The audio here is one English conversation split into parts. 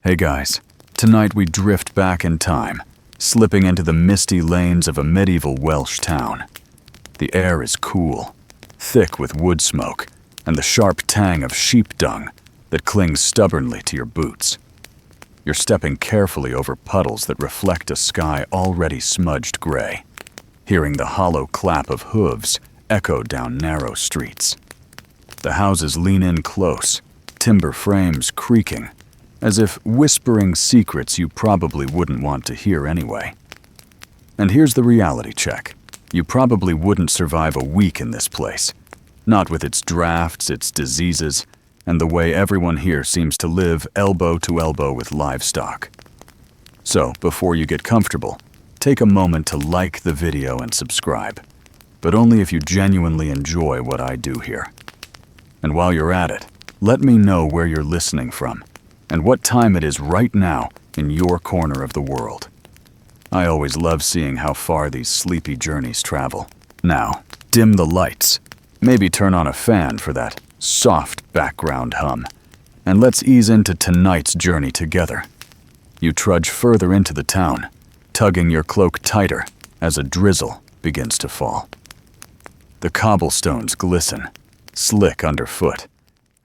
Hey guys, tonight we drift back in time, slipping into the misty lanes of a medieval Welsh town. The air is cool, thick with wood smoke, and the sharp tang of sheep dung that clings stubbornly to your boots. You're stepping carefully over puddles that reflect a sky already smudged gray, hearing the hollow clap of hooves echo down narrow streets. The houses lean in close, timber frames creaking, as if whispering secrets you probably wouldn't want to hear anyway. And here's the reality check. You probably wouldn't survive a week in this place, not with its drafts, its diseases, and the way everyone here seems to live elbow to elbow with livestock. So, before you get comfortable, take a moment to like the video and subscribe, but only if you genuinely enjoy what I do here. And while you're at it, let me know where you're listening from and what time it is right now in your corner of the world. I always love seeing how far these sleepy journeys travel. Now, dim the lights, maybe turn on a fan for that soft background hum, and let's ease into tonight's journey together. You trudge further into the town, tugging your cloak tighter as a drizzle begins to fall. The cobblestones glisten, slick underfoot,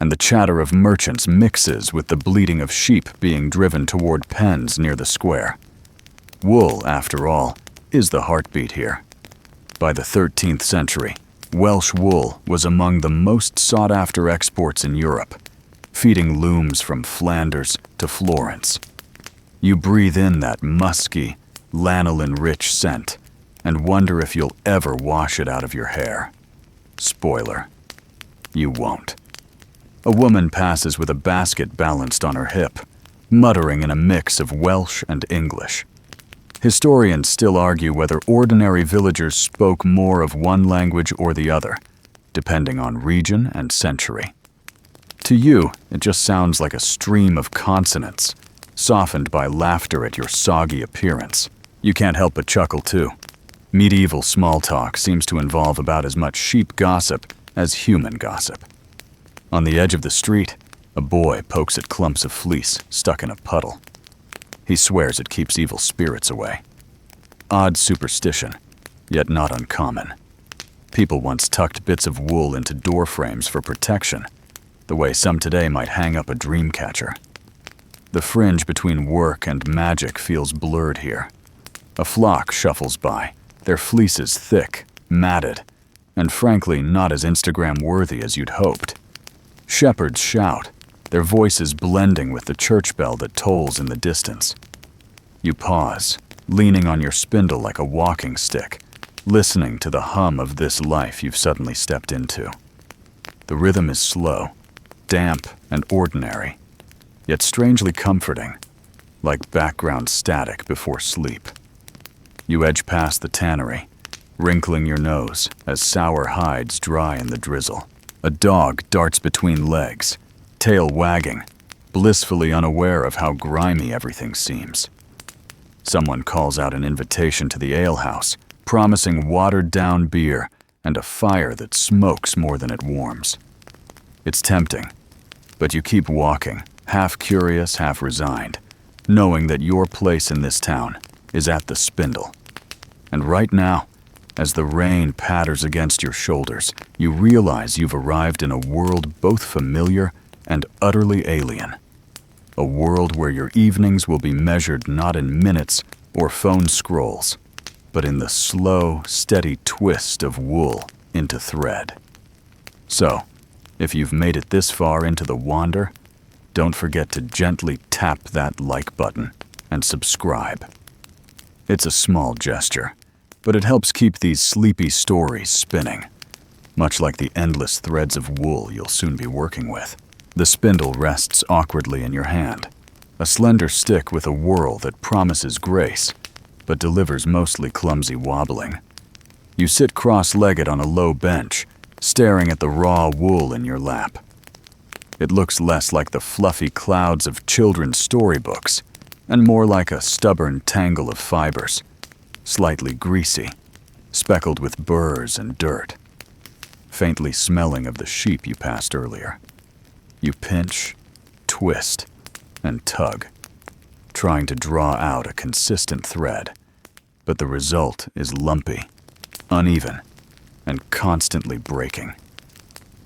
and the chatter of merchants mixes with the bleating of sheep being driven toward pens near the square. Wool, after all, is the heartbeat here. By the 13th century, Welsh wool was among the most sought-after exports in Europe, feeding looms from Flanders to Florence. You breathe in that musky, lanolin-rich scent and wonder if you'll ever wash it out of your hair. Spoiler: you won't. A woman passes with a basket balanced on her hip, muttering in a mix of Welsh and English. Historians still argue whether ordinary villagers spoke more of one language or the other, depending on region and century. To you, it just sounds like a stream of consonants, softened by laughter at your soggy appearance. You can't help but chuckle too. Medieval small talk seems to involve about as much sheep gossip as human gossip. On the edge of the street, a boy pokes at clumps of fleece stuck in a puddle. He swears it keeps evil spirits away. Odd superstition, yet not uncommon. People once tucked bits of wool into door frames for protection, the way some today might hang up a dream catcher. The fringe between work and magic feels blurred here. A flock shuffles by, their fleeces thick, matted, and frankly not as Instagram-worthy as you'd hoped. Shepherds shout, their voices blending with the church bell that tolls in the distance. You pause, leaning on your spindle like a walking stick, listening to the hum of this life you've suddenly stepped into. The rhythm is slow, damp, and ordinary, yet strangely comforting, like background static before sleep. You edge past the tannery, wrinkling your nose as sour hides dry in the drizzle. A dog darts between legs, tail wagging, blissfully unaware of how grimy everything seems. Someone calls out an invitation to the alehouse, promising watered-down beer and a fire that smokes more than it warms. It's tempting, but you keep walking, half curious, half resigned, knowing that your place in this town is at the spindle. And right now, as the rain patters against your shoulders, you realize you've arrived in a world both familiar and utterly alien. A world where your evenings will be measured not in minutes or phone scrolls, but in the slow, steady twist of wool into thread. So, if you've made it this far into the wander, don't forget to gently tap that like button and subscribe. It's a small gesture, but it helps keep these sleepy stories spinning, much like the endless threads of wool you'll soon be working with. The spindle rests awkwardly in your hand, a slender stick with a whirl that promises grace, but delivers mostly clumsy wobbling. You sit cross-legged on a low bench, staring at the raw wool in your lap. It looks less like the fluffy clouds of children's storybooks, and more like a stubborn tangle of fibers, slightly greasy, speckled with burrs and dirt, faintly smelling of the sheep you passed earlier. You pinch, twist, and tug, trying to draw out a consistent thread, but the result is lumpy, uneven, and constantly breaking.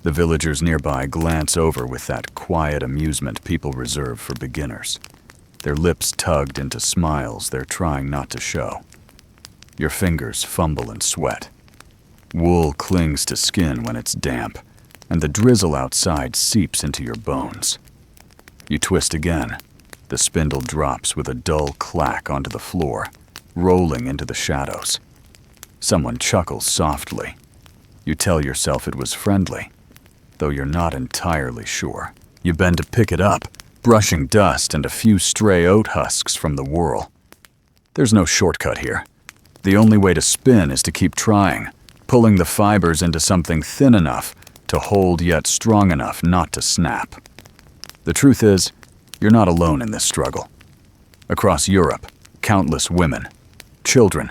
The villagers nearby glance over with that quiet amusement people reserve for beginners, their lips tugged into smiles they're trying not to show. Your fingers fumble and sweat. Wool clings to skin when it's damp, and the drizzle outside seeps into your bones. You twist again. The spindle drops with a dull clack onto the floor, rolling into the shadows. Someone chuckles softly. You tell yourself it was friendly, though you're not entirely sure. You bend to pick it up, brushing dust and a few stray oat husks from the whirl. There's no shortcut here. The only way to spin is to keep trying, pulling the fibers into something thin enough to hold yet strong enough not to snap. The truth is, you're not alone in this struggle. Across Europe, countless women, children,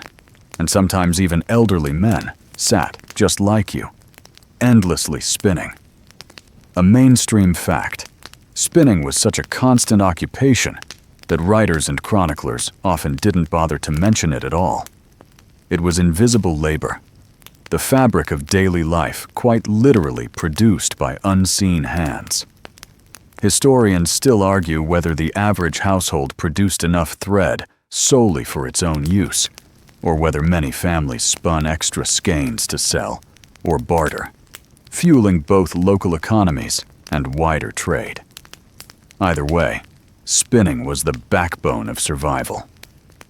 and sometimes even elderly men sat just like you, endlessly spinning. A mainstream fact, spinning was such a constant occupation that writers and chroniclers often didn't bother to mention it at all. It was invisible labor, the fabric of daily life quite literally produced by unseen hands. Historians still argue whether the average household produced enough thread solely for its own use, or whether many families spun extra skeins to sell or barter, fueling both local economies and wider trade. Either way, spinning was the backbone of survival,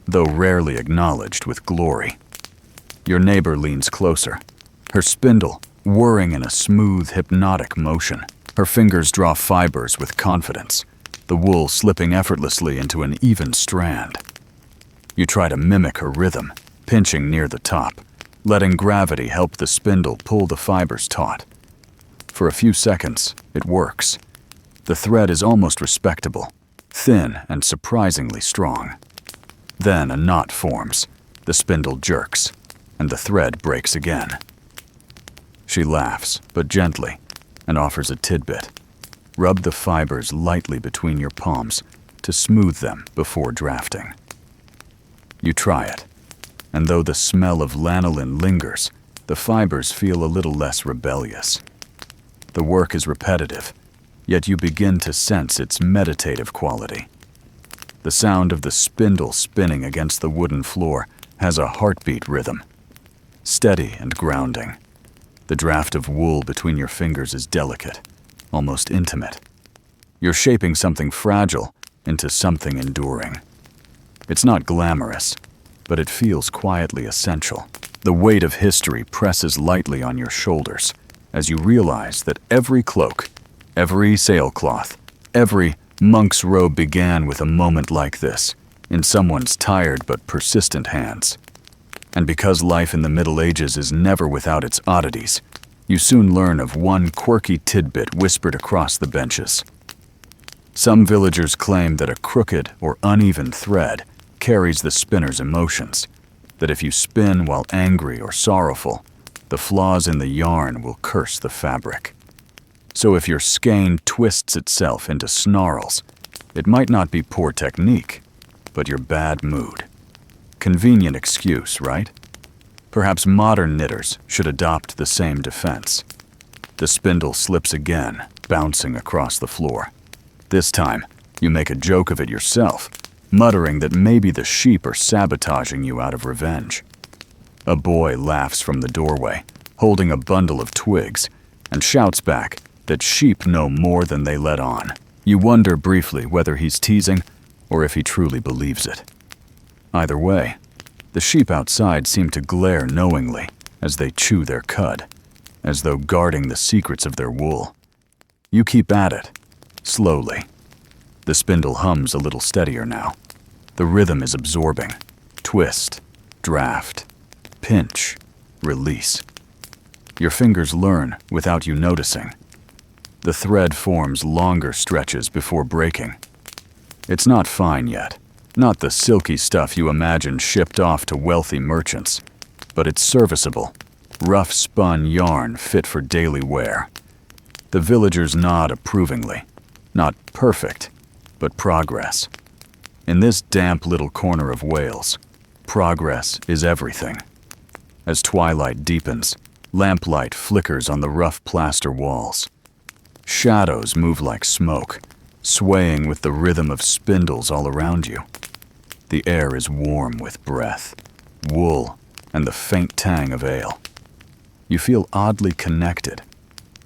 though rarely acknowledged with glory. Your neighbor leans closer, her spindle whirring in a smooth, hypnotic motion. Her fingers draw fibers with confidence, the wool slipping effortlessly into an even strand. You try to mimic her rhythm, pinching near the top, letting gravity help the spindle pull the fibers taut. For a few seconds, it works. The thread is almost respectable, thin and surprisingly strong. Then a knot forms, the spindle jerks, and the thread breaks again. She laughs, but gently, and offers a tidbit. Rub the fibers lightly between your palms to smooth them before drafting. You try it, and though the smell of lanolin lingers, the fibers feel a little less rebellious. The work is repetitive, yet you begin to sense its meditative quality. The sound of the spindle spinning against the wooden floor has a heartbeat rhythm, steady and grounding. The draft of wool between your fingers is delicate, almost intimate. You're shaping something fragile into something enduring. It's not glamorous, but it feels quietly essential. The weight of history presses lightly on your shoulders as you realize that every cloak, every sailcloth, every monk's robe began with a moment like this, in someone's tired but persistent hands. And because life in the Middle Ages is never without its oddities, you soon learn of one quirky tidbit whispered across the benches. Some villagers claim that a crooked or uneven thread carries the spinner's emotions, that if you spin while angry or sorrowful, the flaws in the yarn will curse the fabric. So if your skein twists itself into snarls, it might not be poor technique, but your bad mood. Convenient excuse, right? Perhaps modern knitters should adopt the same defense. The spindle slips again, bouncing across the floor. This time, you make a joke of it yourself, muttering that maybe the sheep are sabotaging you out of revenge. A boy laughs from the doorway, holding a bundle of twigs, and shouts back that sheep know more than they let on. You wonder briefly whether he's teasing or if he truly believes it. Either way, the sheep outside seem to glare knowingly as they chew their cud, as though guarding the secrets of their wool. You keep at it, slowly. The spindle hums a little steadier now. The rhythm is absorbing. Twist, draft, pinch, release. Your fingers learn without you noticing. The thread forms longer stretches before breaking. It's not fine yet. Not the silky stuff you imagine shipped off to wealthy merchants, but it's serviceable, rough-spun yarn fit for daily wear. The villagers nod approvingly. Not perfect, but progress. In this damp little corner of Wales, progress is everything. As twilight deepens, lamplight flickers on the rough plaster walls. Shadows move like smoke, swaying with the rhythm of spindles all around you. The air is warm with breath, wool, and the faint tang of ale. You feel oddly connected,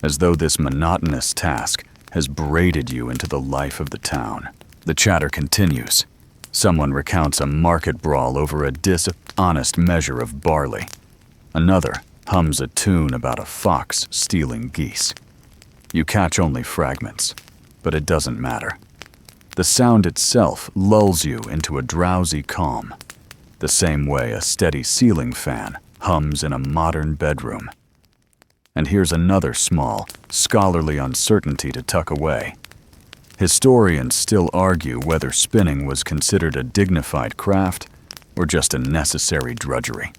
as though this monotonous task has braided you into the life of the town. The chatter continues. Someone recounts a market brawl over a dishonest measure of barley. Another hums a tune about a fox stealing geese. You catch only fragments, but it doesn't matter. The sound itself lulls you into a drowsy calm, the same way a steady ceiling fan hums in a modern bedroom. And here's another small, scholarly uncertainty to tuck away. Historians still argue whether spinning was considered a dignified craft or just a necessary drudgery.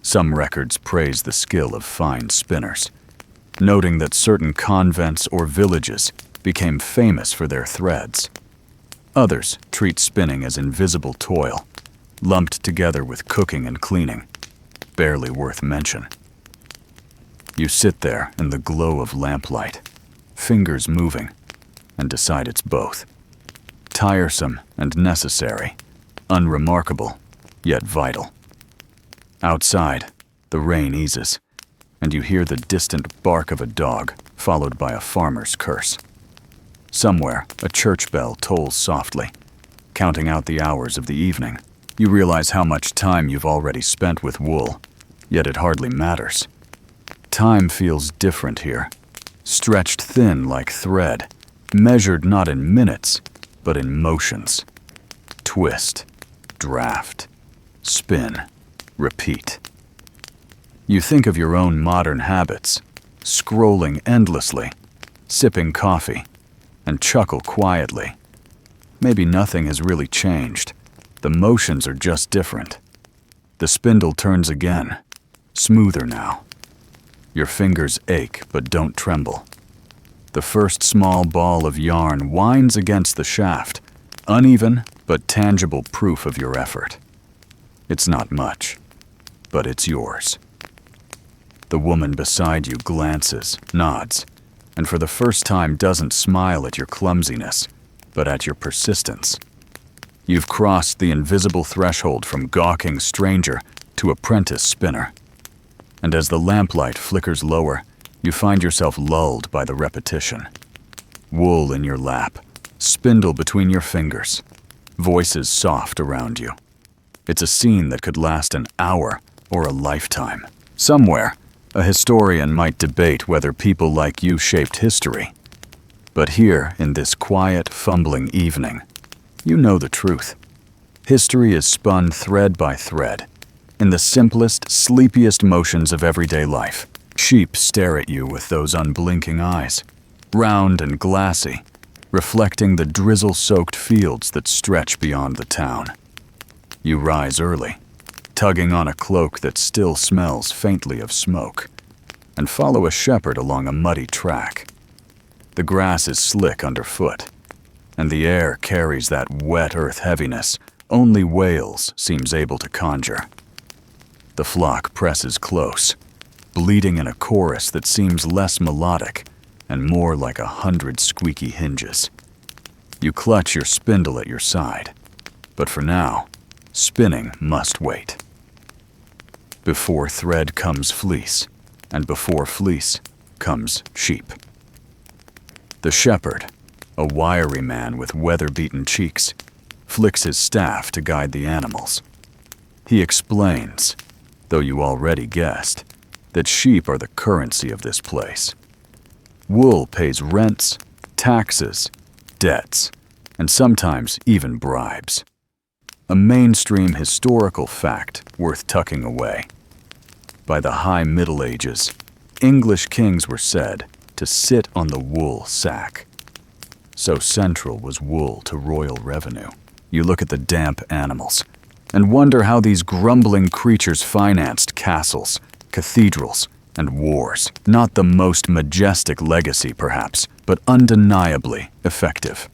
Some records praise the skill of fine spinners, noting that certain convents or villages became famous for their threads. Others treat spinning as invisible toil, lumped together with cooking and cleaning, barely worth mention. You sit there in the glow of lamplight, fingers moving, and decide it's both. Tiresome and necessary, unremarkable, yet vital. Outside, the rain eases, and you hear the distant bark of a dog, followed by a farmer's curse. Somewhere, a church bell tolls softly, counting out the hours of the evening. You realize how much time you've already spent with wool, yet it hardly matters. Time feels different here, stretched thin like thread, measured not in minutes, but in motions. Twist, draft, spin, repeat. You think of your own modern habits, scrolling endlessly, sipping coffee, and chuckle quietly. Maybe nothing has really changed. The motions are just different. The spindle turns again, smoother now. Your fingers ache but don't tremble. The first small ball of yarn winds against the shaft, uneven but tangible proof of your effort. It's not much, but it's yours. The woman beside you glances, nods, and for the first time doesn't smile at your clumsiness, but at your persistence. You've crossed the invisible threshold from gawking stranger to apprentice spinner. And as the lamplight flickers lower, you find yourself lulled by the repetition. Wool in your lap, spindle between your fingers, voices soft around you. It's a scene that could last an hour or a lifetime. Somewhere, a historian might debate whether people like you shaped history. But here, in this quiet, fumbling evening, you know the truth. History is spun thread by thread, in the simplest, sleepiest motions of everyday life. Sheep stare at you with those unblinking eyes, round and glassy, reflecting the drizzle-soaked fields that stretch beyond the town. You rise early, tugging on a cloak that still smells faintly of smoke, and follow a shepherd along a muddy track. The grass is slick underfoot, and the air carries that wet earth heaviness only Wales seems able to conjure. The flock presses close, bleeding in a chorus that seems less melodic and more like 100 squeaky hinges. You clutch your spindle at your side, but for now, spinning must wait. Before thread comes fleece, and before fleece comes sheep. The shepherd, a wiry man with weather-beaten cheeks, flicks his staff to guide the animals. He explains, though you already guessed, that sheep are the currency of this place. Wool pays rents, taxes, debts, and sometimes even bribes. A mainstream historical fact worth tucking away. By the high Middle Ages, English kings were said to sit on the wool sack. So central was wool to royal revenue. You look at the damp animals and wonder how these grumbling creatures financed castles, cathedrals, and wars. Not the most majestic legacy, perhaps, but undeniably effective.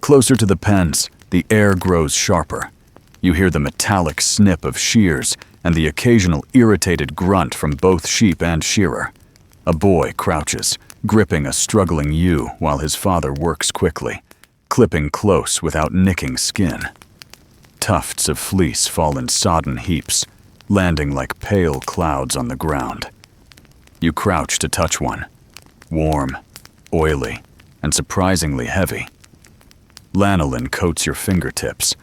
Closer to the pens, The air grows sharper. You hear the metallic snip of shears and the occasional irritated grunt from both sheep and shearer. A boy crouches, gripping a struggling ewe while his father works quickly, clipping close without nicking skin. Tufts of fleece fall in sodden heaps, landing like pale clouds on the ground. You crouch to touch one. Warm, oily, and surprisingly heavy. Lanolin coats your fingertips,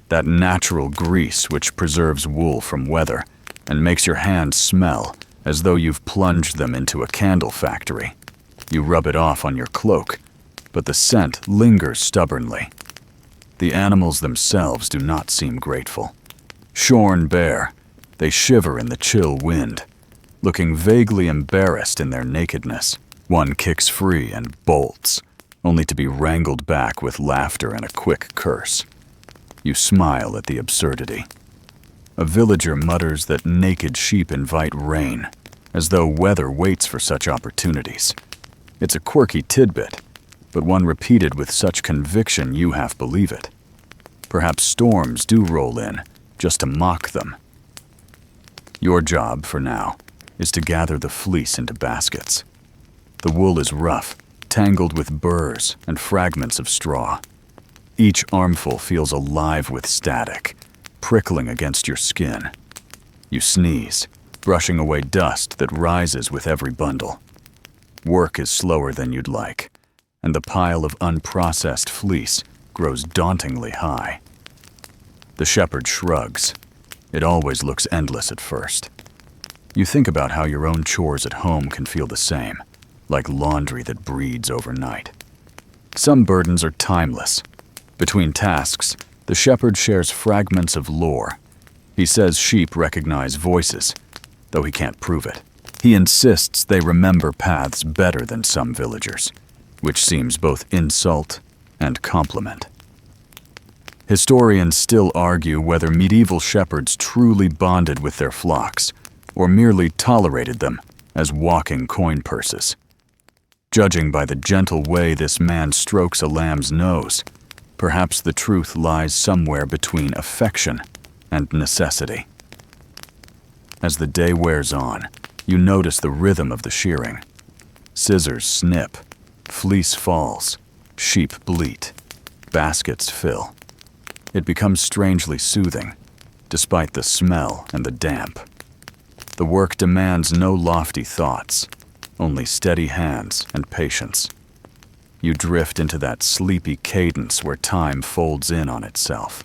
that natural grease which preserves wool from weather and makes your hands smell as though you've plunged them into a candle factory. You rub it off on your cloak, but the scent lingers stubbornly. The animals themselves do not seem grateful. Shorn bare, they shiver in the chill wind, looking vaguely embarrassed in their nakedness. One kicks free and bolts, only to be wrangled back with laughter and a quick curse. You smile at the absurdity. A villager mutters that naked sheep invite rain, as though weather waits for such opportunities. It's a quirky tidbit, but one repeated with such conviction you half believe it. Perhaps storms do roll in, just to mock them. Your job, for now, is to gather the fleece into baskets. The wool is rough, tangled with burrs and fragments of straw. Each armful feels alive with static, prickling against your skin. You sneeze, brushing away dust that rises with every bundle. Work is slower than you'd like, and the pile of unprocessed fleece grows dauntingly high. The shepherd shrugs. It always looks endless at first. You think about how your own chores at home can feel the same, like laundry that breeds overnight. Some burdens are timeless. Between tasks, the shepherd shares fragments of lore. He says sheep recognize voices, though he can't prove it. He insists they remember paths better than some villagers, which seems both insult and compliment. Historians still argue whether medieval shepherds truly bonded with their flocks, or merely tolerated them as walking coin purses. Judging by the gentle way this man strokes a lamb's nose, perhaps the truth lies somewhere between affection and necessity. As the day wears on, you notice the rhythm of the shearing. Scissors snip, fleece falls, sheep bleat, baskets fill. It becomes strangely soothing, despite the smell and the damp. The work demands no lofty thoughts, only steady hands and patience. You drift into that sleepy cadence where time folds in on itself.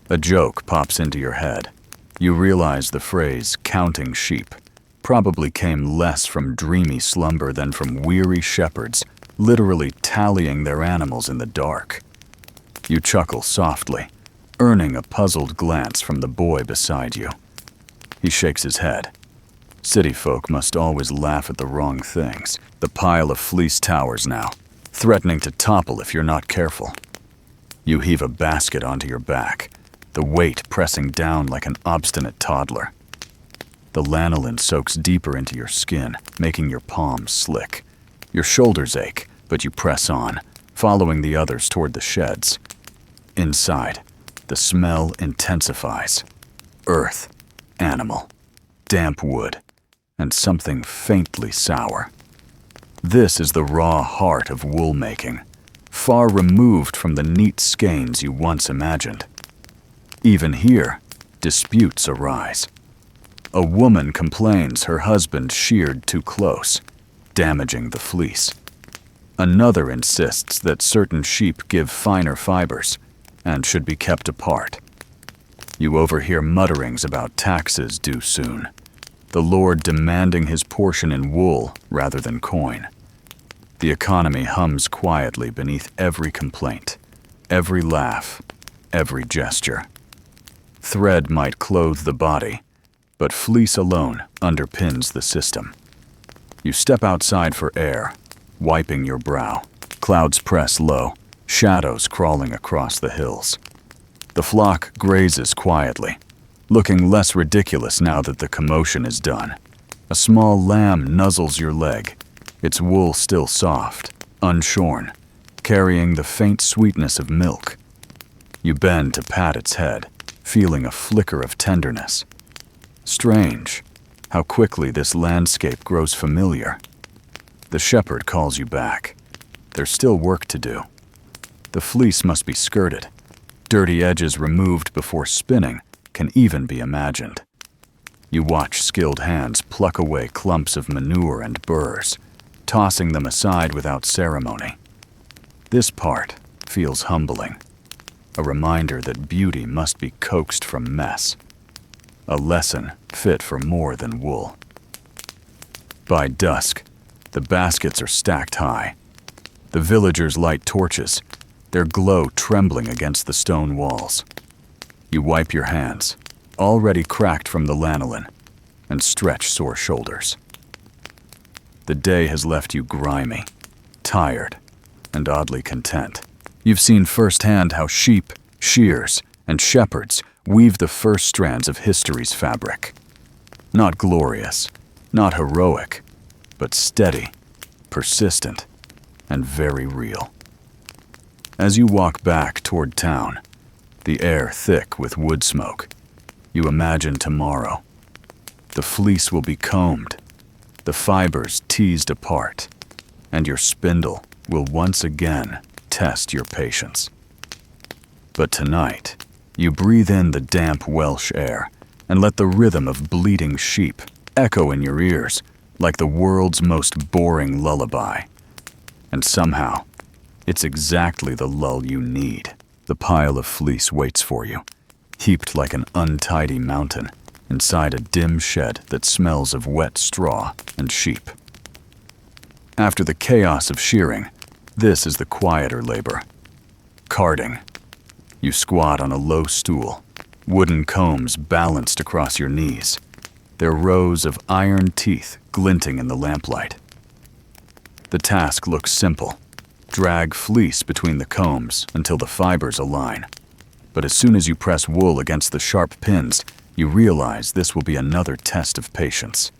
A joke pops into your head. You realize the phrase "counting sheep" probably came less from dreamy slumber than from weary shepherds literally tallying their animals in the dark. You chuckle softly, earning a puzzled glance from the boy beside you. He shakes his head. City folk must always laugh at the wrong things. The pile of fleece towers now, threatening to topple if you're not careful. You heave a basket onto your back, the weight pressing down like an obstinate toddler. The lanolin soaks deeper into your skin, making your palms slick. Your shoulders ache, but you press on, following the others toward the sheds. Inside, the smell intensifies. Earth, animal, damp wood, and something faintly sour. This is the raw heart of wool making, far removed from the neat skeins you once imagined. Even here, disputes arise. A woman complains her husband sheared too close, damaging the fleece. Another insists that certain sheep give finer fibers and should be kept apart. You overhear mutterings about taxes due soon, the Lord demanding his portion in wool rather than coin. The economy hums quietly beneath every complaint, every laugh, every gesture. Thread might clothe the body, but fleece alone underpins the system. You step outside for air, wiping your brow. Clouds press low, shadows crawling across the hills. The flock grazes quietly, looking less ridiculous now that the commotion is done. A small lamb nuzzles your leg, its wool still soft, unshorn, carrying the faint sweetness of milk. You bend to pat its head, feeling a flicker of tenderness. Strange how quickly this landscape grows familiar. The shepherd calls you back. There's still work to do. The fleece must be skirted. Dirty edges removed before spinning can even be imagined. You watch skilled hands pluck away clumps of manure and burrs, tossing them aside without ceremony. This part feels humbling, a reminder that beauty must be coaxed from mess, a lesson fit for more than wool. By dusk, the baskets are stacked high. The villagers light torches, their glow trembling against the stone walls. You wipe your hands, already cracked from the lanolin, and stretch sore shoulders. The day has left you grimy, tired, and oddly content. You've seen firsthand how sheep, shears, and shepherds weave the first strands of history's fabric. Not glorious, not heroic, but steady, persistent, and very real. As you walk back toward town, the air thick with wood smoke, you imagine tomorrow. The fleece will be combed, the fibers teased apart, and your spindle will once again test your patience. But tonight, you breathe in the damp Welsh air and let the rhythm of bleating sheep echo in your ears like the world's most boring lullaby. And somehow, it's exactly the lull you need. The pile of fleece waits for you, heaped like an untidy mountain inside a dim shed that smells of wet straw and sheep. After the chaos of shearing, this is the quieter labor. Carding. You squat on a low stool, wooden combs balanced across your knees, their rows of iron teeth glinting in the lamplight. The task looks simple. Drag fleece between the combs until the fibers align. But as soon as you press wool against the sharp pins, you realize this will be another test of patience.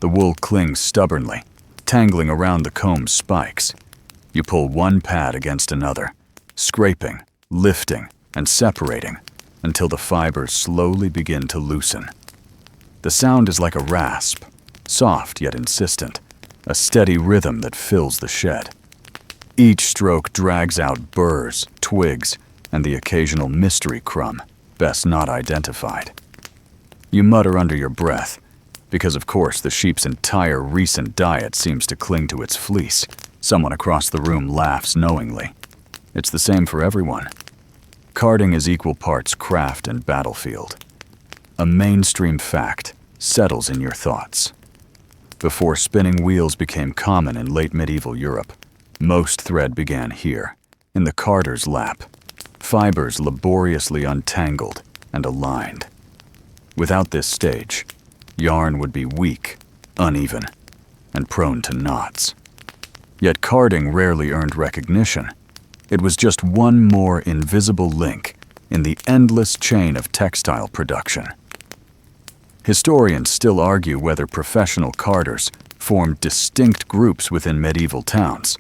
The wool clings stubbornly, tangling around the comb's spikes. You pull one pad against another, scraping, lifting, and separating until the fibers slowly begin to loosen. The sound is like a rasp, soft yet insistent, a steady rhythm that fills the shed. Each stroke drags out burrs, twigs, and the occasional mystery crumb, best not identified. You mutter under your breath, because of course the sheep's entire recent diet seems to cling to its fleece. Someone across the room laughs knowingly. It's the same for everyone. Carding is equal parts craft and battlefield. A mainstream fact settles in your thoughts. Before spinning wheels became common in late medieval Europe, most thread began here, in the carder's lap, fibers laboriously untangled and aligned. Without this stage, yarn would be weak, uneven, and prone to knots. Yet carding rarely earned recognition. It was just one more invisible link in the endless chain of textile production. Historians still argue whether professional carders formed distinct groups within medieval towns,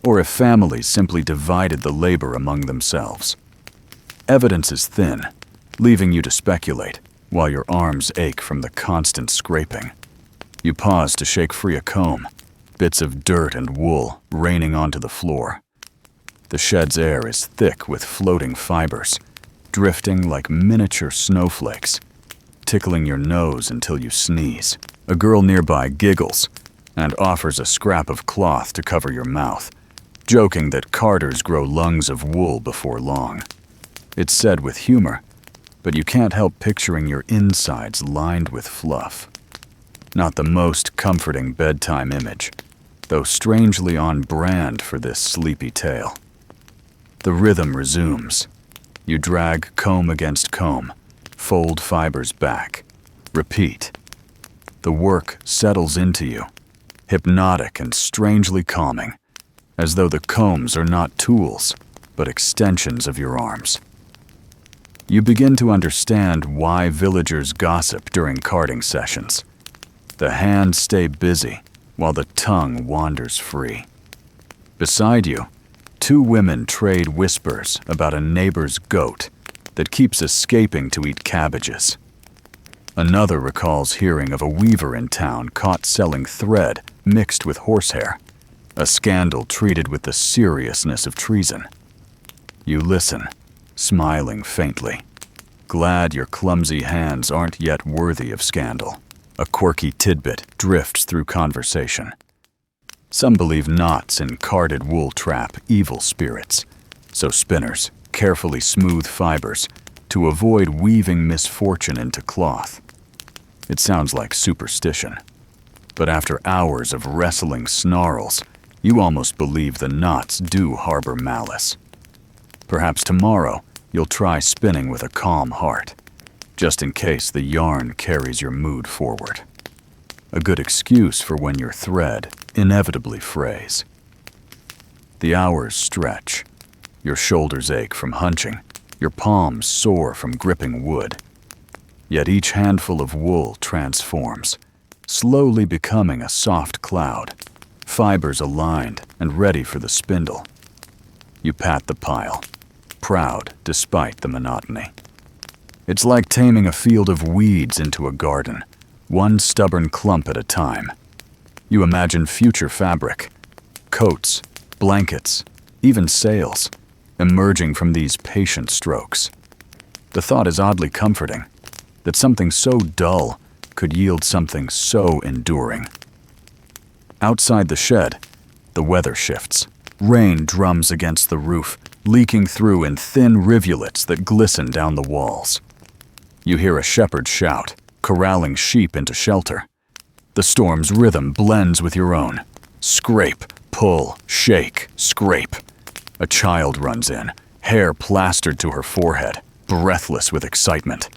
or if families simply divided the labor among themselves. Evidence is thin, leaving you to speculate while your arms ache from the constant scraping. You pause to shake free a comb, bits of dirt and wool raining onto the floor. The shed's air is thick with floating fibers, drifting like miniature snowflakes, tickling your nose until you sneeze. A girl nearby giggles and offers a scrap of cloth to cover your mouth, joking that carders grow lungs of wool before long. It's said with humor, but you can't help picturing your insides lined with fluff. Not the most comforting bedtime image, though strangely on brand for this sleepy tale. The rhythm resumes. You drag comb against comb, fold fibers back, repeat. The work settles into you, hypnotic and strangely calming, as though the combs are not tools, but extensions of your arms. You begin to understand why villagers gossip during carding sessions. The hands stay busy while the tongue wanders free. Beside you, Two women trade whispers about a neighbor's goat that keeps escaping to eat cabbages. Another recalls hearing of a weaver in town caught selling thread mixed with horsehair, a scandal treated with the seriousness of treason. You listen, smiling faintly, glad your clumsy hands aren't yet worthy of scandal. A quirky tidbit drifts through conversation. Some believe knots in carded wool trap evil spirits, so spinners carefully smooth fibers to avoid weaving misfortune into cloth. It sounds like superstition, but after hours of wrestling snarls, you almost believe the knots do harbor malice. Perhaps tomorrow you'll try spinning with a calm heart, just in case the yarn carries your mood forward. A good excuse for when your thread inevitably frays. The hours stretch. Your shoulders ache from hunching, your palms sore from gripping wood. Yet each handful of wool transforms, slowly becoming a soft cloud, fibers aligned and ready for the spindle. You pat the pile, proud despite the monotony. It's like taming a field of weeds into a garden, one stubborn clump at a time. You imagine future fabric, coats, blankets, even sails, emerging from these patient strokes. The thought is oddly comforting, that something so dull could yield something so enduring. Outside the shed, the weather shifts. Rain drums against the roof, leaking through in thin rivulets that glisten down the walls. You hear a shepherd shout, corralling sheep into shelter. The storm's rhythm blends with your own. Scrape, pull, shake, scrape. A child runs in, hair plastered to her forehead, breathless with excitement.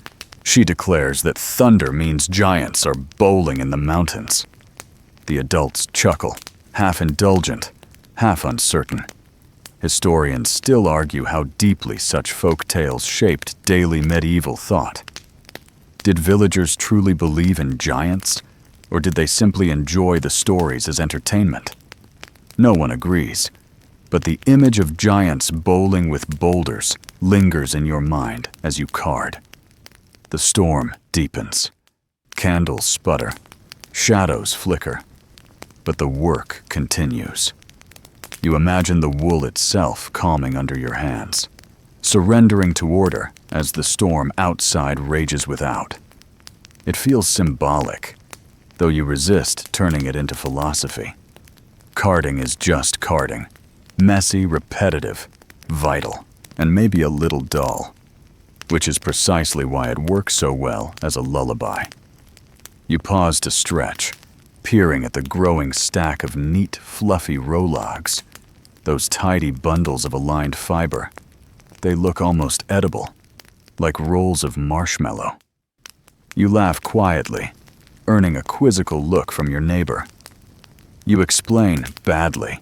She declares that thunder means giants are bowling in the mountains. The adults chuckle, half indulgent, half uncertain. Historians still argue how deeply such folk tales shaped daily medieval thought. Did villagers truly believe in giants, or did they simply enjoy the stories as entertainment? No one agrees, but the image of giants bowling with boulders lingers in your mind as you card. The storm deepens. Candles sputter. Shadows flicker. But the work continues. You imagine the wool itself calming under your hands, surrendering to order as the storm outside rages without. It feels symbolic, though you resist turning it into philosophy. Carding is just carding, messy, repetitive, vital, and maybe a little dull, which is precisely why it works so well as a lullaby. You pause to stretch, peering at the growing stack of neat, fluffy rologs, those tidy bundles of aligned fiber. They look almost edible, like rolls of marshmallow. You laugh quietly, earning a quizzical look from your neighbor. You explain badly,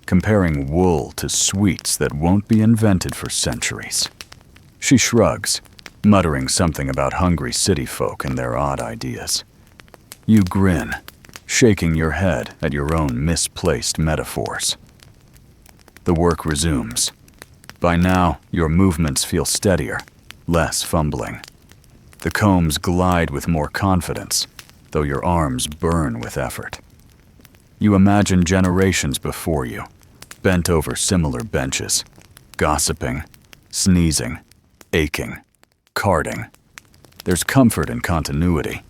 comparing wool to sweets that won't be invented for centuries. She shrugs, muttering something about hungry city folk and their odd ideas. You grin, shaking your head at your own misplaced metaphors. The work resumes. By now, your movements feel steadier, less fumbling. The combs glide with more confidence, though your arms burn with effort. You imagine generations before you, bent over similar benches, gossiping, sneezing, aching, carding. There's comfort in continuity,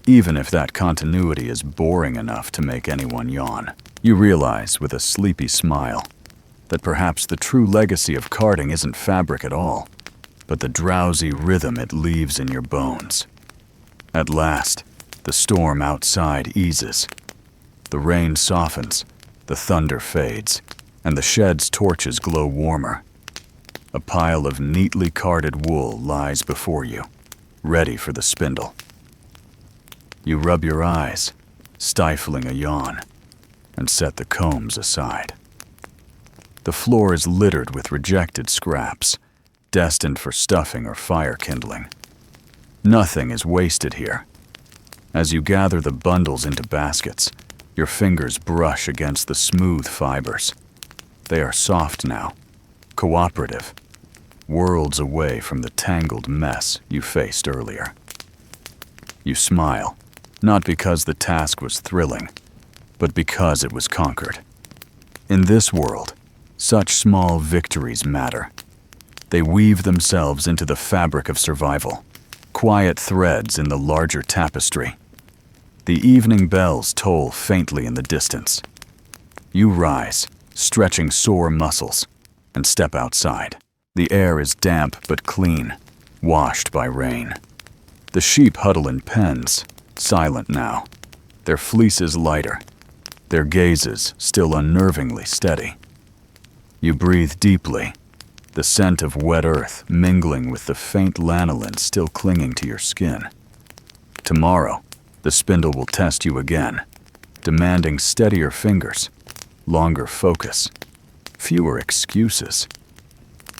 even if that continuity is boring enough to make anyone yawn. You realize with a sleepy smile that perhaps the true legacy of carding isn't fabric at all, but the drowsy rhythm it leaves in your bones. At last, the storm outside eases. The rain softens, the thunder fades, and the shed's torches glow warmer. A pile of neatly carded wool lies before you, ready for the spindle. You rub your eyes, stifling a yawn, and set the combs aside. The floor is littered with rejected scraps, destined for stuffing or fire kindling. Nothing is wasted here. As you gather the bundles into baskets, your fingers brush against the smooth fibers. They are soft now, cooperative, worlds away from the tangled mess you faced earlier. You smile, not because the task was thrilling, but because it was conquered. In this world, such small victories matter. They weave themselves into the fabric of survival, quiet threads in the larger tapestry. The evening bells toll faintly in the distance. You rise, stretching sore muscles, and step outside. The air is damp but clean, washed by rain. The sheep huddle in pens, silent now, their fleeces lighter, their gazes still unnervingly steady. You breathe deeply, the scent of wet earth mingling with the faint lanolin still clinging to your skin. Tomorrow, the spindle will test you again, demanding steadier fingers, longer focus, fewer excuses.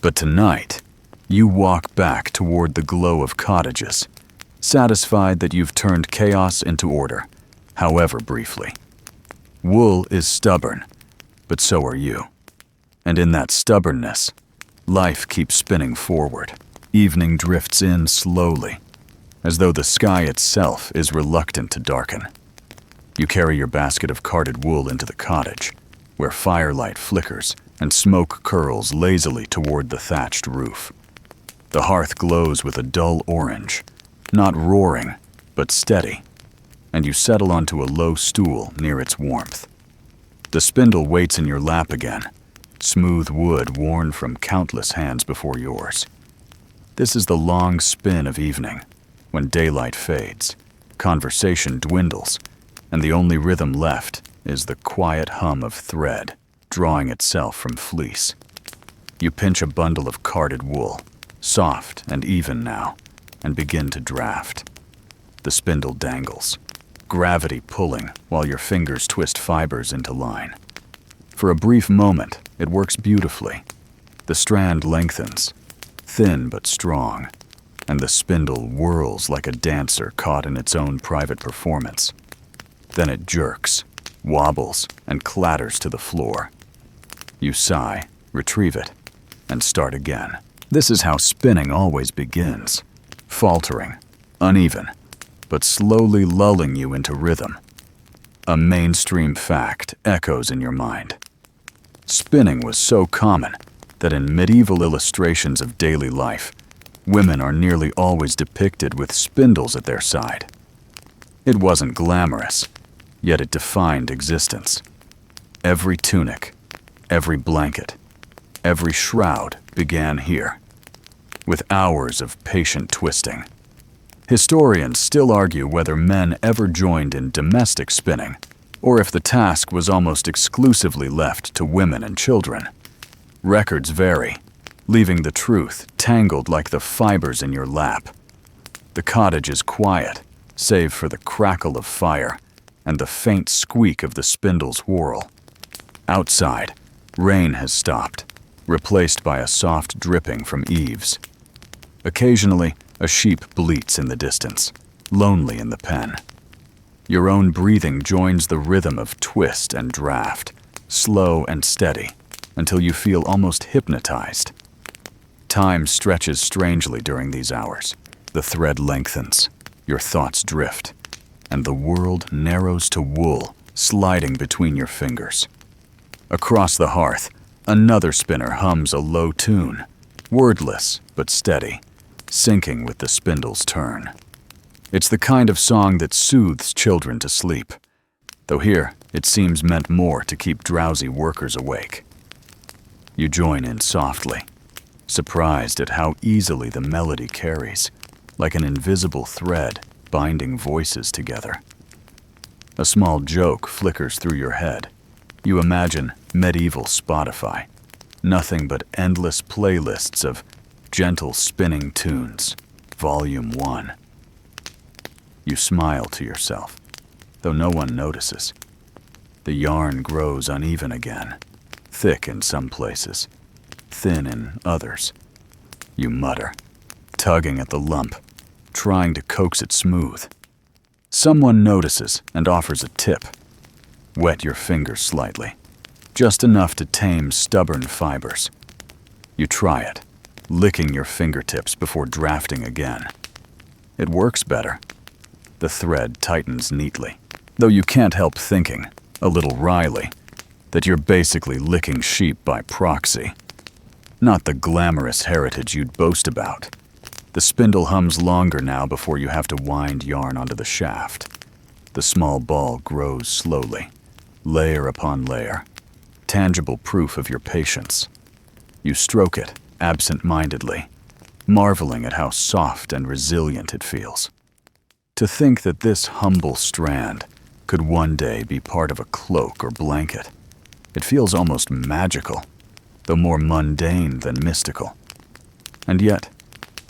But tonight, you walk back toward the glow of cottages, satisfied that you've turned chaos into order, however briefly. Wool is stubborn, but so are you. And in that stubbornness, life keeps spinning forward. Evening drifts in slowly, as though the sky itself is reluctant to darken. You carry your basket of carded wool into the cottage, where firelight flickers and smoke curls lazily toward the thatched roof. The hearth glows with a dull orange, not roaring, but steady, and you settle onto a low stool near its warmth. The spindle waits in your lap again, smooth wood worn from countless hands before yours. This is the long spin of evening, when daylight fades, conversation dwindles, and the only rhythm left is the quiet hum of thread drawing itself from fleece. You pinch a bundle of carded wool, soft and even now, and begin to draft. The spindle dangles, gravity pulling while your fingers twist fibers into line. For a brief moment, it works beautifully. The strand lengthens, thin but strong, and the spindle whirls like a dancer caught in its own private performance. Then it jerks, wobbles, and clatters to the floor. You sigh, retrieve it, and start again. This is how spinning always begins, faltering, uneven, but slowly lulling you into rhythm. A mainstream fact echoes in your mind. Spinning was so common that in medieval illustrations of daily life, women are nearly always depicted with spindles at their side. It wasn't glamorous, yet it defined existence. Every tunic, every blanket, every shroud began here, with hours of patient twisting. Historians still argue whether men ever joined in domestic spinning, or if the task was almost exclusively left to women and children. Records vary, leaving the truth tangled like the fibers in your lap. The cottage is quiet, save for the crackle of fire and the faint squeak of the spindle's whirl. Outside, rain has stopped, replaced by a soft dripping from eaves. Occasionally, a sheep bleats in the distance, lonely in the pen. Your own breathing joins the rhythm of twist and draft, slow and steady, until you feel almost hypnotized. Time stretches strangely during these hours. The thread lengthens, your thoughts drift, and the world narrows to wool sliding between your fingers. Across the hearth, another spinner hums a low tune, wordless but steady, syncing with the spindle's turn. It's the kind of song that soothes children to sleep, though here it seems meant more to keep drowsy workers awake. You join in softly, surprised at how easily the melody carries, like an invisible thread binding voices together. A small joke flickers through your head. You imagine medieval Spotify, nothing but endless playlists of gentle spinning tunes, Volume 1. You smile to yourself, though no one notices. The yarn grows uneven again, thick in some places, thin in others. You mutter, tugging at the lump, trying to coax it smooth. Someone notices and offers a tip. Wet your fingers slightly. just enough to tame stubborn fibers. You try it, licking your fingertips before drafting again. It works better. The thread tightens neatly, though you can't help thinking, a little wryly, that you're basically licking sheep by proxy. Not the glamorous heritage you'd boast about. The spindle hums longer now before you have to wind yarn onto the shaft. The small ball grows slowly, layer upon layer, tangible proof of your patience. You stroke it absent-mindedly, marveling at how soft and resilient it feels. To think that this humble strand could one day be part of a cloak or blanket, it feels almost magical, though more mundane than mystical. And yet,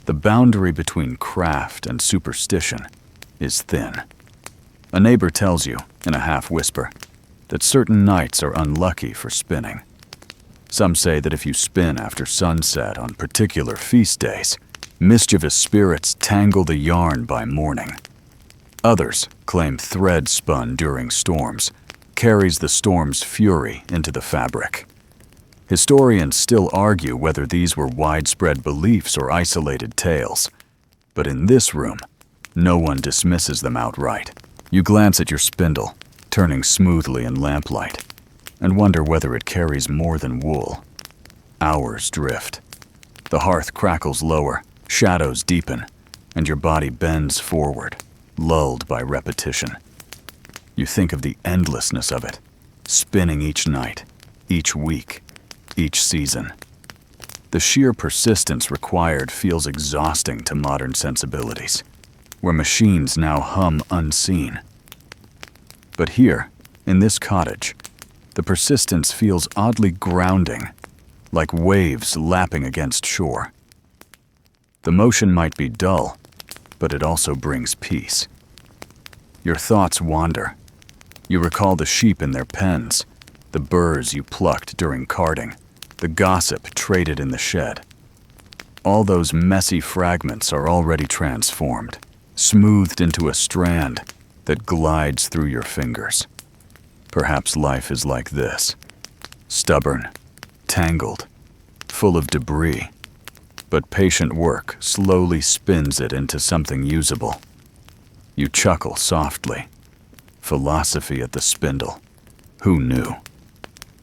the boundary between craft and superstition is thin. A neighbor tells you, in a half-whisper, that certain nights are unlucky for spinning. Some say that if you spin after sunset on particular feast days, mischievous spirits tangle the yarn by morning. Others claim thread spun during storms carries the storm's fury into the fabric. Historians still argue whether these were widespread beliefs or isolated tales, but in this room, no one dismisses them outright. You glance at your spindle, turning smoothly in lamplight, and wonder whether it carries more than wool. Hours drift. The hearth crackles lower, shadows deepen, and your body bends forward, lulled by repetition. You think of the endlessness of it, spinning each night, each week, each season. The sheer persistence required feels exhausting to modern sensibilities, where machines now hum unseen. But here, in this cottage, the persistence feels oddly grounding, like waves lapping against shore. The motion might be dull, but it also brings peace. Your thoughts wander. You recall the sheep in their pens, the burrs you plucked during carding, the gossip traded in the shed. All those messy fragments are already transformed, smoothed into a strand that glides through your fingers. Perhaps life is like this, stubborn, tangled, full of debris, but patient work slowly spins it into something usable. You chuckle softly. Philosophy at the spindle. Who knew?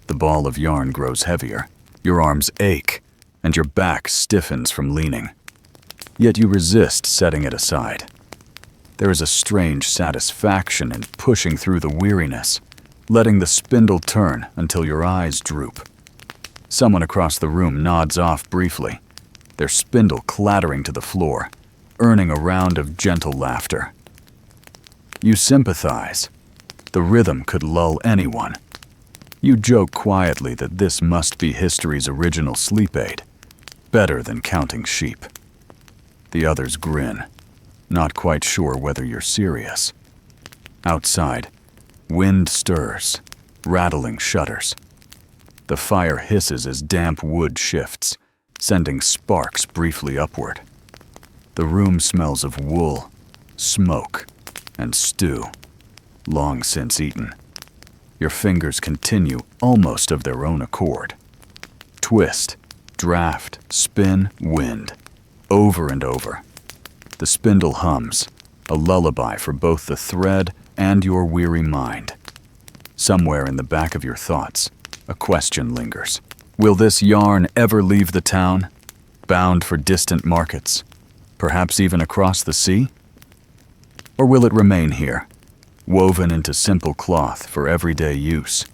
The ball of yarn grows heavier, your arms ache, and your back stiffens from leaning. Yet you resist setting it aside. There is a strange satisfaction in pushing through the weariness, letting the spindle turn until your eyes droop. Someone across the room nods off briefly, their spindle clattering to the floor, earning a round of gentle laughter. You sympathize. The rhythm could lull anyone. You joke quietly that this must be history's original sleep aid, better than counting sheep. The others grin, not quite sure whether you're serious. Outside, wind stirs, rattling shutters. The fire hisses as damp wood shifts, sending sparks briefly upward. The room smells of wool, smoke, and stew, long since eaten. Your fingers continue almost of their own accord. Twist, draft, spin, wind, over and over. The spindle hums, a lullaby for both the thread and your weary mind. Somewhere in the back of your thoughts, a question lingers. Will this yarn ever leave the town, bound for distant markets, perhaps even across the sea? Or will it remain here, woven into simple cloth for everyday use?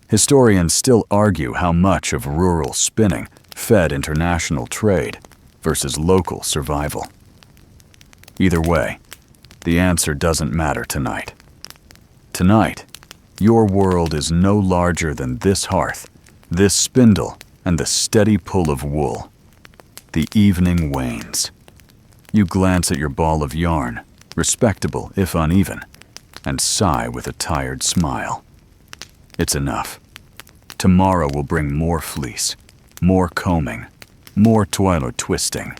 Historians still argue how much of rural spinning fed international trade versus local survival. Either way, the answer doesn't matter tonight. Tonight, your world is no larger than this hearth, this spindle, and the steady pull of wool. The evening wanes. You glance at your ball of yarn, respectable if uneven, and sigh with a tired smile. It's enough. Tomorrow will bring more fleece, more combing, more twilight twisting.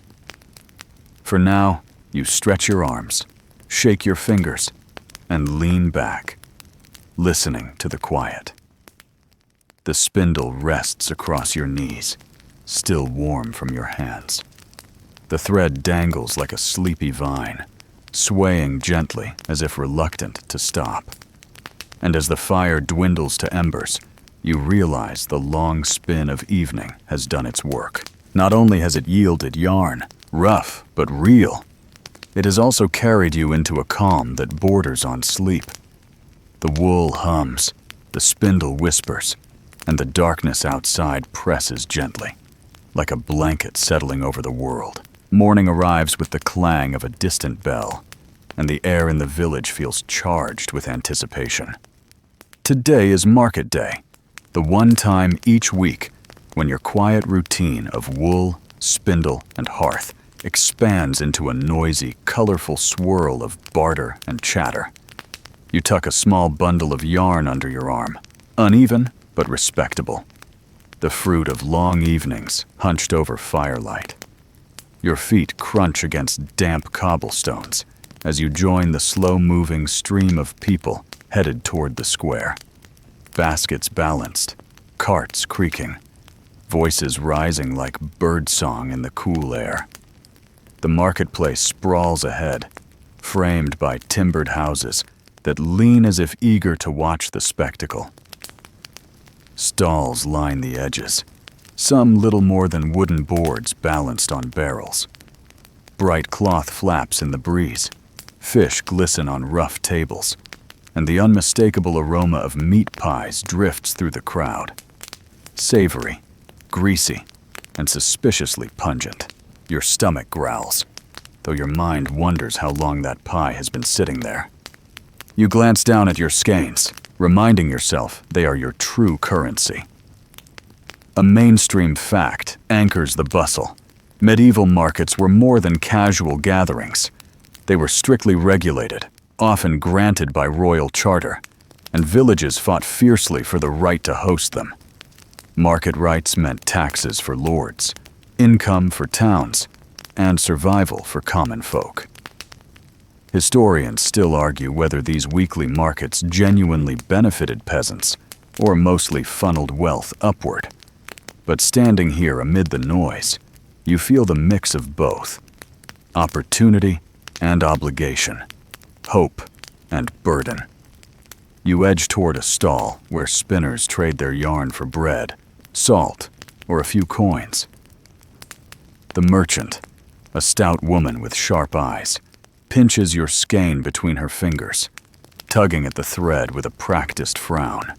For now, you stretch your arms, shake your fingers, and lean back, listening to the quiet. The spindle rests across your knees, still warm from your hands. The thread dangles like a sleepy vine, swaying gently as if reluctant to stop. And as the fire dwindles to embers, you realize the long spin of evening has done its work. Not only has it yielded yarn, rough but real, it has also carried you into a calm that borders on sleep. The wool hums, the spindle whispers, and the darkness outside presses gently, like a blanket settling over the world. Morning arrives with the clang of a distant bell, and the air in the village feels charged with anticipation. Today is market day, the one time each week when your quiet routine of wool, spindle, and hearth expands into a noisy, colorful swirl of barter and chatter. You tuck a small bundle of yarn under your arm, uneven but respectable, the fruit of long evenings hunched over firelight. Your feet crunch against damp cobblestones as you join the slow-moving stream of people headed toward the square. Baskets balanced, carts creaking, voices rising like birdsong in the cool air. The marketplace sprawls ahead, framed by timbered houses that lean as if eager to watch the spectacle. Stalls line the edges, some little more than wooden boards balanced on barrels. Bright cloth flaps in the breeze, fish glisten on rough tables, and the unmistakable aroma of meat pies drifts through the crowd. Savory, greasy, and suspiciously pungent. Your stomach growls, though your mind wonders how long that pie has been sitting there. You glance down at your skeins, reminding yourself they are your true currency. A mainstream fact anchors the bustle. Medieval markets were more than casual gatherings. They were strictly regulated, often granted by royal charter, and villages fought fiercely for the right to host them. Market rights meant taxes for lords, income for towns, and survival for common folk. Historians still argue whether these weekly markets genuinely benefited peasants or mostly funneled wealth upward. But standing here amid the noise, you feel the mix of both: opportunity and obligation, hope and burden. You edge toward a stall where spinners trade their yarn for bread, salt, or a few coins. The merchant, a stout woman with sharp eyes, pinches your skein between her fingers, tugging at the thread with a practiced frown.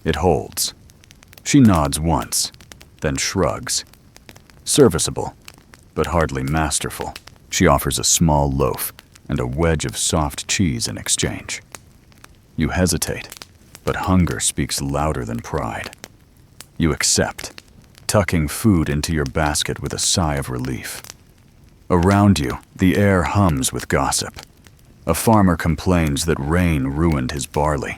It holds. She nods once, then shrugs. Serviceable, but hardly masterful. She offers a small loaf and a wedge of soft cheese in exchange. You hesitate, but hunger speaks louder than pride. You accept, tucking food into your basket with a sigh of relief. Around you, the air hums with gossip. A farmer complains that rain ruined his barley.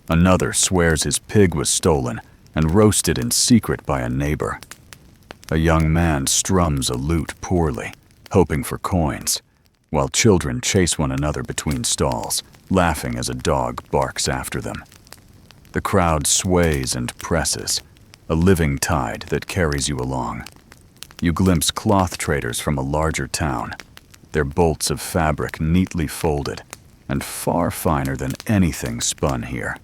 Another swears his pig was stolen and roasted in secret by a neighbor. A young man strums a lute poorly, hoping for coins, while children chase one another between stalls, laughing as a dog barks after them. The crowd sways and presses, a living tide that carries you along. You glimpse cloth traders from a larger town, their bolts of fabric neatly folded and far finer than anything spun here.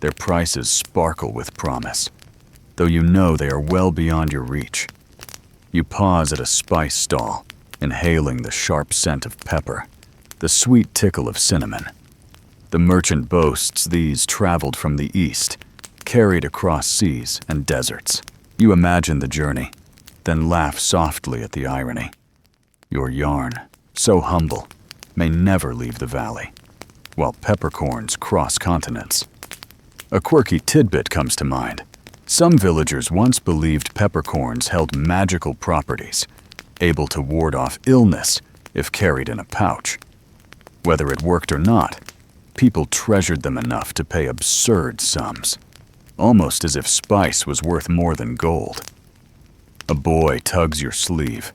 Their prices sparkle with promise, though you know they are well beyond your reach. You pause at a spice stall, inhaling the sharp scent of pepper, the sweet tickle of cinnamon. The merchant boasts these traveled from the east, carried across seas and deserts. You imagine the journey, then laugh softly at the irony. Your yarn, so humble, may never leave the valley, while peppercorns cross continents. A quirky tidbit comes to mind. Some villagers once believed peppercorns held magical properties, able to ward off illness if carried in a pouch. Whether it worked or not, people treasured them enough to pay absurd sums, almost as if spice was worth more than gold. A boy tugs your sleeve,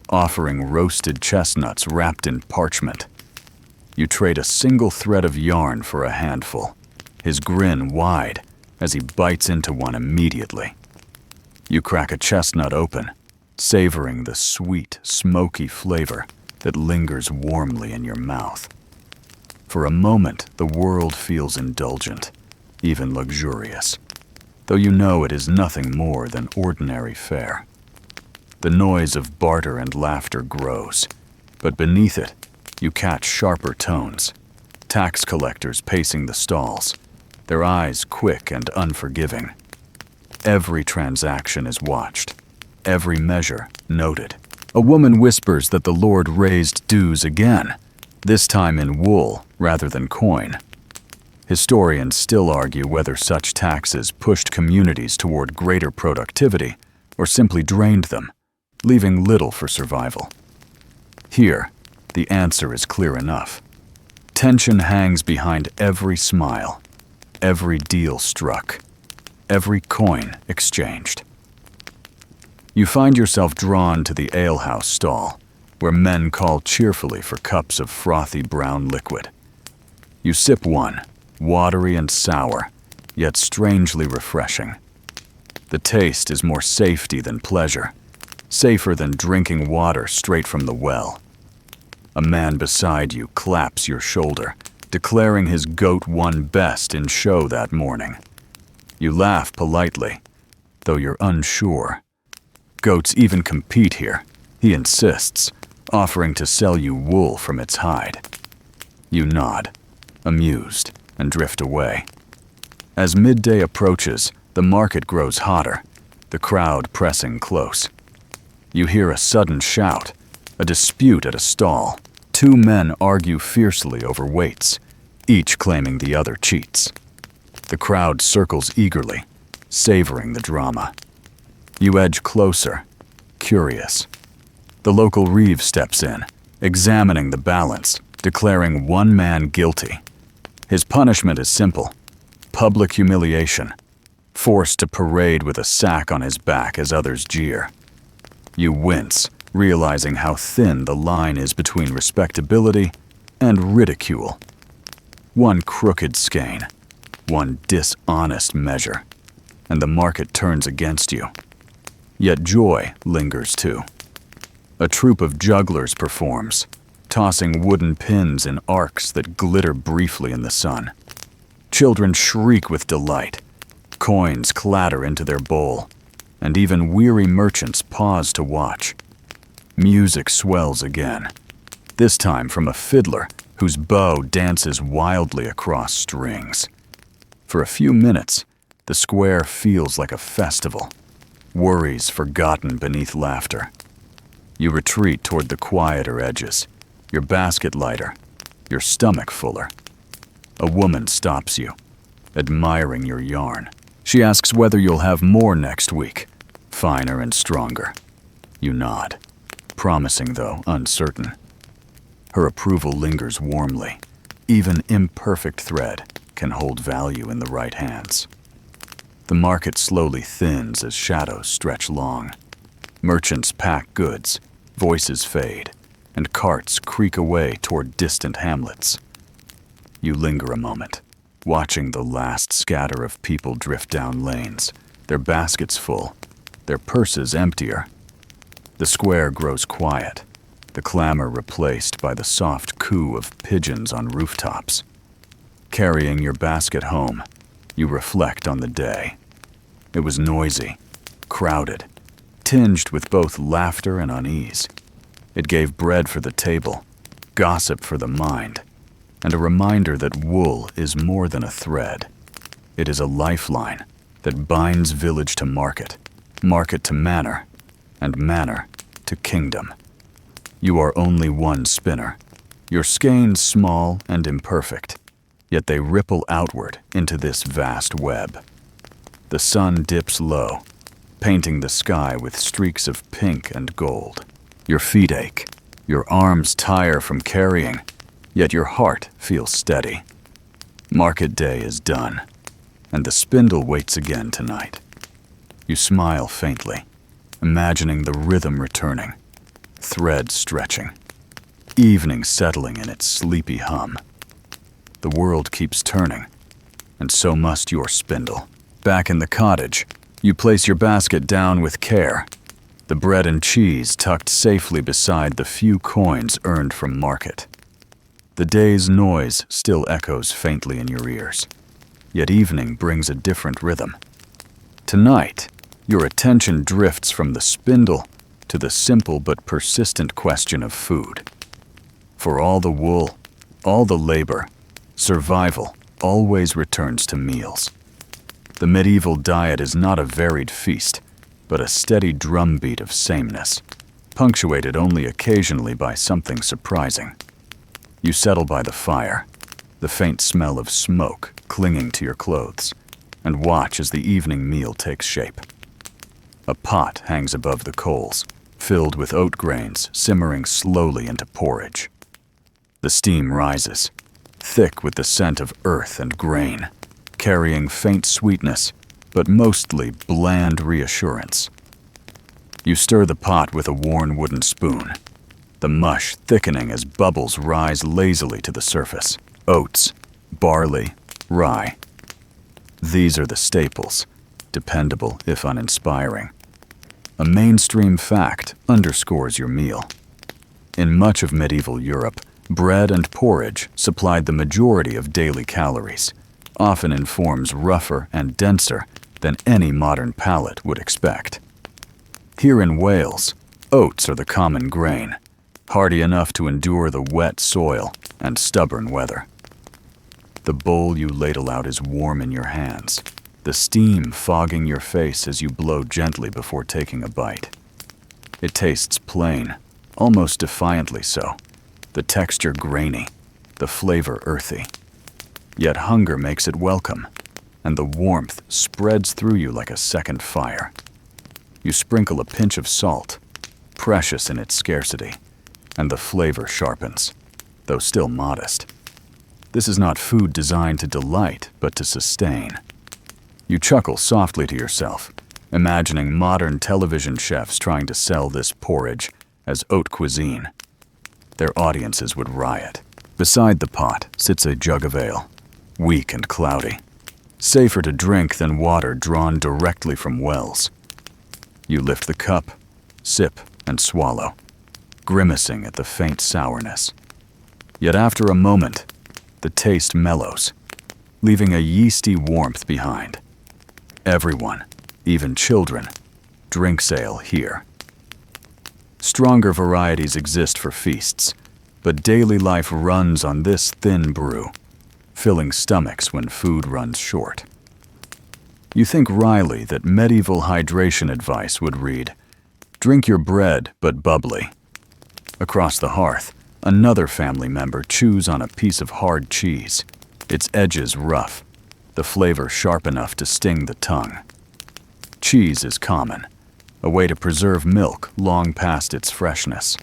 offering roasted chestnuts wrapped in parchment. You trade a single thread of yarn for a handful, his grin wide as he bites into one immediately. You crack a chestnut open, savoring the sweet, smoky flavor that lingers warmly in your mouth. For a moment, the world feels indulgent, even luxurious, though you know it is nothing more than ordinary fare. The noise of barter and laughter grows, but beneath it, you catch sharper tones. Tax collectors pacing the stalls, their eyes quick and unforgiving. Every transaction is watched, every measure noted. A woman whispers that the Lord raised dues again, this time in wool rather than coin. Historians still argue whether such taxes pushed communities toward greater productivity or simply drained them, leaving little for survival. Here, the answer is clear enough. Tension hangs behind every smile, every deal struck, every coin exchanged. You find yourself drawn to the alehouse stall, where men call cheerfully for cups of frothy brown liquid. You sip one, watery and sour, yet strangely refreshing. The taste is more safety than pleasure, safer than drinking water straight from the well. A man beside you claps your shoulder, declaring his goat won best in show that morning. You laugh politely, though you're unsure. Goats even compete here, he insists, offering to sell you wool from its hide. You nod, amused, and drift away. As midday approaches, the market grows hotter, the crowd pressing close. You hear a sudden shout, a dispute at a stall. Two men argue fiercely over weights, each claiming the other cheats. The crowd circles eagerly, savoring the drama. You edge closer, curious. The local reeve steps in, examining the balance, declaring one man guilty. His punishment is simple: public humiliation, forced to parade with a sack on his back as others jeer. You wince, realizing how thin the line is between respectability and ridicule. One crooked skein, one dishonest measure, and the market turns against you. Yet joy lingers too. A troupe of jugglers performs, tossing wooden pins in arcs that glitter briefly in the sun. Children shriek with delight, coins clatter into their bowl, and even weary merchants pause to watch. Music swells again, this time from a fiddler whose bow dances wildly across strings. For a few minutes, the square feels like a festival, worries forgotten beneath laughter. You retreat toward the quieter edges, your basket lighter, your stomach fuller. A woman stops you, admiring your yarn. She asks whether you'll have more next week, finer and stronger. You nod, promising though uncertain. Her approval lingers warmly. Even imperfect thread can hold value in the right hands. The market slowly thins as shadows stretch long. Merchants pack goods, voices fade, and carts creak away toward distant hamlets. You linger a moment, watching the last scatter of people drift down lanes, their baskets full, their purses emptier. The square grows quiet, the clamor replaced by the soft coo of pigeons on rooftops. Carrying your basket home, you reflect on the day. It was noisy, crowded, tinged with both laughter and unease. It gave bread for the table, gossip for the mind, and a reminder that wool is more than a thread. It is a lifeline that binds village to market, market to manor, and manor to kingdom. You are only one spinner, your skeins small and imperfect, yet they ripple outward into this vast web. The sun dips low, painting the sky with streaks of pink and gold. Your feet ache, your arms tire from carrying, yet your heart feels steady. Market day is done, and the spindle waits again tonight. You smile faintly, imagining the rhythm returning, thread stretching, evening settling in its sleepy hum. The world keeps turning, and so must your spindle. Back in the cottage, you place your basket down with care, the bread and cheese tucked safely beside the few coins earned from market. The day's noise still echoes faintly in your ears, yet evening brings a different rhythm. Tonight, your attention drifts from the spindle to the simple but persistent question of food. For all the wool, all the labor, survival always returns to meals. The medieval diet is not a varied feast, but a steady drumbeat of sameness, punctuated only occasionally by something surprising. You settle by the fire, the faint smell of smoke clinging to your clothes, and watch as the evening meal takes shape. A pot hangs above the coals, filled with oat grains simmering slowly into porridge. The steam rises, thick with the scent of earth and grain, carrying faint sweetness, but mostly bland reassurance. You stir the pot with a worn wooden spoon, the mush thickening as bubbles rise lazily to the surface. Oats, barley, rye. These are the staples, dependable if uninspiring. A mainstream fact underscores your meal. In much of medieval Europe, bread and porridge supplied the majority of daily calories, often in forms rougher and denser than any modern palate would expect. Here in Wales, oats are the common grain, hardy enough to endure the wet soil and stubborn weather. The bowl you ladle out is warm in your hands, the steam fogging your face as you blow gently before taking a bite. It tastes plain, almost defiantly so, the texture grainy, the flavor earthy. Yet hunger makes it welcome, and the warmth spreads through you like a second fire. You sprinkle a pinch of salt, precious in its scarcity, and the flavor sharpens, though still modest. This is not food designed to delight, but to sustain. You chuckle softly to yourself, imagining modern television chefs trying to sell this porridge as haute cuisine. Their audiences would riot. Beside the pot sits a jug of ale, weak and cloudy, safer to drink than water drawn directly from wells. You lift the cup, sip, and swallow, grimacing at the faint sourness. Yet after a moment, the taste mellows, leaving a yeasty warmth behind. Everyone, even children, drinks ale here. Stronger varieties exist for feasts, but daily life runs on this thin brew, filling stomachs when food runs short. You think wryly that medieval hydration advice would read, "Drink your bread, but bubbly." Across the hearth, another family member chews on a piece of hard cheese, its edges rough, the flavor sharp enough to sting the tongue. Cheese is common, a way to preserve milk long past its freshness.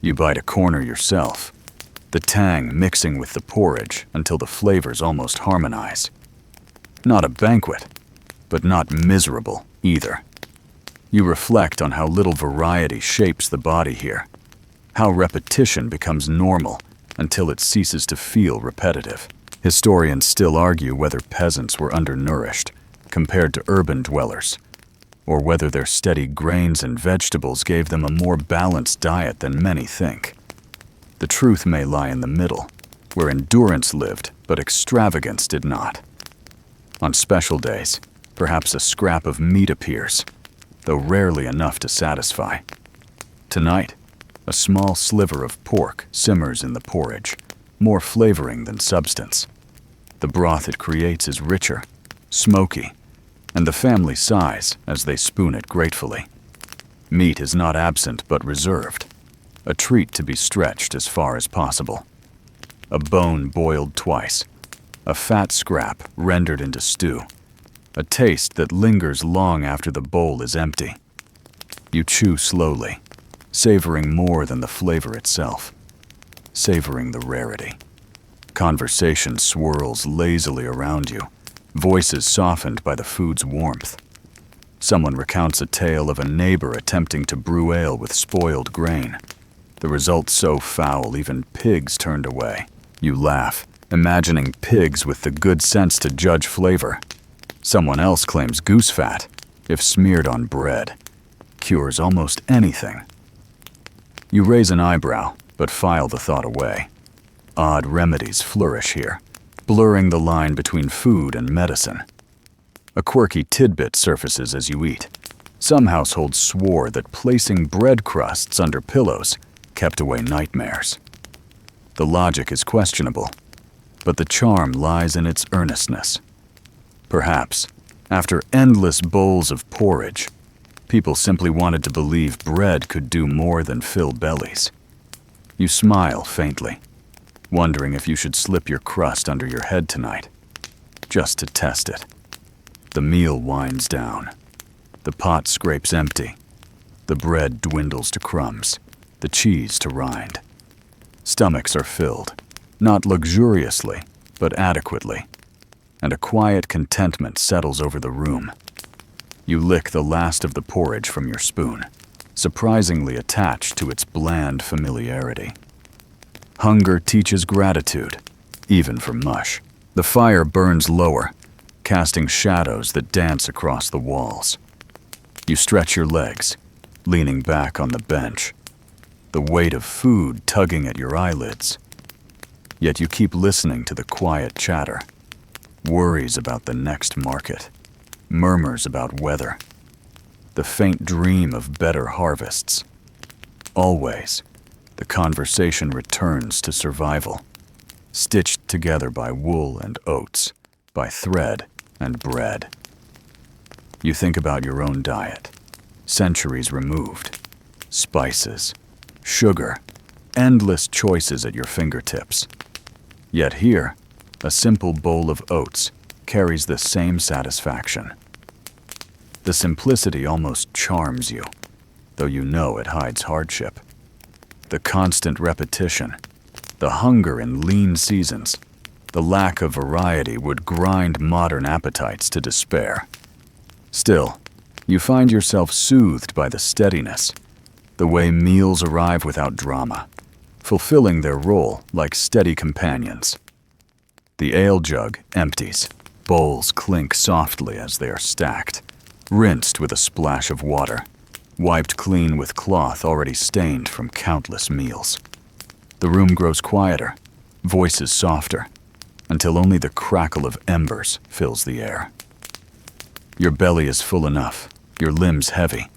You bite a corner yourself, the tang mixing with the porridge until the flavors almost harmonize. Not a banquet, but not miserable either. You reflect on how little variety shapes the body here, how repetition becomes normal until it ceases to feel repetitive. Historians still argue whether peasants were undernourished compared to urban dwellers, or whether their steady grains and vegetables gave them a more balanced diet than many think. The truth may lie in the middle, where endurance lived but extravagance did not. On special days, perhaps a scrap of meat appears, though rarely enough to satisfy. Tonight, a small sliver of pork simmers in the porridge, more flavoring than substance. The broth it creates is richer, smoky, and the family sighs as they spoon it gratefully. Meat is not absent but reserved, a treat to be stretched as far as possible. A bone boiled twice, a fat scrap rendered into stew, a taste that lingers long after the bowl is empty. You chew slowly, savoring more than the flavor itself, savoring the rarity. Conversation swirls lazily around you, voices softened by the food's warmth. Someone recounts a tale of a neighbor attempting to brew ale with spoiled grain. The result so foul even pigs turned away. You laugh, imagining pigs with the good sense to judge flavor. Someone else claims goose fat, if smeared on bread, cures almost anything. You raise an eyebrow, but file the thought away. Odd remedies flourish here, blurring the line between food and medicine. A quirky tidbit surfaces as you eat. Some households swore that placing bread crusts under pillows kept away nightmares. The logic is questionable, but the charm lies in its earnestness. Perhaps, after endless bowls of porridge, people simply wanted to believe bread could do more than fill bellies. You smile faintly, wondering if you should slip your crust under your head tonight, just to test it. The meal winds down. The pot scrapes empty. The bread dwindles to crumbs, the cheese to rind. Stomachs are filled, not luxuriously, but adequately, and a quiet contentment settles over the room. You lick the last of the porridge from your spoon, surprisingly attached to its bland familiarity. Hunger teaches gratitude, even for mush. The fire burns lower, casting shadows that dance across the walls. You stretch your legs, leaning back on the bench, the weight of food tugging at your eyelids. Yet you keep listening to the quiet chatter, worries about the next market, murmurs about weather, the faint dream of better harvests. Always, the conversation returns to survival, stitched together by wool and oats, by thread and bread. You think about your own diet, centuries removed, spices, sugar, endless choices at your fingertips. Yet here, a simple bowl of oats carries the same satisfaction. The simplicity almost charms you, though you know it hides hardship. The constant repetition, the hunger in lean seasons, the lack of variety would grind modern appetites to despair. Still, you find yourself soothed by the steadiness, the way meals arrive without drama, fulfilling their role like steady companions. The ale jug empties. Bowls clink softly as they are stacked, rinsed with a splash of water, wiped clean with cloth already stained from countless meals. The room grows quieter, voices softer, until only the crackle of embers fills the air. Your belly is full enough, your limbs heavy,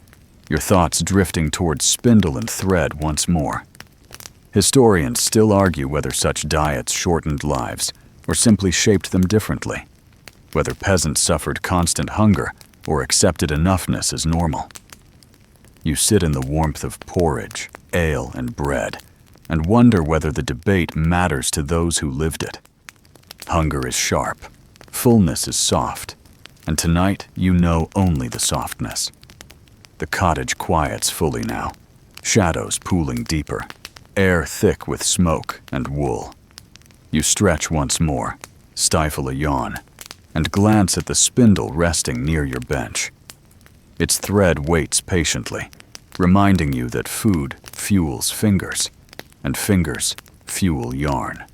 your thoughts drifting towards spindle and thread once more. Historians still argue whether such diets shortened lives or simply shaped them differently, whether peasants suffered constant hunger or accepted enoughness as normal. You sit in the warmth of porridge, ale, and bread, and wonder whether the debate matters to those who lived it. Hunger is sharp, fullness is soft, and tonight you know only the softness. The cottage quiets fully now, shadows pooling deeper, air thick with smoke and wool. You stretch once more, stifle a yawn, and glance at the spindle resting near your bench. Its thread waits patiently, reminding you that food fuels fingers, and fingers fuel yarn,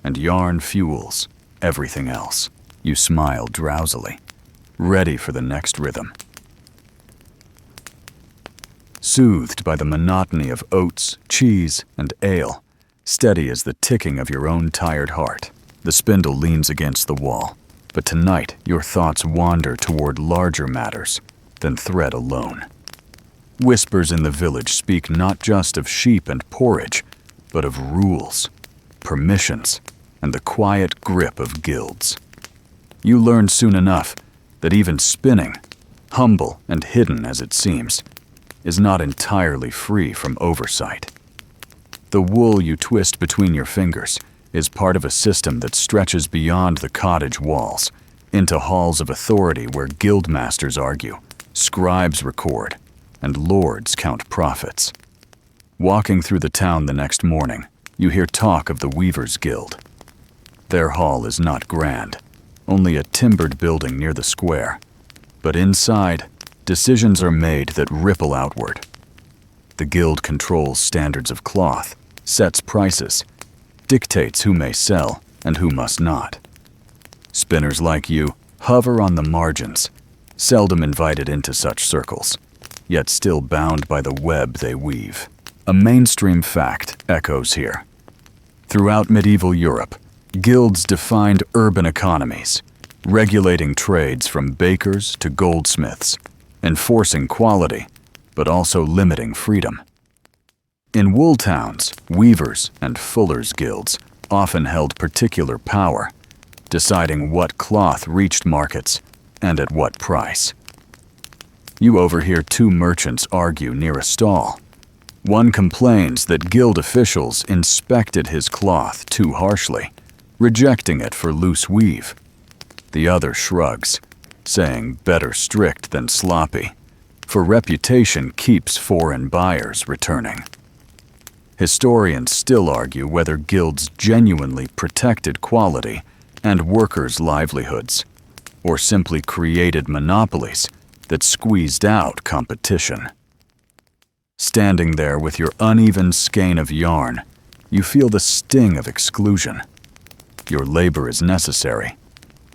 and yarn fuels everything else. You smile drowsily, ready for the next rhythm. Soothed by the monotony of oats, cheese, and ale, steady as the ticking of your own tired heart, the spindle leans against the wall. But tonight, your thoughts wander toward larger matters than thread alone. Whispers in the village speak not just of sheep and porridge, but of rules, permissions, and the quiet grip of guilds. You learn soon enough that even spinning, humble and hidden as it seems, is not entirely free from oversight. The wool you twist between your fingers is part of a system that stretches beyond the cottage walls, into halls of authority where guildmasters argue, scribes record, and lords count profits. Walking through the town the next morning, you hear talk of the Weavers' Guild. Their hall is not grand, only a timbered building near the square, but inside, decisions are made that ripple outward. The guild controls standards of cloth, sets prices, dictates who may sell and who must not. Spinners like you, hover on the margins, seldom invited into such circles, yet still bound by the web they weave. A mainstream fact echoes here. Throughout medieval Europe, guilds defined urban economies, regulating trades from bakers to goldsmiths, enforcing quality, but also limiting freedom. In wool towns, weavers and fullers' guilds often held particular power, deciding what cloth reached markets and at what price. You overhear two merchants argue near a stall. One complains that guild officials inspected his cloth too harshly, rejecting it for loose weave. The other shrugs, saying better strict than sloppy, for reputation keeps foreign buyers returning. Historians still argue whether guilds genuinely protected quality and workers' livelihoods, or simply created monopolies that squeezed out competition. Standing there with your uneven skein of yarn, you feel the sting of exclusion. Your labor is necessary,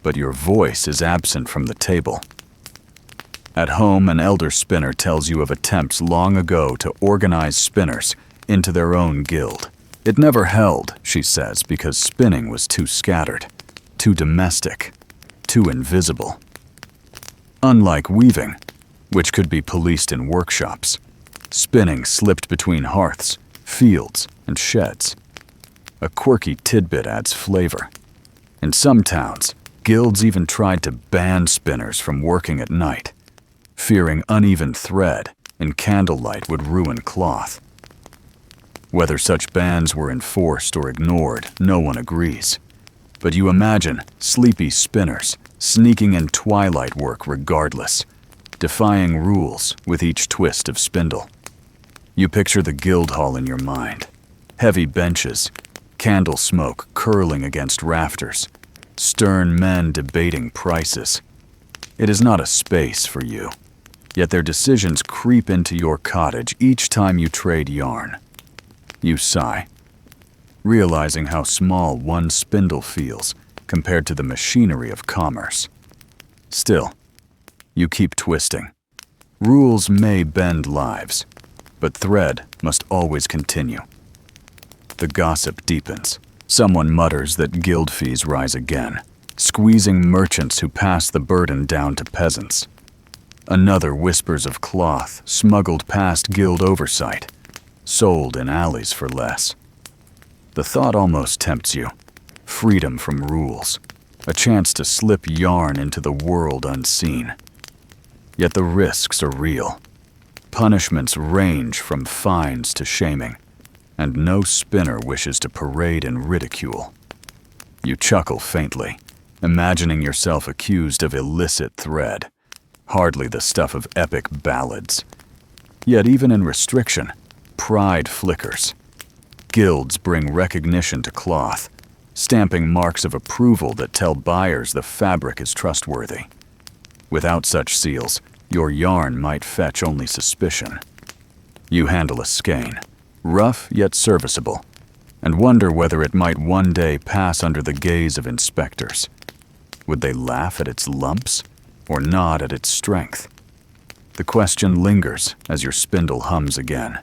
but your voice is absent from the table. At home, an elder spinner tells you of attempts long ago to organize spinners into their own guild. It never held, she says, because spinning was too scattered, too domestic, too invisible. Unlike weaving, which could be policed in workshops, spinning slipped between hearths, fields, and sheds. A quirky tidbit adds flavor. In some towns, guilds even tried to ban spinners from working at night, fearing uneven thread and candlelight would ruin cloth. Whether such bans were enforced or ignored, no one agrees. But you imagine sleepy spinners sneaking in twilight work regardless, defying rules with each twist of spindle. You picture the guild hall in your mind. Heavy benches, candle smoke curling against rafters, stern men debating prices. It is not a space for you, yet their decisions creep into your cottage each time you trade yarn. You sigh, realizing how small one spindle feels compared to the machinery of commerce. Still, you keep twisting. Rules may bend lives, but thread must always continue. The gossip deepens. Someone mutters that guild fees rise again, squeezing merchants who pass the burden down to peasants. Another whispers of cloth smuggled past guild oversight, sold in alleys for less. The thought almost tempts you. Freedom from rules, a chance to slip yarn into the world unseen. Yet the risks are real. Punishments range from fines to shaming, and no spinner wishes to parade in ridicule. You chuckle faintly, imagining yourself accused of illicit thread, hardly the stuff of epic ballads. Yet even in restriction, pride flickers. Guilds bring recognition to cloth, stamping marks of approval that tell buyers the fabric is trustworthy. Without such seals, your yarn might fetch only suspicion. You handle a skein, rough yet serviceable, and wonder whether it might one day pass under the gaze of inspectors. Would they laugh at its lumps or nod at its strength? The question lingers as your spindle hums again.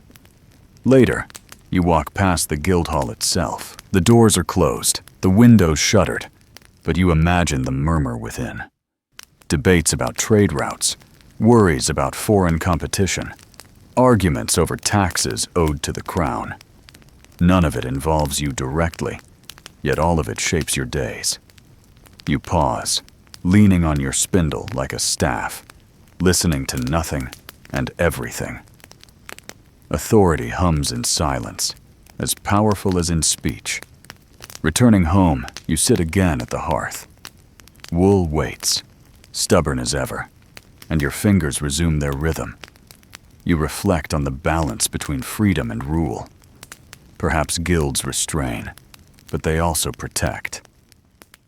Later, you walk past the guild hall itself. The doors are closed, the windows shuttered, but you imagine the murmur within. Debates about trade routes, worries about foreign competition, arguments over taxes owed to the crown. None of it involves you directly, yet all of it shapes your days. You pause, leaning on your spindle like a staff, listening to nothing and everything. Authority hums in silence, as powerful as in speech. Returning home, you sit again at the hearth. Wool waits, stubborn as ever, and your fingers resume their rhythm. You reflect on the balance between freedom and rule. Perhaps guilds restrain, but they also protect.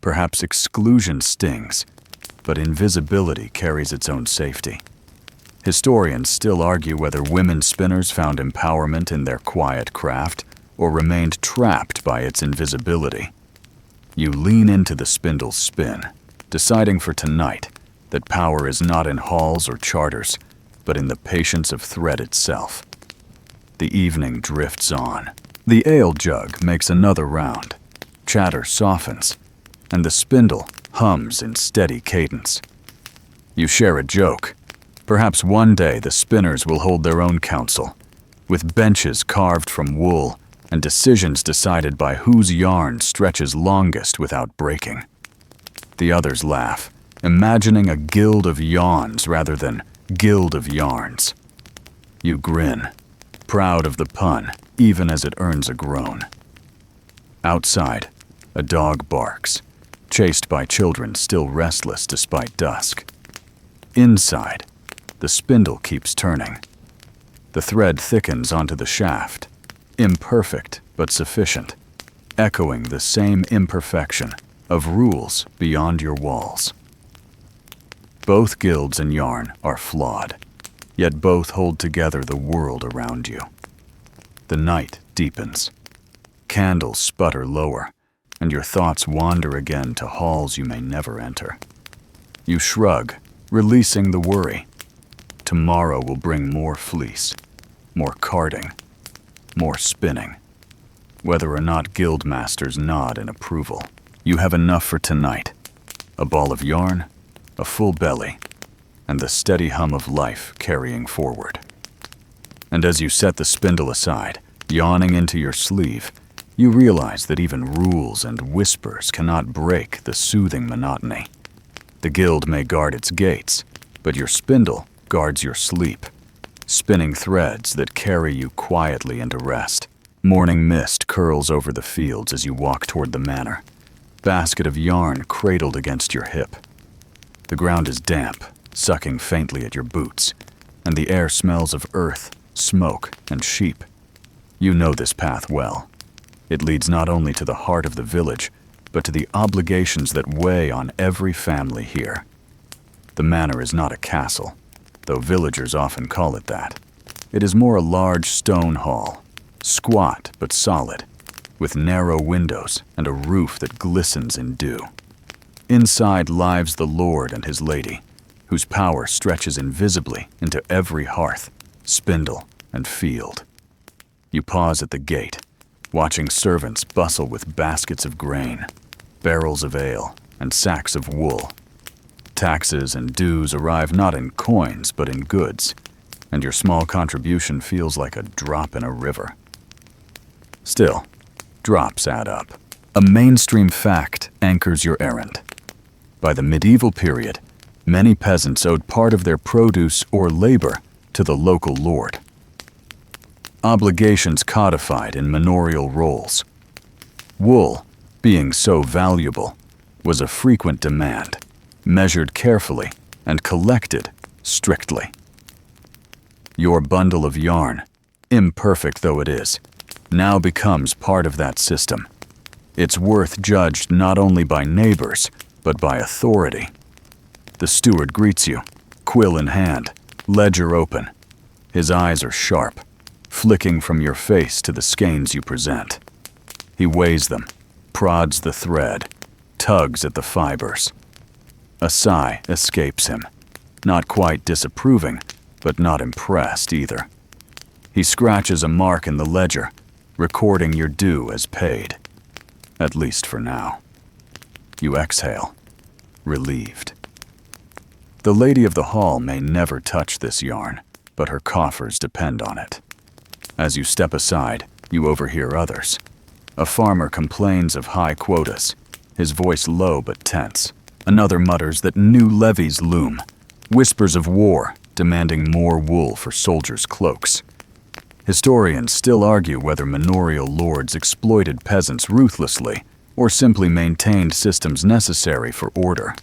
Perhaps exclusion stings, but invisibility carries its own safety. Historians still argue whether women spinners found empowerment in their quiet craft or remained trapped by its invisibility. You lean into the spindle's spin, deciding for tonight that power is not in halls or charters, but in the patience of thread itself. The evening drifts on. The ale jug makes another round. Chatter softens, and the spindle hums in steady cadence. You share a joke. Perhaps one day the spinners will hold their own council, with benches carved from wool and decisions decided by whose yarn stretches longest without breaking. The others laugh, imagining a guild of yawns rather than guild of yarns. You grin, proud of the pun, even as it earns a groan. Outside, a dog barks, chased by children still restless despite dusk. Inside, the spindle keeps turning. The thread thickens onto the shaft, imperfect but sufficient, echoing the same imperfection of rules beyond your walls. Both guilds and yarn are flawed, yet both hold together the world around you. The night deepens. Candles sputter lower, and your thoughts wander again to halls you may never enter. You shrug, releasing the worry. Tomorrow will bring more fleece, more carding, more spinning. Whether or not guild masters nod in approval, you have enough for tonight. A ball of yarn, a full belly, and the steady hum of life carrying forward. And as you set the spindle aside, yawning into your sleeve, you realize that even rules and whispers cannot break the soothing monotony. The guild may guard its gates, but your spindle guards your sleep, spinning threads that carry you quietly into rest. Morning mist curls over the fields as you walk toward the manor, basket of yarn cradled against your hip. The ground is damp, sucking faintly at your boots, and the air smells of earth, smoke, and sheep. You know this path well. It leads not only to the heart of the village, but to the obligations that weigh on every family here. The manor is not a castle, though villagers often call it that. It is more a large stone hall, squat but solid, with narrow windows and a roof that glistens in dew. Inside lives the lord and his lady, whose power stretches invisibly into every hearth, spindle, and field. You pause at the gate, watching servants bustle with baskets of grain, barrels of ale, and sacks of wool. Taxes and dues arrive not in coins but in goods, and your small contribution feels like a drop in a river. Still, drops add up. A mainstream fact anchors your errand. By the medieval period, many peasants owed part of their produce or labor to the local lord. Obligations codified in manorial roles. Wool, being so valuable, was a frequent demand, measured carefully and collected strictly. Your bundle of yarn, imperfect though it is, now becomes part of that system. Its worth judged not only by neighbors, but by authority. The steward greets you, quill in hand, ledger open. His eyes are sharp, flicking from your face to the skeins you present. He weighs them, prods the thread, tugs at the fibers. A sigh escapes him, not quite disapproving, but not impressed either. He scratches a mark in the ledger, recording your due as paid. At least for now. You exhale, relieved. The lady of the hall may never touch this yarn, but her coffers depend on it. As you step aside, you overhear others. A farmer complains of high quotas, his voice low but tense. Another mutters that new levies loom, whispers of war demanding more wool for soldiers' cloaks. Historians still argue whether manorial lords exploited peasants ruthlessly or simply maintained systems necessary for order.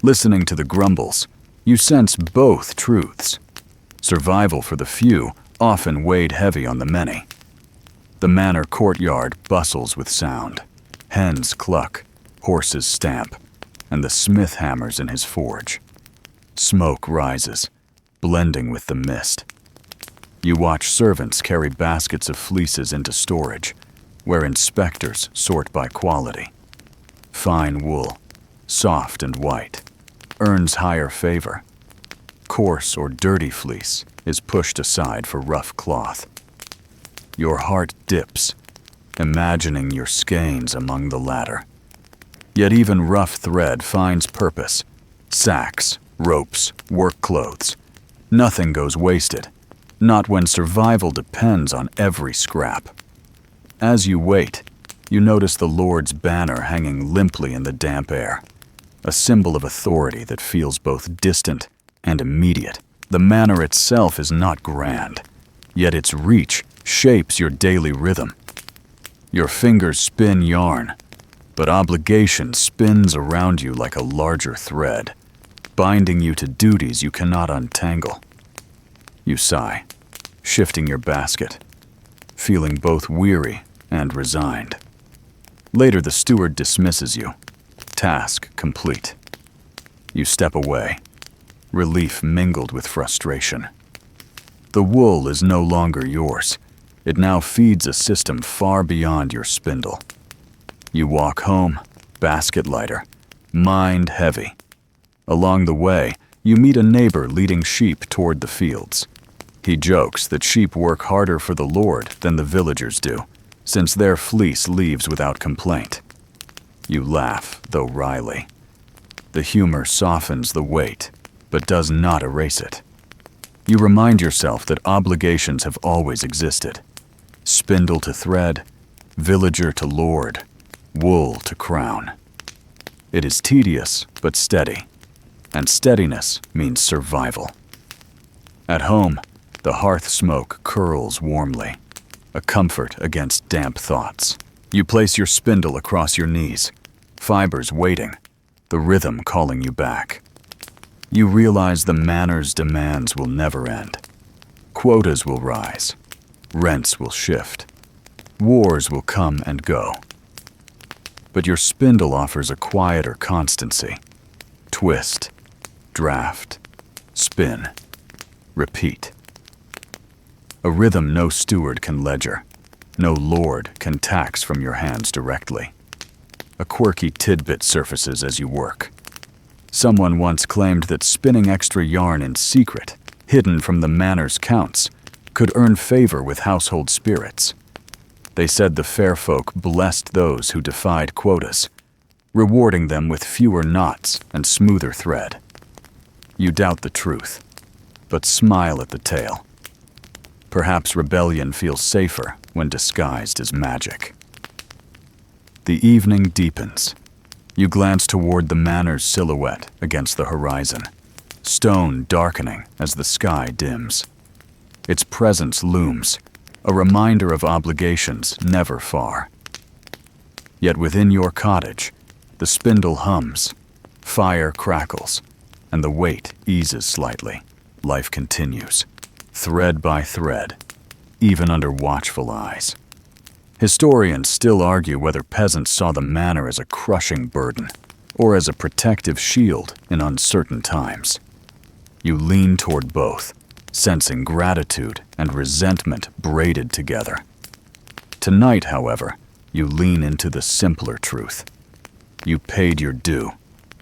Listening to the grumbles, you sense both truths. Survival for the few often weighed heavy on the many. The manor courtyard bustles with sound. Hens cluck, horses stamp, and the smith hammers in his forge. Smoke rises, blending with the mist. You watch servants carry baskets of fleeces into storage, where inspectors sort by quality. Fine wool, soft and white, earns higher favor. Coarse or dirty fleece is pushed aside for rough cloth. Your heart dips, imagining your skeins among the latter. Yet even rough thread finds purpose. Sacks, ropes, work clothes. Nothing goes wasted, not when survival depends on every scrap. As you wait, you notice the Lord's banner hanging limply in the damp air, a symbol of authority that feels both distant and immediate. The manner itself is not grand, yet its reach shapes your daily rhythm. Your fingers spin yarn, but obligation spins around you like a larger thread, binding you to duties you cannot untangle. You sigh, shifting your basket, feeling both weary and resigned. Later, the steward dismisses you, task complete. You step away, relief mingled with frustration. The wool is no longer yours. It now feeds a system far beyond your spindle. You walk home, basket lighter, mind heavy. Along the way, you meet a neighbor leading sheep toward the fields. He jokes that sheep work harder for the Lord than the villagers do, since their fleece leaves without complaint. You laugh, though wryly. The humor softens the weight, but does not erase it. You remind yourself that obligations have always existed. Spindle to thread, villager to lord, wool to crown. It is tedious, but steady, and steadiness means survival. At home, the hearth smoke curls warmly, a comfort against damp thoughts. You place your spindle across your knees, fibers waiting, the rhythm calling you back. You realize the manor's demands will never end. Quotas will rise, rents will shift, wars will come and go. But your spindle offers a quieter constancy. Twist, draft, spin, repeat. A rhythm no steward can ledger, no lord can tax from your hands directly. A quirky tidbit surfaces as you work. Someone once claimed that spinning extra yarn in secret, hidden from the manor's counts, could earn favor with household spirits. They said the fair folk blessed those who defied quotas, rewarding them with fewer knots and smoother thread. You doubt the truth, but smile at the tale. Perhaps rebellion feels safer when disguised as magic. The evening deepens. You glance toward the manor's silhouette against the horizon, stone darkening as the sky dims. Its presence looms, a reminder of obligations never far. Yet within your cottage, the spindle hums, fire crackles, and the weight eases slightly. Life continues, thread by thread, even under watchful eyes. Historians still argue whether peasants saw the manor as a crushing burden or as a protective shield in uncertain times. You lean toward both, sensing gratitude and resentment braided together. Tonight, however, you lean into the simpler truth. You paid your due.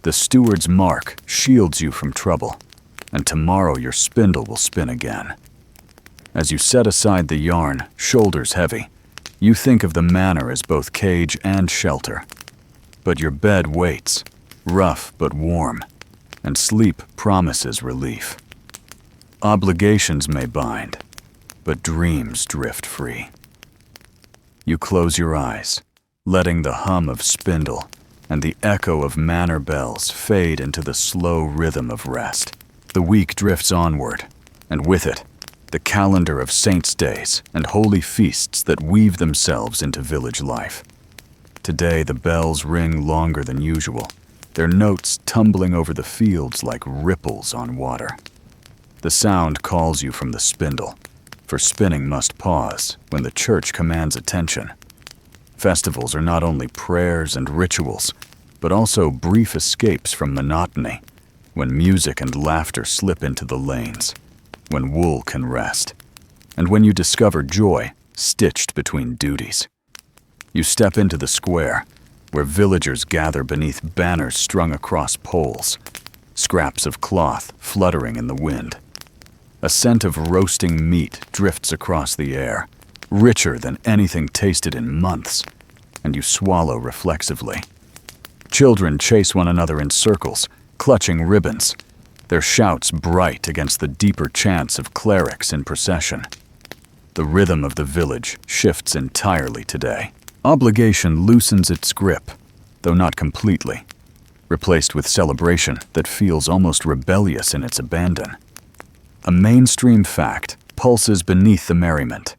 The steward's mark shields you from trouble, and tomorrow your spindle will spin again. As you set aside the yarn, shoulders heavy, you think of the manor as both cage and shelter. But your bed waits, rough but warm, and sleep promises relief. Obligations may bind, but dreams drift free. You close your eyes, letting the hum of spindle and the echo of manor bells fade into the slow rhythm of rest. The week drifts onward, and with it, the calendar of saints' days and holy feasts that weave themselves into village life. Today the bells ring longer than usual, their notes tumbling over the fields like ripples on water. The sound calls you from the spindle, for spinning must pause when the church commands attention. Festivals are not only prayers and rituals, but also brief escapes from monotony, when music and laughter slip into the lanes, when wool can rest, and when you discover joy stitched between duties. You step into the square, where villagers gather beneath banners strung across poles, scraps of cloth fluttering in the wind. A scent of roasting meat drifts across the air, richer than anything tasted in months, and you swallow reflexively. Children chase one another in circles, clutching ribbons, their shouts bright against the deeper chants of clerics in procession. The rhythm of the village shifts entirely today. Obligation loosens its grip, though not completely, replaced with celebration that feels almost rebellious in its abandon. A mainstream fact pulses beneath the merriment.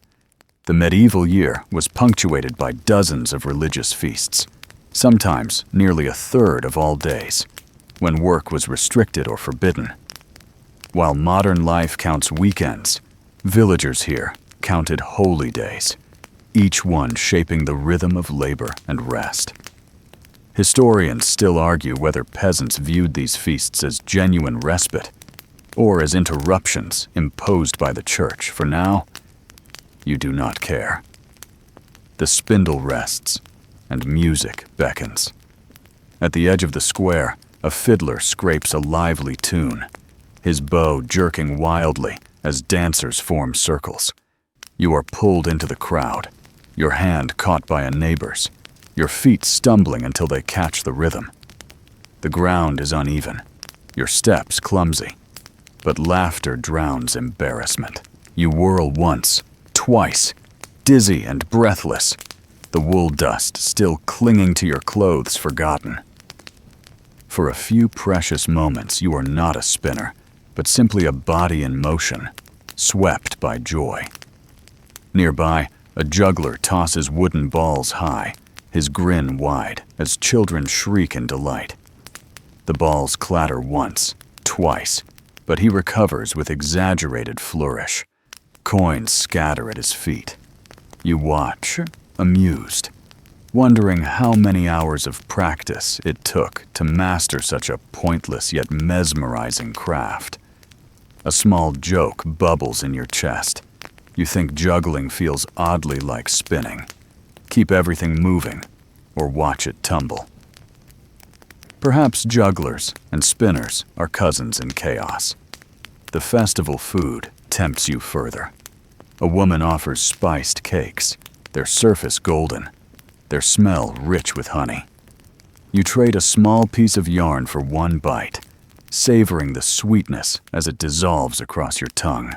The medieval year was punctuated by dozens of religious feasts, sometimes nearly a third of all days, when work was restricted or forbidden. While modern life counts weekends, villagers here counted holy days, each one shaping the rhythm of labor and rest. Historians still argue whether peasants viewed these feasts as genuine respite or as interruptions imposed by the church. For now, you do not care. The spindle rests, and music beckons. At the edge of the square, a fiddler scrapes a lively tune, his bow jerking wildly as dancers form circles. You are pulled into the crowd, your hand caught by a neighbor's, your feet stumbling until they catch the rhythm. The ground is uneven, your steps clumsy, but laughter drowns embarrassment. You whirl once, twice, dizzy and breathless, the wool dust still clinging to your clothes forgotten. For a few precious moments, you are not a spinner, but simply a body in motion, swept by joy. Nearby, a juggler tosses wooden balls high, his grin wide as children shriek in delight. The balls clatter once, twice, but he recovers with exaggerated flourish. Coins scatter at his feet. You watch, amused, wondering how many hours of practice it took to master such a pointless yet mesmerizing craft. A small joke bubbles in your chest. You think juggling feels oddly like spinning. Keep everything moving, or watch it tumble. Perhaps jugglers and spinners are cousins in chaos. The festival food tempts you further. A woman offers spiced cakes, their surface golden, their smell rich with honey. You trade a small piece of yarn for one bite, savoring the sweetness as it dissolves across your tongue.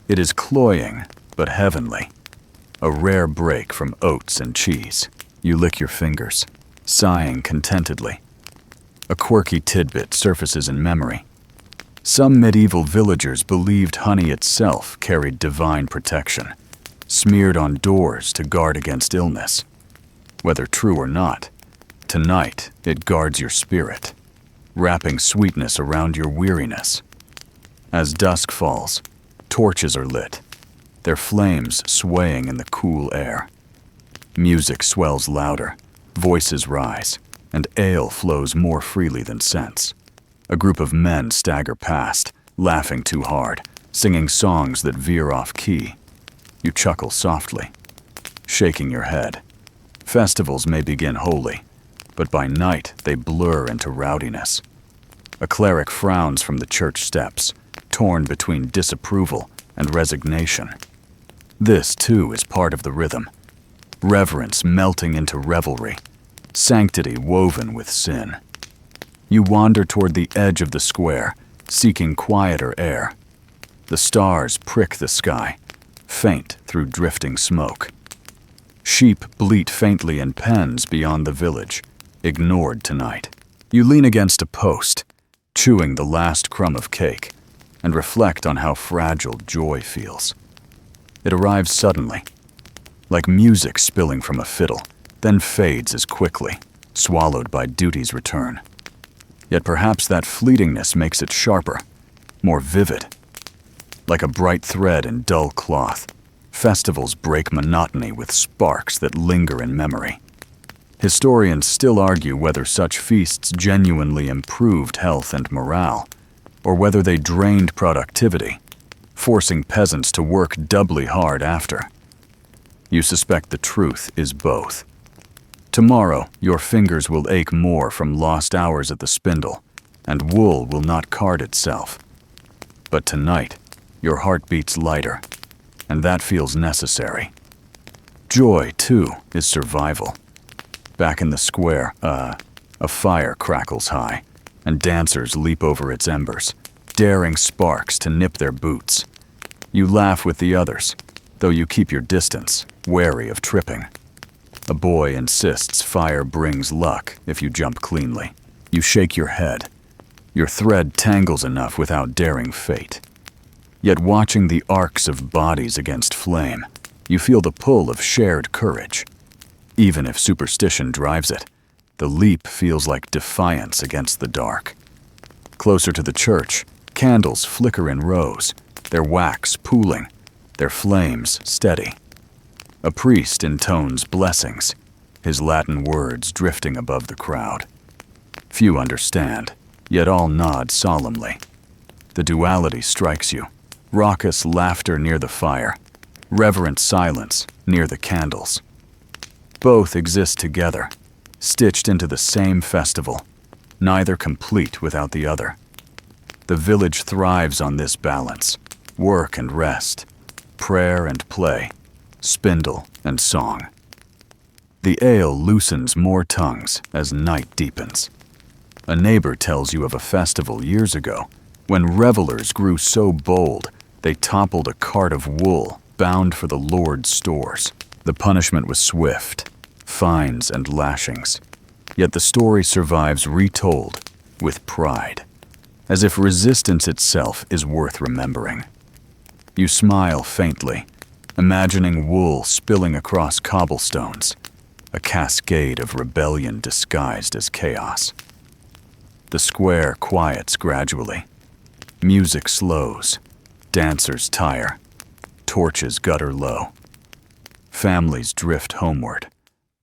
It is cloying, but heavenly. A rare break from oats and cheese. You lick your fingers, sighing contentedly. A quirky tidbit surfaces in memory. Some medieval villagers believed honey itself carried divine protection, smeared on doors to guard against illness. Whether true or not, tonight it guards your spirit, wrapping sweetness around your weariness. As dusk falls, torches are lit, their flames swaying in the cool air. Music swells louder, voices rise, and ale flows more freely than sense. A group of men stagger past, laughing too hard, singing songs that veer off key. You chuckle softly, shaking your head. Festivals may begin holy, but by night they blur into rowdiness. A cleric frowns from the church steps, torn between disapproval and resignation. This, too, is part of the rhythm. Reverence melting into revelry, sanctity woven with sin. You wander toward the edge of the square, seeking quieter air. The stars prick the sky, faint through drifting smoke. Sheep bleat faintly in pens beyond the village, ignored tonight. You lean against a post, chewing the last crumb of cake, and reflect on how fragile joy feels. It arrives suddenly, like music spilling from a fiddle, then fades as quickly, swallowed by duty's return. Yet perhaps that fleetingness makes it sharper, more vivid. Like a bright thread in dull cloth, festivals break monotony with sparks that linger in memory. Historians still argue whether such feasts genuinely improved health and morale, or whether they drained productivity, forcing peasants to work doubly hard after. You suspect the truth is both. Tomorrow, your fingers will ache more from lost hours at the spindle, and wool will not card itself. But tonight, your heart beats lighter, and that feels necessary. Joy, too, is survival. Back in the square, a fire crackles high, and dancers leap over its embers, daring sparks to nip their boots. You laugh with the others, though you keep your distance, wary of tripping. A boy insists fire brings luck if you jump cleanly. You shake your head. Your thread tangles enough without daring fate. Yet watching the arcs of bodies against flame, you feel the pull of shared courage. Even if superstition drives it, the leap feels like defiance against the dark. Closer to the church, candles flicker in rows, their wax pooling, their flames steady. A priest intones blessings, his Latin words drifting above the crowd. Few understand, yet all nod solemnly. The duality strikes you. Raucous laughter near the fire, reverent silence near the candles. Both exist together, stitched into the same festival, neither complete without the other. The village thrives on this balance, work and rest, prayer and play, spindle and song. The ale loosens more tongues as night deepens. A neighbor tells you of a festival years ago when revelers grew so bold they toppled a cart of wool bound for the Lord's stores. The punishment was swift, fines and lashings. Yet the story survives retold with pride, as if resistance itself is worth remembering. You smile faintly, imagining wool spilling across cobblestones, a cascade of rebellion disguised as chaos. The square quiets gradually. Music slows. Dancers tire. Torches gutter low. Families drift homeward,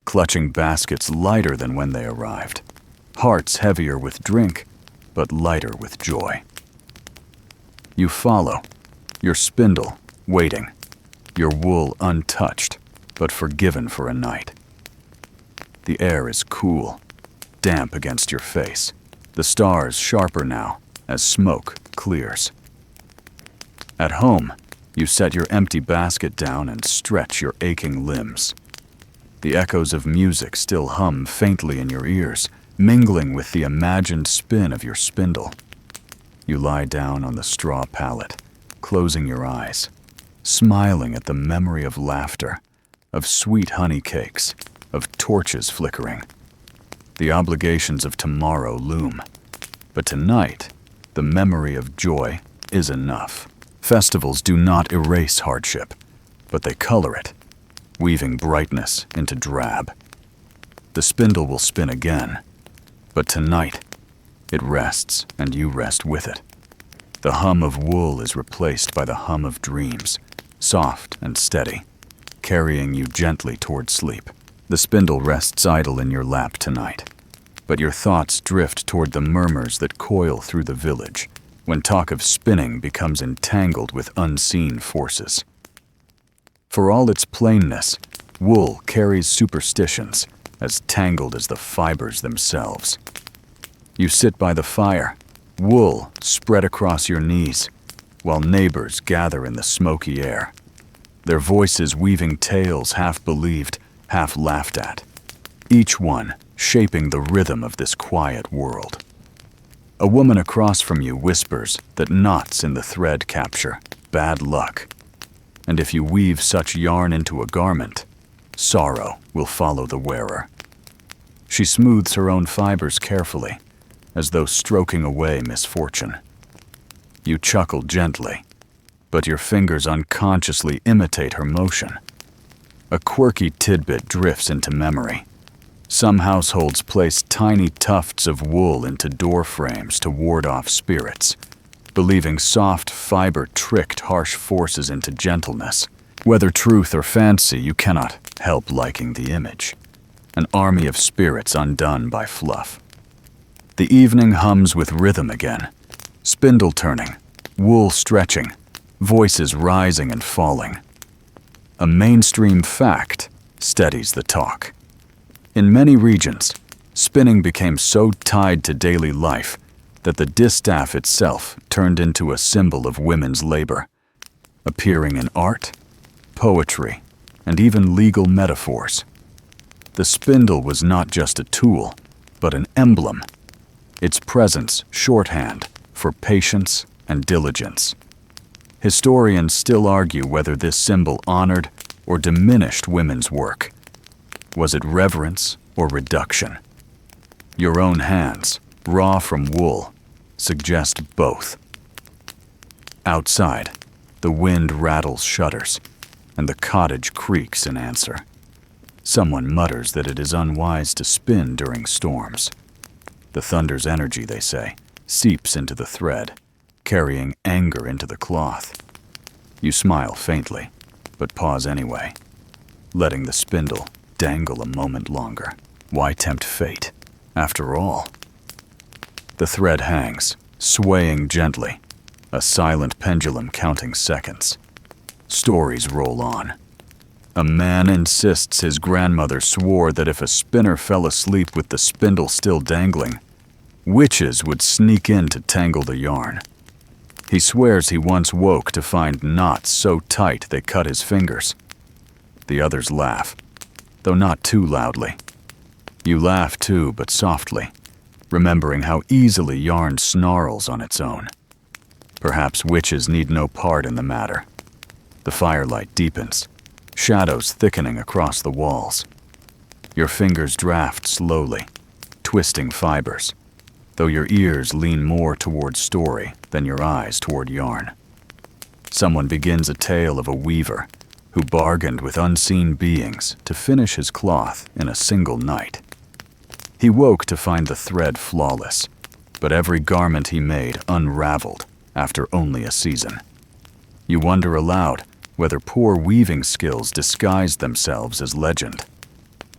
clutching baskets lighter than when they arrived. Hearts heavier with drink, but lighter with joy. You follow, your spindle waiting, your wool untouched, but forgiven for a night. The air is cool, damp against your face. The stars sharper now as smoke clears. At home, you set your empty basket down and stretch your aching limbs. The echoes of music still hum faintly in your ears, mingling with the imagined spin of your spindle. You lie down on the straw pallet, closing your eyes, smiling at the memory of laughter, of sweet honey cakes, of torches flickering. The obligations of tomorrow loom, but tonight, the memory of joy is enough. Festivals do not erase hardship, but they color it, weaving brightness into drab. The spindle will spin again, but tonight, it rests and you rest with it. The hum of wool is replaced by the hum of dreams, soft and steady, carrying you gently toward sleep. The spindle rests idle in your lap tonight, but your thoughts drift toward the murmurs that coil through the village when talk of spinning becomes entangled with unseen forces. For all its plainness, wool carries superstitions as tangled as the fibers themselves. You sit by the fire, wool spread across your knees, while neighbors gather in the smoky air, their voices weaving tales half believed, half laughed at, each one shaping the rhythm of this quiet world. A woman across from you whispers that knots in the thread capture bad luck, and if you weave such yarn into a garment, sorrow will follow the wearer. She smooths her own fibers carefully, as though stroking away misfortune. You chuckle gently, but your fingers unconsciously imitate her motion. A quirky tidbit drifts into memory. Some households place tiny tufts of wool into door frames to ward off spirits, believing soft fiber tricked harsh forces into gentleness. Whether truth or fancy, you cannot help liking the image. An army of spirits undone by fluff. The evening hums with rhythm again, spindle turning, wool stretching, voices rising and falling. A mainstream fact steadies the talk. In many regions, spinning became so tied to daily life that the distaff itself turned into a symbol of women's labor, appearing in art, poetry, and even legal metaphors. The spindle was not just a tool, but an emblem, its presence shorthand for patience and diligence. Historians still argue whether this symbol honored or diminished women's work. Was it reverence or reduction? Your own hands, raw from wool, suggest both. Outside, the wind rattles shutters, and the cottage creaks in answer. Someone mutters that it is unwise to spin during storms. The thunder's energy, they say, seeps into the thread, carrying anger into the cloth. You smile faintly, but pause anyway, letting the spindle dangle a moment longer. Why tempt fate, after all? The thread hangs, swaying gently, a silent pendulum counting seconds. Stories roll on. A man insists his grandmother swore that if a spinner fell asleep with the spindle still dangling, witches would sneak in to tangle the yarn. He swears he once woke to find knots so tight they cut his fingers. The others laugh, though not too loudly. You laugh too, but softly, remembering how easily yarn snarls on its own. Perhaps witches need no part in the matter. The firelight deepens, shadows thickening across the walls. Your fingers draft slowly, twisting fibers, though your ears lean more toward story than your eyes toward yarn. Someone begins a tale of a weaver who bargained with unseen beings to finish his cloth in a single night. He woke to find the thread flawless, but every garment he made unraveled after only a season. You wonder aloud whether poor weaving skills disguised themselves as legend.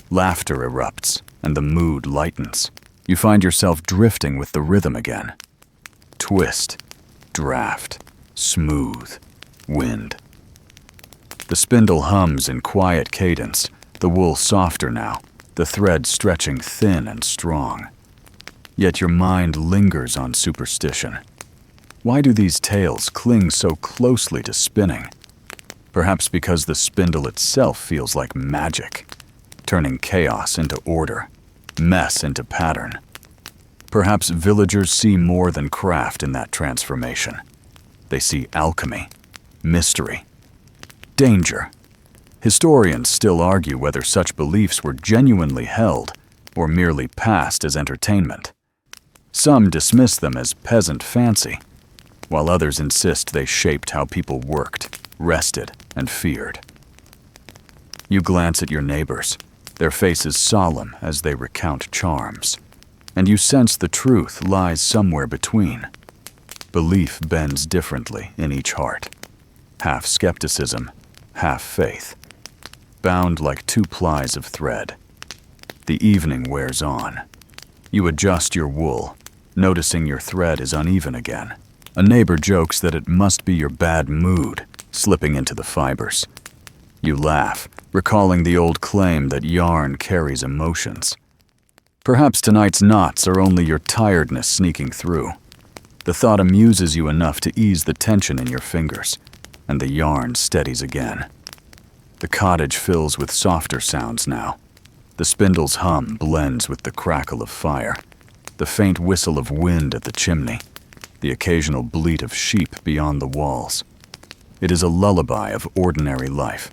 Laughter erupts, and the mood lightens. You find yourself drifting with the rhythm again. Twist, draft, smooth, wind. The spindle hums in quiet cadence, the wool softer now, the thread stretching thin and strong. Yet your mind lingers on superstition. Why do these tales cling so closely to spinning? Perhaps because the spindle itself feels like magic, turning chaos into order, mess into pattern. Perhaps villagers see more than craft in that transformation. They see alchemy, mystery, danger. Historians still argue whether such beliefs were genuinely held or merely passed as entertainment. Some dismiss them as peasant fancy, while others insist they shaped how people worked, rested, and feared. You glance at your neighbors, their faces solemn as they recount charms, and you sense the truth lies somewhere between. Belief bends differently in each heart, half skepticism, half faith, bound like two plies of thread. The evening wears on. You adjust your wool, noticing your thread is uneven again. A neighbor jokes that it must be your bad mood slipping into the fibers. You laugh, recalling the old claim that yarn carries emotions. Perhaps tonight's knots are only your tiredness sneaking through. The thought amuses you enough to ease the tension in your fingers, and the yarn steadies again. The cottage fills with softer sounds now. The spindle's hum blends with the crackle of fire, the faint whistle of wind at the chimney, the occasional bleat of sheep beyond the walls. It is a lullaby of ordinary life,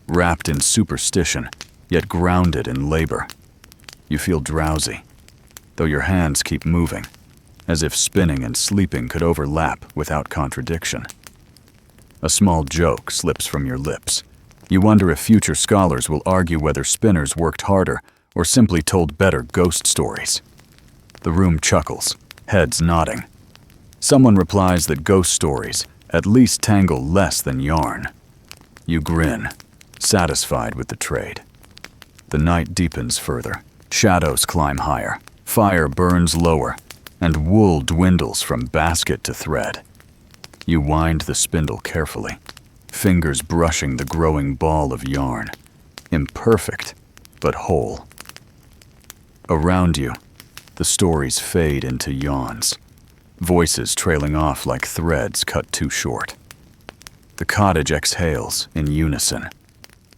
wrapped in superstition, yet grounded in labor. You feel drowsy, though your hands keep moving, as if spinning and sleeping could overlap without contradiction. A small joke slips from your lips. You wonder if future scholars will argue whether spinners worked harder or simply told better ghost stories. The room chuckles, heads nodding. Someone replies that ghost stories at least tangle less than yarn. You grin, satisfied with the trade. The night deepens further. Shadows climb higher, fire burns lower, and wool dwindles from basket to thread. You wind the spindle carefully, fingers brushing the growing ball of yarn, imperfect but whole. Around you, the stories fade into yawns, voices trailing off like threads cut too short. The cottage exhales in unison,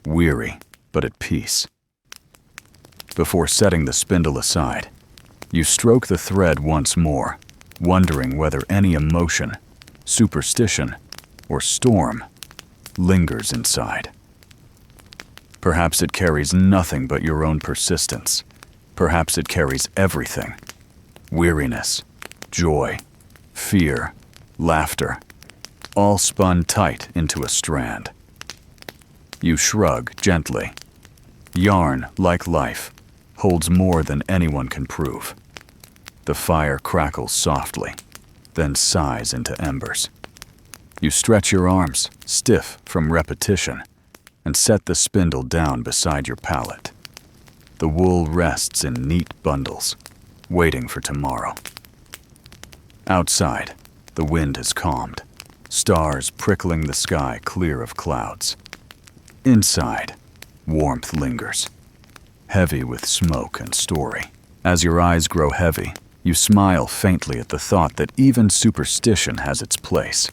weary but at peace. Before setting the spindle aside, you stroke the thread once more, wondering whether any emotion, superstition, or storm lingers inside. Perhaps it carries nothing but your own persistence. Perhaps it carries everything: weariness, joy, fear, laughter, all spun tight into a strand. You shrug gently. Yarn, like life, holds more than anyone can prove. The fire crackles softly, then sighs into embers. You stretch your arms, stiff from repetition, and set the spindle down beside your pallet. The wool rests in neat bundles, waiting for tomorrow. Outside, the wind has calmed, stars prickling the sky clear of clouds. Inside, warmth lingers, heavy with smoke and story. As your eyes grow heavy, you smile faintly at the thought that even superstition has its place.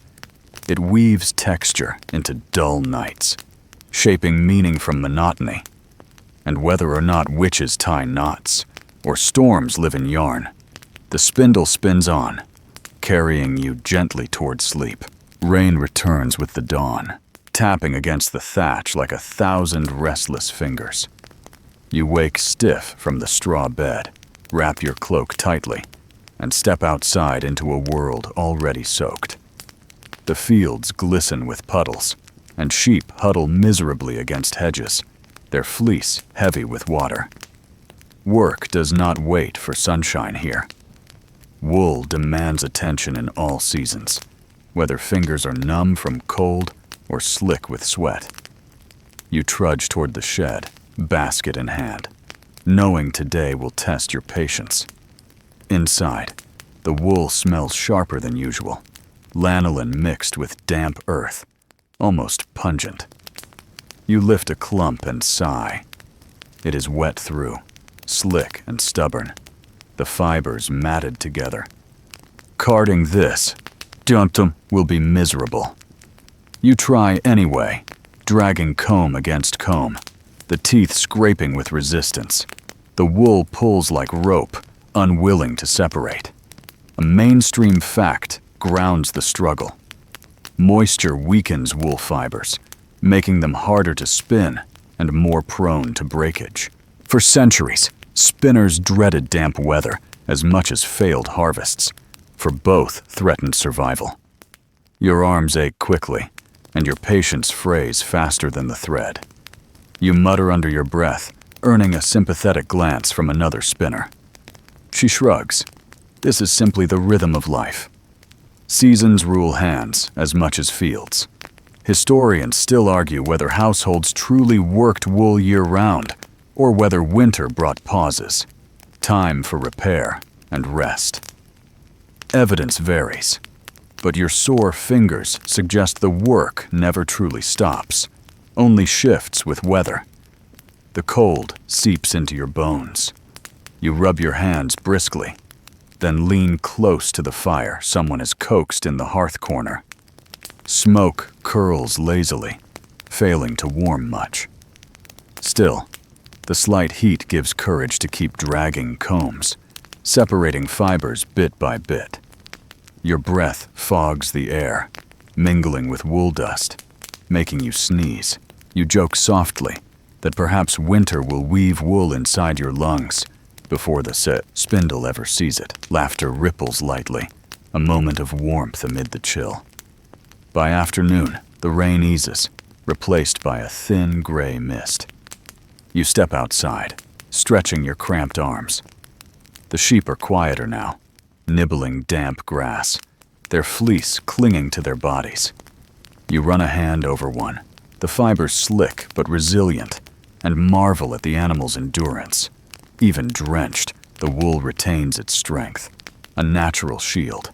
It weaves texture into dull nights, shaping meaning from monotony. And whether or not witches tie knots, or storms live in yarn, the spindle spins on, carrying you gently toward sleep. Rain returns with the dawn, tapping against the thatch like 1,000 restless fingers. You wake stiff from the straw bed, wrap your cloak tightly, and step outside into a world already soaked. The fields glisten with puddles, and sheep huddle miserably against hedges, their fleece heavy with water. Work does not wait for sunshine here. Wool demands attention in all seasons, whether fingers are numb from cold or slick with sweat. You trudge toward the shed, basket in hand, knowing today will test your patience. Inside, the wool smells sharper than usual, lanolin mixed with damp earth, almost pungent. You lift a clump and sigh. It is wet through, slick and stubborn, the fibers matted together. Carding this, will be miserable. You try anyway, dragging comb against comb, the teeth scraping with resistance. The wool pulls like rope, unwilling to separate. A mainstream fact grounds the struggle. Moisture weakens wool fibers, making them harder to spin and more prone to breakage. For centuries, spinners dreaded damp weather as much as failed harvests, for both threatened survival. Your arms ache quickly, and your patience frays faster than the thread. You mutter under your breath, earning a sympathetic glance from another spinner. She shrugs. This is simply the rhythm of life. Seasons rule hands as much as fields. Historians still argue whether households truly worked wool year-round, or whether winter brought pauses, time for repair and rest. Evidence varies, but your sore fingers suggest the work never truly stops, only shifts with weather. The cold seeps into your bones. You rub your hands briskly, then lean close to the fire someone has coaxed in the hearth corner. Smoke curls lazily, failing to warm much. Still, the slight heat gives courage to keep dragging combs, separating fibers bit by bit. Your breath fogs the air, mingling with wool dust, making you sneeze. You joke softly that perhaps winter will weave wool inside your lungs before the spindle ever sees it. Laughter ripples lightly, a moment of warmth amid the chill. By afternoon, the rain eases, replaced by a thin gray mist. You step outside, stretching your cramped arms. The sheep are quieter now, nibbling damp grass, their fleece clinging to their bodies. You run a hand over one, the fibers slick but resilient, and marvel at the animal's endurance. Even drenched, the wool retains its strength, a natural shield.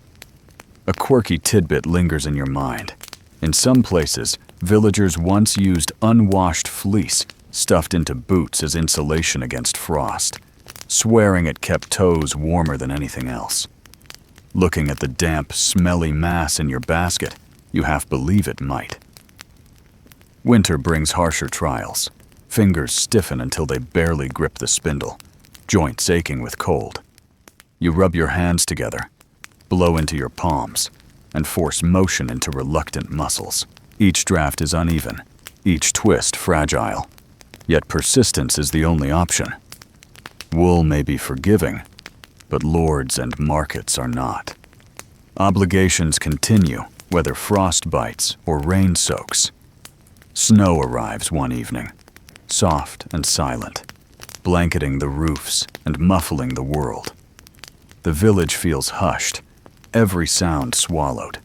A quirky tidbit lingers in your mind. In some places, villagers once used unwashed fleece stuffed into boots as insulation against frost, swearing it kept toes warmer than anything else. Looking at the damp, smelly mass in your basket, you half believe it might. Winter brings harsher trials. Fingers stiffen until they barely grip the spindle, joints aching with cold. You rub your hands together, blow into your palms, and force motion into reluctant muscles. Each draft is uneven, each twist fragile, yet persistence is the only option. Wool may be forgiving, but lords and markets are not. Obligations continue, whether frost bites or rain soaks. Snow arrives one evening, soft and silent, blanketing the roofs and muffling the world. The village feels hushed, every sound swallowed.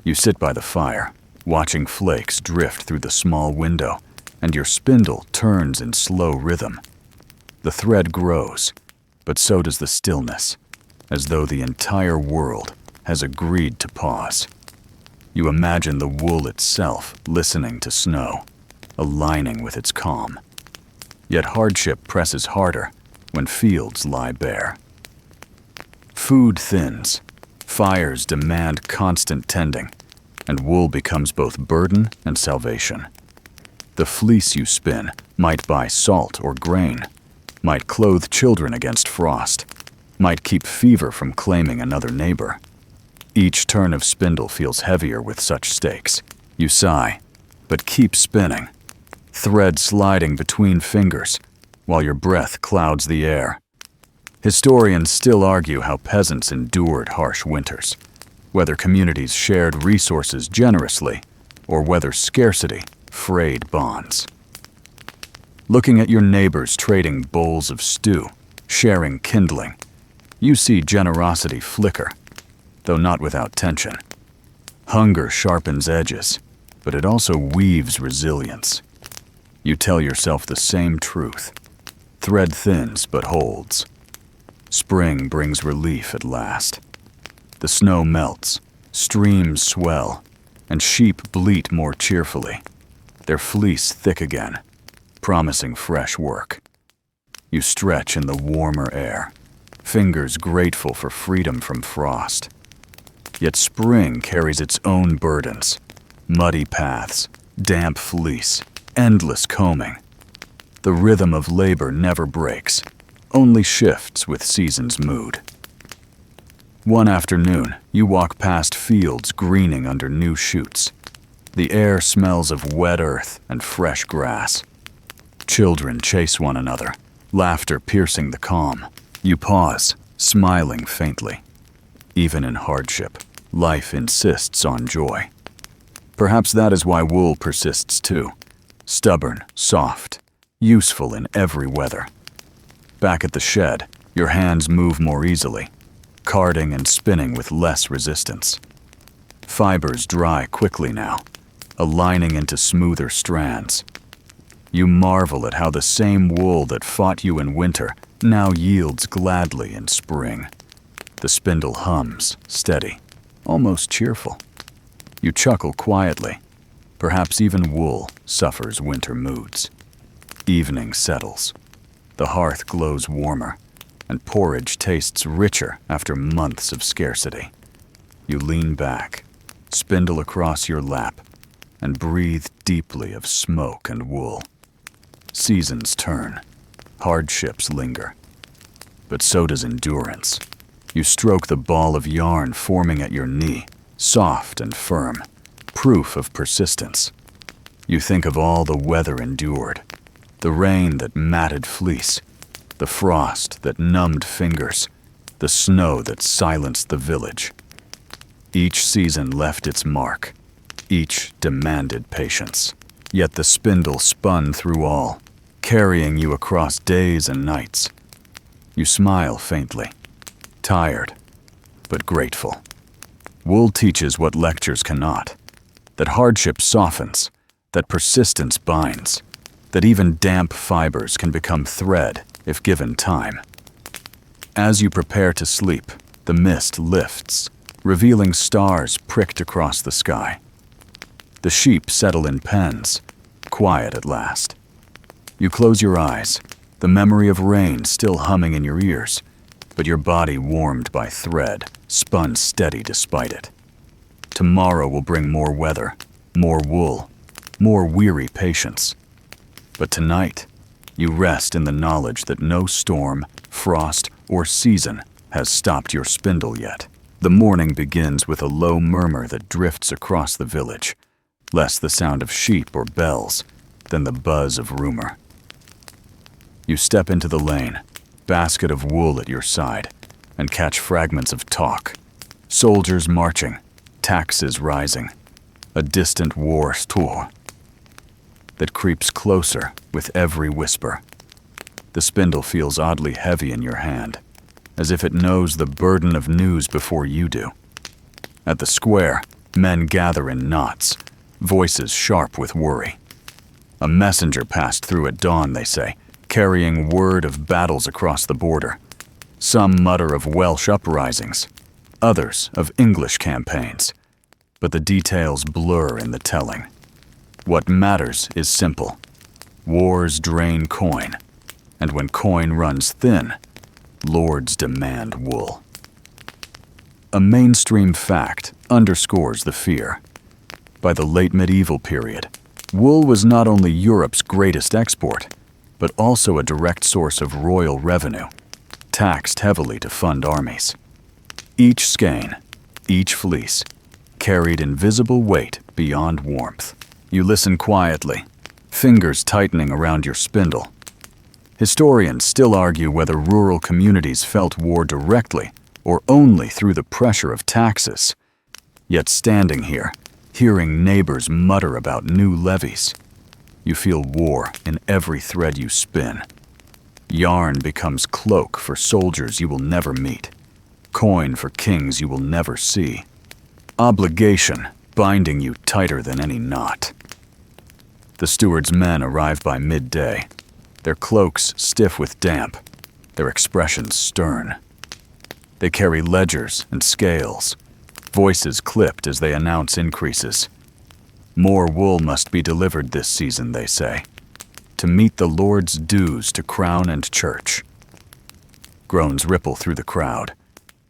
You sit by the fire, watching flakes drift through the small window, and your spindle turns in slow rhythm. The thread grows, but so does the stillness, as though the entire world has agreed to pause. You imagine the wool itself listening to snow, aligning with its calm. Yet hardship presses harder when fields lie bare. Food thins, fires demand constant tending, and wool becomes both burden and salvation. The fleece you spin might buy salt or grain, might clothe children against frost, might keep fever from claiming another neighbor. Each turn of spindle feels heavier with such stakes. You sigh, but keep spinning, thread sliding between fingers, while your breath clouds the air. Historians still argue how peasants endured harsh winters, whether communities shared resources generously, or whether scarcity frayed bonds. Looking at your neighbors trading bowls of stew, sharing kindling, you see generosity flicker, though not without tension. Hunger sharpens edges, but it also weaves resilience. You tell yourself the same truth. Thread thins but holds. Spring brings relief at last. The snow melts, streams swell, and sheep bleat more cheerfully, their fleece thick again, promising fresh work. You stretch in the warmer air, fingers grateful for freedom from frost. Yet spring carries its own burdens, muddy paths, damp fleece, endless combing. The rhythm of labor never breaks, only shifts with season's mood. One afternoon, you walk past fields greening under new shoots. The air smells of wet earth and fresh grass. Children chase one another, laughter piercing the calm. You pause, smiling faintly. Even in hardship, life insists on joy. Perhaps that is why wool persists too. Stubborn, soft, useful in every weather. Back at the shed, your hands move more easily, carding and spinning with less resistance. Fibers dry quickly now, aligning into smoother strands. You marvel at how the same wool that fought you in winter now yields gladly in spring. The spindle hums, steady, almost cheerful. You chuckle quietly. Perhaps even wool suffers winter moods. Evening settles. The hearth glows warmer, and porridge tastes richer after months of scarcity. You lean back, spindle across your lap, and breathe deeply of smoke and wool. Seasons turn, hardships linger, but so does endurance. You stroke the ball of yarn forming at your knee, soft and firm, proof of persistence. You think of all the weather endured, the rain that matted fleece, the frost that numbed fingers, the snow that silenced the village. Each season left its mark, each demanded patience. Yet the spindle spun through all, carrying you across days and nights. You smile faintly, tired, but grateful. Wool teaches what lectures cannot, that hardship softens, that persistence binds, that even damp fibers can become thread if given time. As you prepare to sleep, the mist lifts, revealing stars pricked across the sky. The sheep settle in pens, quiet at last. You close your eyes, the memory of rain still humming in your ears, but your body warmed by thread, spun steady despite it. Tomorrow will bring more weather, more wool, more weary patience. But tonight, you rest in the knowledge that no storm, frost, or season has stopped your spindle yet. The morning begins with a low murmur that drifts across the village, less the sound of sheep or bells than the buzz of rumor. You step into the lane, basket of wool at your side, and catch fragments of talk. Soldiers marching, taxes rising, a distant war tour that creeps closer with every whisper. The spindle feels oddly heavy in your hand, as if it knows the burden of news before you do. At the square, men gather in knots, voices sharp with worry. A messenger passed through at dawn, they say, carrying word of battles across the border. Some mutter of Welsh uprisings, others of English campaigns, but the details blur in the telling. What matters is simple. Wars drain coin, and when coin runs thin, lords demand wool. A mainstream fact underscores the fear. By the late medieval period, wool was not only Europe's greatest export, but also a direct source of royal revenue, taxed heavily to fund armies. Each skein, each fleece, carried invisible weight beyond warmth. You listen quietly, fingers tightening around your spindle. Historians still argue whether rural communities felt war directly or only through the pressure of taxes. Yet standing here, hearing neighbors mutter about new levies, you feel war in every thread you spin. Yarn becomes cloak for soldiers you will never meet, coin for kings you will never see, obligation binding you tighter than any knot. The steward's men arrive by midday, their cloaks stiff with damp, their expressions stern. They carry ledgers and scales, voices clipped as they announce increases. More wool must be delivered this season, they say, to meet the Lord's dues to crown and church. Groans ripple through the crowd.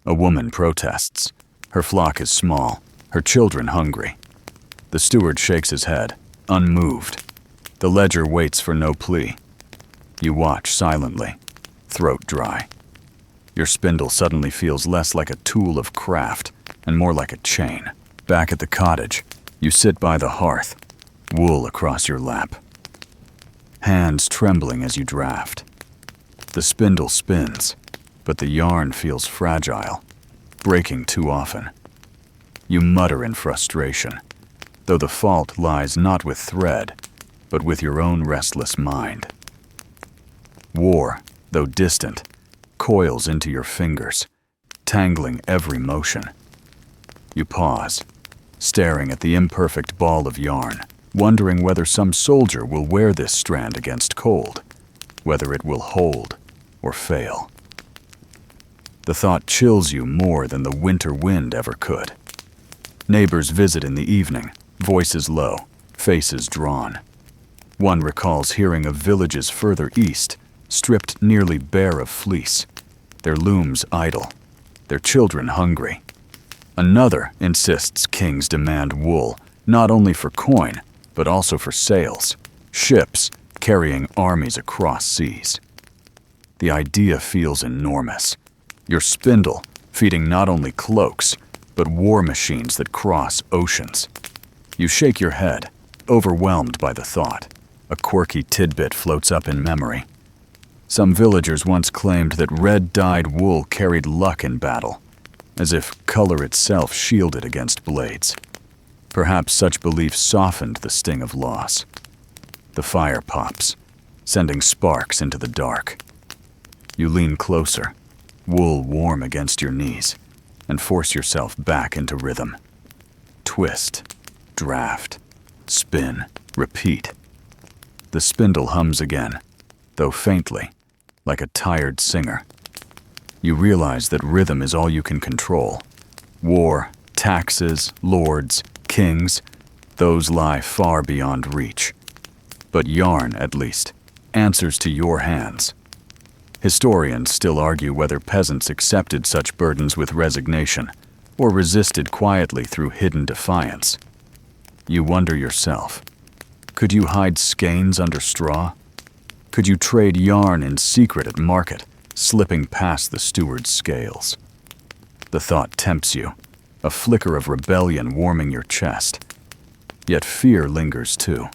A woman protests. Her flock is small, her children hungry. The steward shakes his head, unmoved. The ledger waits for no plea. You watch silently, throat dry. Your spindle suddenly feels less like a tool of craft and more like a chain. Back at the cottage, you sit by the hearth, wool across your lap. Hands trembling as you draft. The spindle spins, but the yarn feels fragile, breaking too often. You mutter in frustration, though the fault lies not with thread, but with your own restless mind. War, though distant, coils into your fingers, tangling every motion. You pause, staring at the imperfect ball of yarn, wondering whether some soldier will wear this strand against cold, whether it will hold or fail. The thought chills you more than the winter wind ever could. Neighbors visit in the evening, voices low, faces drawn. One recalls hearing of villages further east, stripped nearly bare of fleece, their looms idle, their children hungry. Another insists kings demand wool, not only for coin, but also for sails, ships carrying armies across seas. The idea feels enormous. Your spindle feeding not only cloaks, but war machines that cross oceans. You shake your head, overwhelmed by the thought. A quirky tidbit floats up in memory. Some villagers once claimed that red-dyed wool carried luck in battle, as if color itself shielded against blades. Perhaps such beliefs softened the sting of loss. The fire pops, sending sparks into the dark. You lean closer, wool warm against your knees, and force yourself back into rhythm. Twist, draft, spin, repeat. The spindle hums again, though faintly, like a tired singer. You realize that rhythm is all you can control. War, taxes, lords, kings, those lie far beyond reach. But yarn, at least, answers to your hands. Historians still argue whether peasants accepted such burdens with resignation or resisted quietly through hidden defiance. You wonder yourself, could you hide skeins under straw? Could you trade yarn in secret at market, slipping past the steward's scales? The thought tempts you, a flicker of rebellion warming your chest. Yet fear lingers too.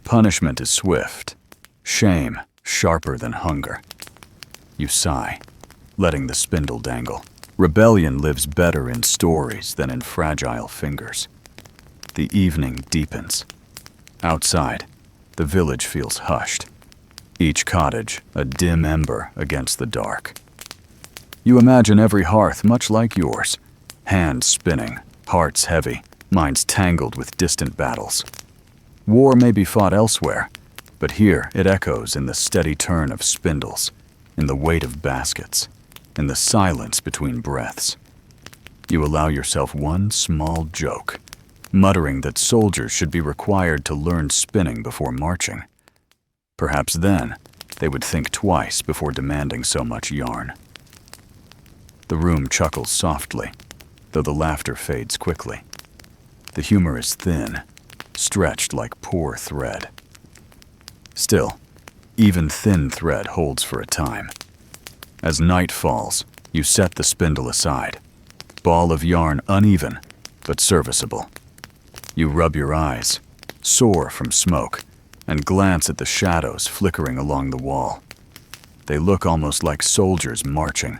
Punishment is swift, shame sharper than hunger. You sigh, letting the spindle dangle. Rebellion lives better in stories than in fragile fingers. The evening deepens. Outside, the village feels hushed. Each cottage a dim ember against the dark. You imagine every hearth much like yours, hands spinning, hearts heavy, minds tangled with distant battles. War may be fought elsewhere, but here it echoes in the steady turn of spindles, in the weight of baskets, in the silence between breaths. You allow yourself one small joke, muttering that soldiers should be required to learn spinning before marching. Perhaps then they would think twice before demanding so much yarn. The room chuckles softly, though the laughter fades quickly. The humor is thin, stretched like poor thread. Still, even thin thread holds for a time. As night falls, you set the spindle aside, ball of yarn uneven but serviceable. You rub your eyes, sore from smoke, and glance at the shadows flickering along the wall. They look almost like soldiers marching.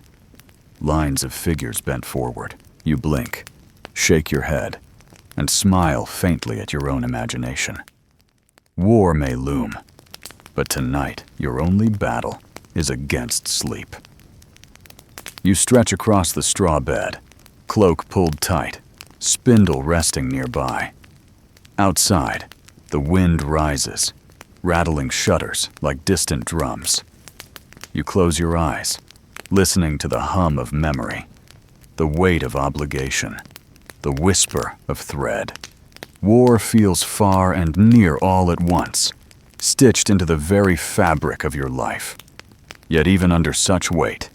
Lines of figures bent forward. You blink, shake your head, and smile faintly at your own imagination. War may loom, but tonight your only battle is against sleep. You stretch across the straw bed, cloak pulled tight, spindle resting nearby. Outside, the wind rises, rattling shutters like distant drums. You close your eyes, listening to the hum of memory, the weight of obligation, the whisper of thread. War feels far and near all at once, stitched into the very fabric of your life. Yet even under such weight,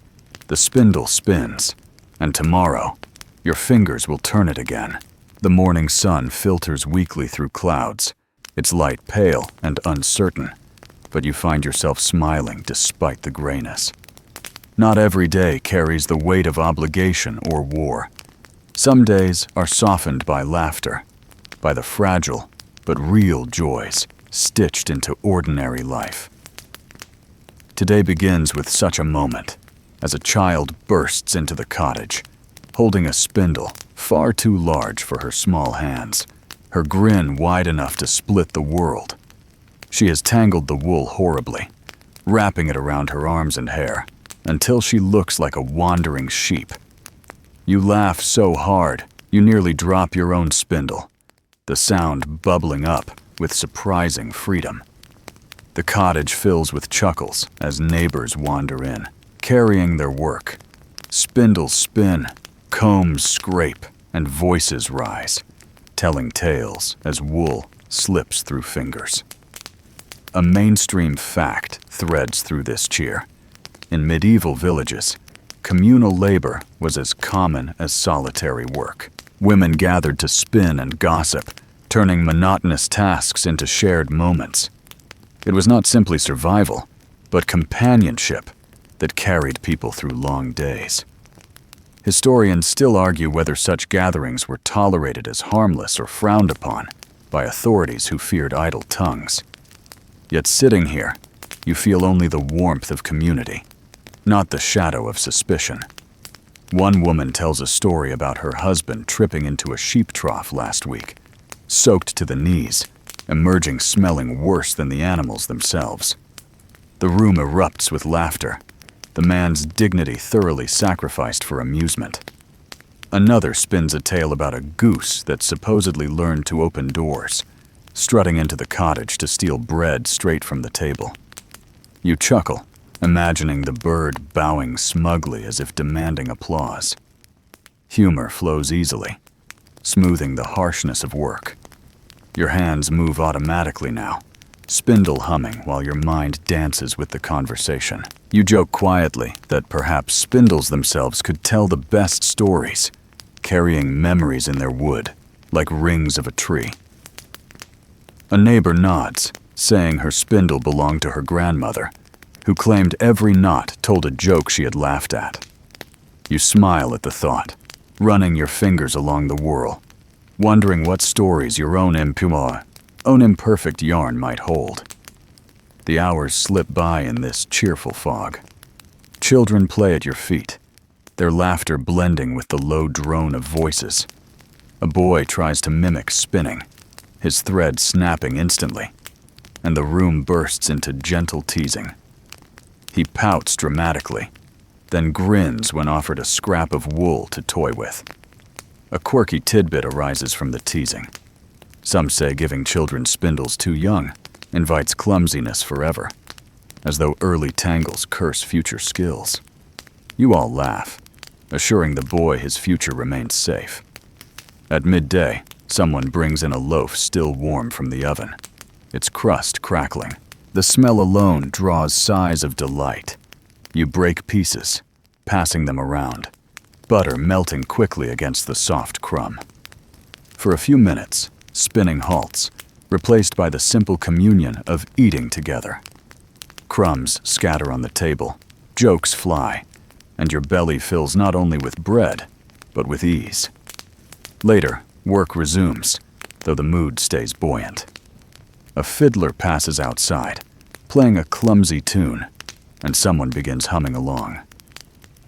the spindle spins, and tomorrow, your fingers will turn it again. The morning sun filters weakly through clouds, its light pale and uncertain, but you find yourself smiling despite the grayness. Not every day carries the weight of obligation or war. Some days are softened by laughter, by the fragile but real joys stitched into ordinary life. Today begins with such a moment, as a child bursts into the cottage, holding a spindle far too large for her small hands, her grin wide enough to split the world. She has tangled the wool horribly, wrapping it around her arms and hair, until she looks like a wandering sheep. You laugh so hard, you nearly drop your own spindle, the sound bubbling up with surprising freedom. The cottage fills with chuckles as neighbors wander in, carrying their work. Spindles spin, combs scrape, and voices rise, telling tales as wool slips through fingers. A mainstream fact threads through this cheer. In medieval villages, communal labor was as common as solitary work. Women gathered to spin and gossip, turning monotonous tasks into shared moments. It was not simply survival, but companionship that carried people through long days. Historians still argue whether such gatherings were tolerated as harmless or frowned upon by authorities who feared idle tongues. Yet sitting here, you feel only the warmth of community, not the shadow of suspicion. One woman tells a story about her husband tripping into a sheep trough last week, soaked to the knees, emerging smelling worse than the animals themselves. The room erupts with laughter, the man's dignity thoroughly sacrificed for amusement. Another spins a tale about a goose that supposedly learned to open doors, strutting into the cottage to steal bread straight from the table. You chuckle, imagining the bird bowing smugly as if demanding applause. Humor flows easily, smoothing the harshness of work. Your hands move automatically now, spindle humming while your mind dances with the conversation. You joke quietly that perhaps spindles themselves could tell the best stories, carrying memories in their wood, like rings of a tree. A neighbor nods, saying her spindle belonged to her grandmother, who claimed every knot told a joke she had laughed at. You smile at the thought, running your fingers along the whorl, wondering what stories your own imperfect yarn might hold. The hours slip by in this cheerful fog. Children play at your feet, their laughter blending with the low drone of voices. A boy tries to mimic spinning, his thread snapping instantly, and the room bursts into gentle teasing. He pouts dramatically, then grins when offered a scrap of wool to toy with. A quirky tidbit arises from the teasing. Some say giving children spindles too young invites clumsiness forever, as though early tangles curse future skills. You all laugh, assuring the boy his future remains safe. At midday, someone brings in a loaf still warm from the oven, its crust crackling. The smell alone draws sighs of delight. You break pieces, passing them around, butter melting quickly against the soft crumb. For a few minutes, spinning halts, replaced by the simple communion of eating together. Crumbs scatter on the table, jokes fly, and your belly fills not only with bread, but with ease. Later, work resumes, though the mood stays buoyant. A fiddler passes outside, playing a clumsy tune, and someone begins humming along.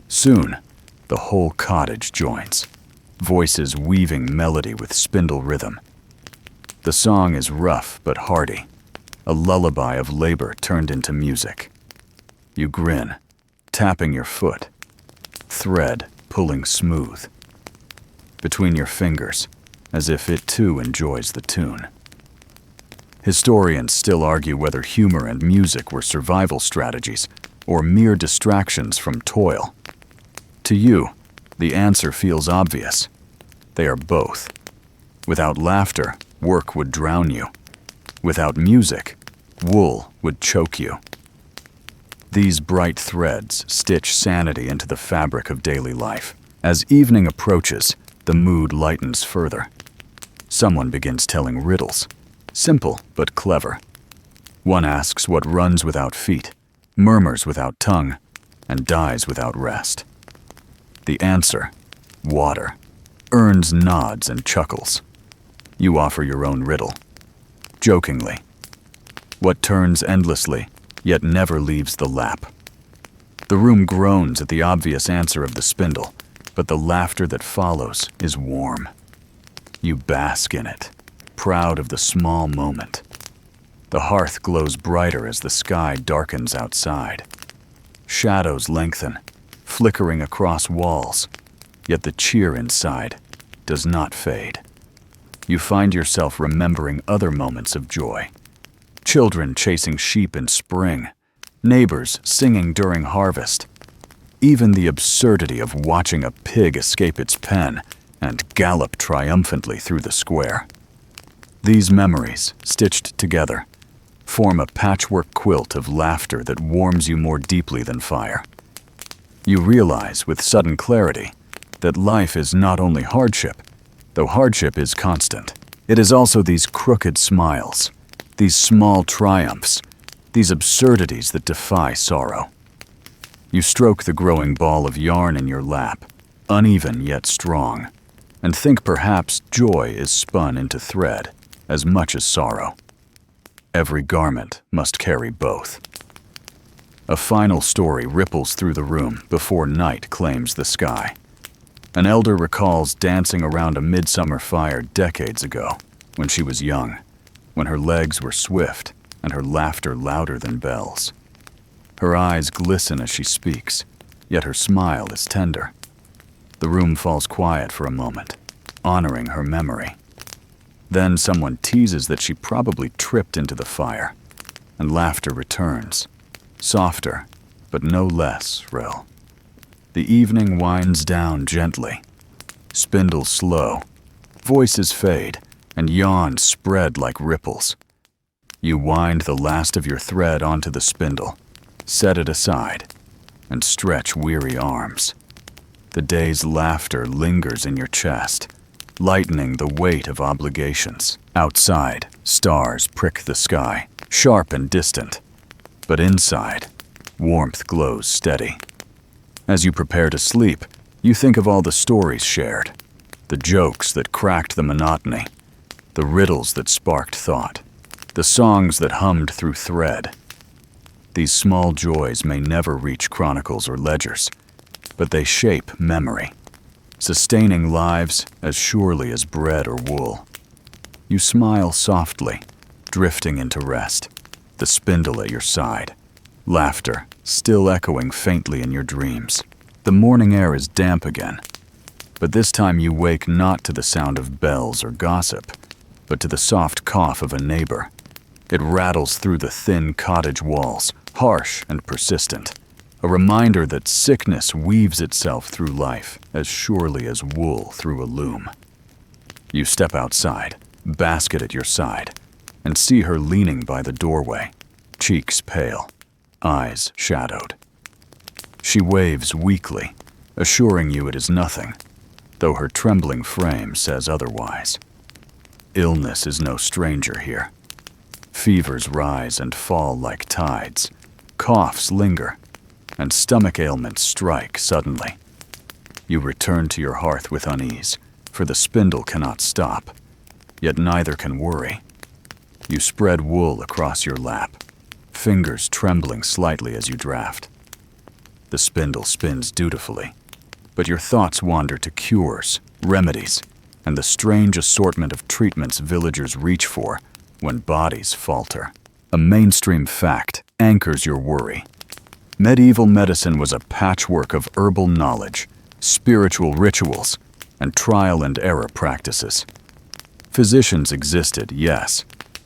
Soon, the whole cottage joins, voices weaving melody with spindle rhythm. The song is rough but hearty, a lullaby of labor turned into music. You grin, tapping your foot, thread pulling smooth between your fingers, as if it too enjoys the tune. Historians still argue whether humor and music were survival strategies or mere distractions from toil. To you, the answer feels obvious. They are both. Without laughter, work would drown you. Without music, wool would choke you. These bright threads stitch sanity into the fabric of daily life. As evening approaches, the mood lightens further. Someone begins telling riddles, simple but clever. One asks what runs without feet, murmurs without tongue, and dies without rest. The answer, water, earns nods and chuckles. You offer your own riddle, jokingly. What turns endlessly, yet never leaves the lap? The room groans at the obvious answer of the spindle, but the laughter that follows is warm. You bask in it, proud of the small moment. The hearth glows brighter as the sky darkens outside. Shadows lengthen, flickering across walls, yet the cheer inside does not fade. You find yourself remembering other moments of joy. Children chasing sheep in spring, neighbors singing during harvest, even the absurdity of watching a pig escape its pen and gallop triumphantly through the square. These memories, stitched together, form a patchwork quilt of laughter that warms you more deeply than fire. You realize with sudden clarity that life is not only hardship, though hardship is constant. It is also these crooked smiles, these small triumphs, these absurdities that defy sorrow. You stroke the growing ball of yarn in your lap, uneven yet strong, and think perhaps joy is spun into thread as much as sorrow. Every garment must carry both. A final story ripples through the room before night claims the sky. An elder recalls dancing around a midsummer fire decades ago, when she was young, when her legs were swift and her laughter louder than bells. Her eyes glisten as she speaks, yet her smile is tender. The room falls quiet for a moment, honoring her memory. Then someone teases that she probably tripped into the fire, and laughter returns, softer, but no less shrill. The evening winds down gently, spindles slow, voices fade, and yawns spread like ripples. You wind the last of your thread onto the spindle, set it aside, and stretch weary arms. The day's laughter lingers in your chest, lightening the weight of obligations. Outside, stars prick the sky, sharp and distant, but inside, warmth glows steady. As you prepare to sleep, you think of all the stories shared, the jokes that cracked the monotony, the riddles that sparked thought, the songs that hummed through thread. These small joys may never reach chronicles or ledgers, but they shape memory, sustaining lives as surely as bread or wool. You smile softly, drifting into rest, the spindle at your side, laughter still echoing faintly in your dreams. The morning air is damp again, but this time you wake not to the sound of bells or gossip, but to the soft cough of a neighbor. It rattles through the thin cottage walls, harsh and persistent, a reminder that sickness weaves itself through life as surely as wool through a loom. You step outside, basket at your side, and see her leaning by the doorway, cheeks pale, eyes shadowed. She waves weakly, assuring you it is nothing, though her trembling frame says otherwise. Illness is no stranger here. Fevers rise and fall like tides, coughs linger, and stomach ailments strike suddenly. You return to your hearth with unease, for the spindle cannot stop, yet neither can worry. You spread wool across your lap, fingers trembling slightly as you draft. The spindle spins dutifully, but your thoughts wander to cures, remedies, and the strange assortment of treatments villagers reach for when bodies falter. A mainstream fact anchors your worry. Medieval medicine was a patchwork of herbal knowledge, spiritual rituals, and trial and error practices. Physicians existed, yes,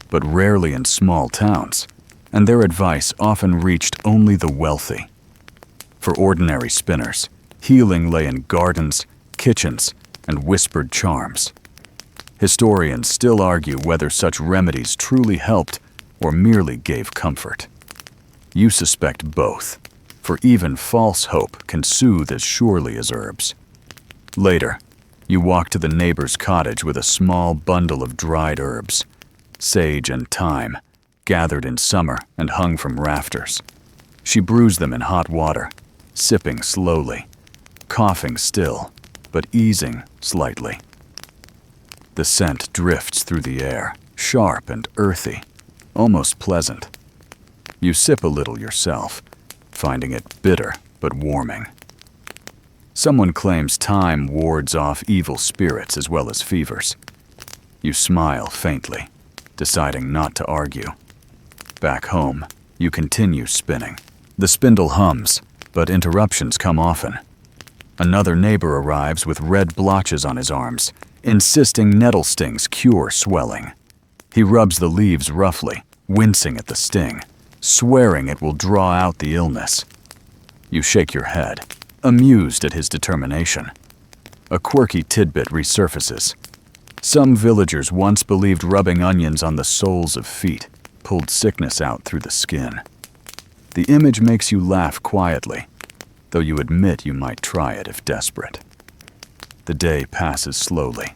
but rarely in small towns, and their advice often reached only the wealthy. For ordinary spinners, healing lay in gardens, kitchens, and whispered charms. Historians still argue whether such remedies truly helped or merely gave comfort. You suspect both, for even false hope can soothe as surely as herbs. Later, you walk to the neighbor's cottage with a small bundle of dried herbs, sage and thyme, gathered in summer and hung from rafters. She brews them in hot water, sipping slowly, coughing still, but easing slightly. The scent drifts through the air, sharp and earthy, almost pleasant. You sip a little yourself, finding it bitter but warming. Someone claims thyme wards off evil spirits as well as fevers. You smile faintly, deciding not to argue. Back home, you continue spinning. The spindle hums, but interruptions come often. Another neighbor arrives with red blotches on his arms, insisting nettle stings cure swelling. He rubs the leaves roughly, wincing at the sting, swearing it will draw out the illness. You shake your head, amused at his determination. A quirky tidbit resurfaces. Some villagers once believed rubbing onions on the soles of feet pulled sickness out through the skin. The image makes you laugh quietly, though you admit you might try it if desperate. The day passes slowly.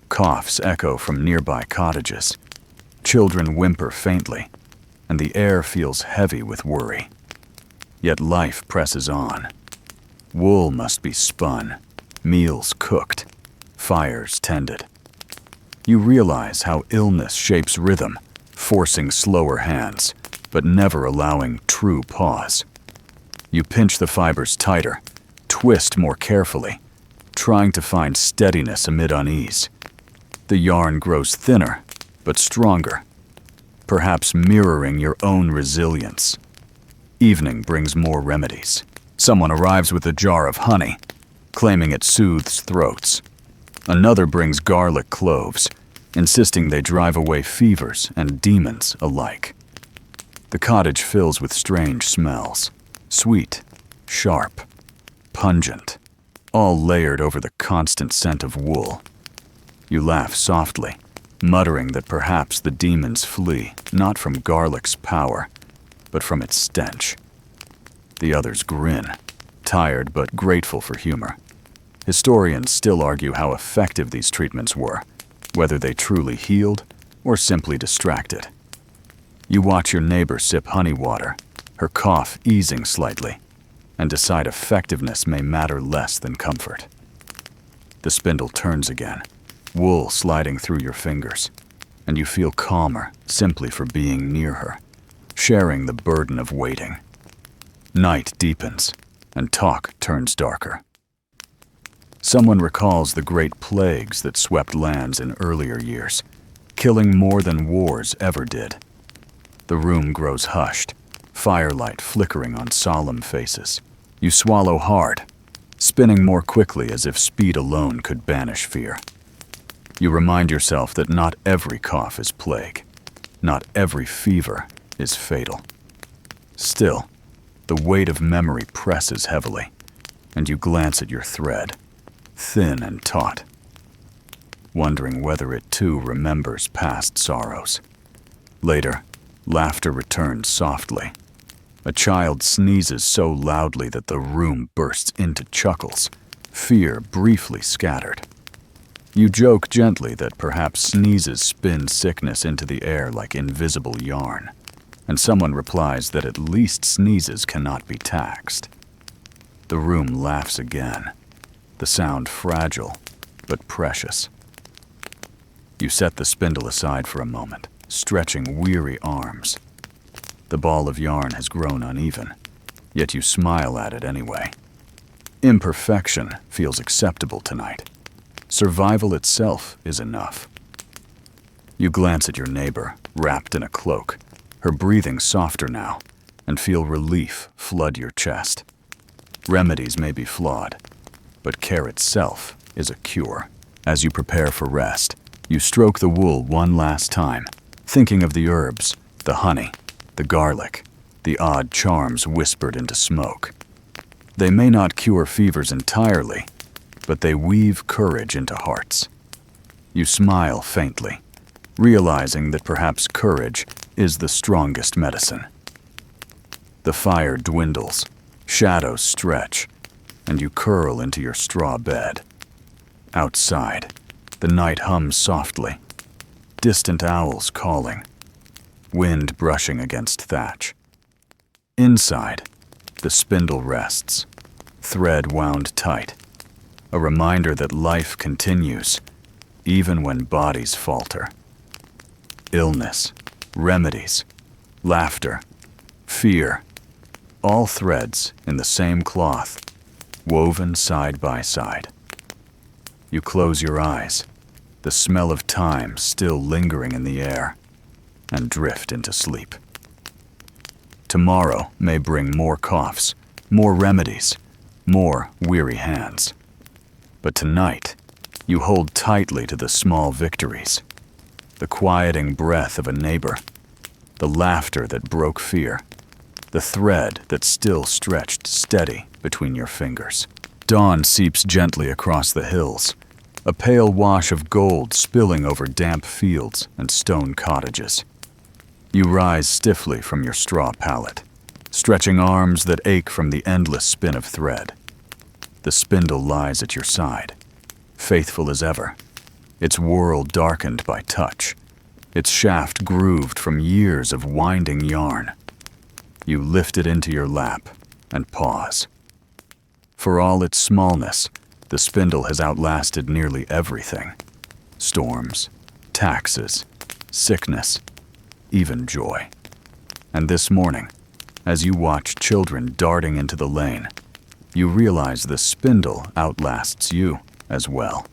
Coughs echo from nearby cottages. Children whimper faintly, and the air feels heavy with worry. Yet life presses on. Wool must be spun, meals cooked, fires tended. You realize how illness shapes rhythm, forcing slower hands, but never allowing true pause. You pinch the fibers tighter, twist more carefully, trying to find steadiness amid unease. The yarn grows thinner, but stronger, perhaps mirroring your own resilience. Evening brings more remedies. Someone arrives with a jar of honey, claiming it soothes throats. Another brings garlic cloves, insisting they drive away fevers and demons alike. The cottage fills with strange smells, sweet, sharp, pungent, all layered over the constant scent of wool. You laugh softly, muttering that perhaps the demons flee not from garlic's power, but from its stench. The others grin, tired but grateful for humor. Historians still argue how effective these treatments were, whether they truly healed or simply distracted. You watch your neighbor sip honey water, her cough easing slightly, and decide effectiveness may matter less than comfort. The spindle turns again, wool sliding through your fingers, and you feel calmer simply for being near her, sharing the burden of waiting. Night deepens, and talk turns darker. Someone recalls the great plagues that swept lands in earlier years, killing more than wars ever did. The room grows hushed, firelight flickering on solemn faces. You swallow hard, spinning more quickly as if speed alone could banish fear. You remind yourself that not every cough is plague, not every fever is fatal. Still, the weight of memory presses heavily, and you glance at your thread, thin and taut, wondering whether it too remembers past sorrows. Later, laughter returns softly. A child sneezes so loudly that the room bursts into chuckles, fear briefly scattered. You joke gently that perhaps sneezes spin sickness into the air like invisible yarn, and someone replies that at least sneezes cannot be taxed. The room laughs again, the sound fragile but precious. You set the spindle aside for a moment, stretching weary arms. The ball of yarn has grown uneven, yet you smile at it anyway. Imperfection feels acceptable tonight. Survival itself is enough. You glance at your neighbor, wrapped in a cloak, her breathing softer now, and feel relief flood your chest. Remedies may be flawed, but care itself is a cure. As you prepare for rest, you stroke the wool one last time, thinking of the herbs, the honey, the garlic, the odd charms whispered into smoke. They may not cure fevers entirely, but they weave courage into hearts. You smile faintly, realizing that perhaps courage is the strongest medicine. The fire dwindles, shadows stretch, and you curl into your straw bed. Outside, the night hums softly, distant owls calling, wind brushing against thatch. Inside, the spindle rests, thread wound tight, a reminder that life continues, even when bodies falter. Illness, remedies, laughter, fear, all threads in the same cloth, woven side by side. You close your eyes, the smell of time still lingering in the air, and drift into sleep. Tomorrow may bring more coughs, more remedies, more weary hands. But tonight, you hold tightly to the small victories, the quieting breath of a neighbor, the laughter that broke fear, the thread that still stretched steady between your fingers. Dawn seeps gently across the hills, a pale wash of gold spilling over damp fields and stone cottages. You rise stiffly from your straw pallet, stretching arms that ache from the endless spin of thread. The spindle lies at your side, faithful as ever, its whorl darkened by touch, its shaft grooved from years of winding yarn. You lift it into your lap and pause. For all its smallness, the spindle has outlasted nearly everything. Storms, taxes, sickness, even joy. And this morning, as you watch children darting into the lane, you realize the spindle outlasts you as well.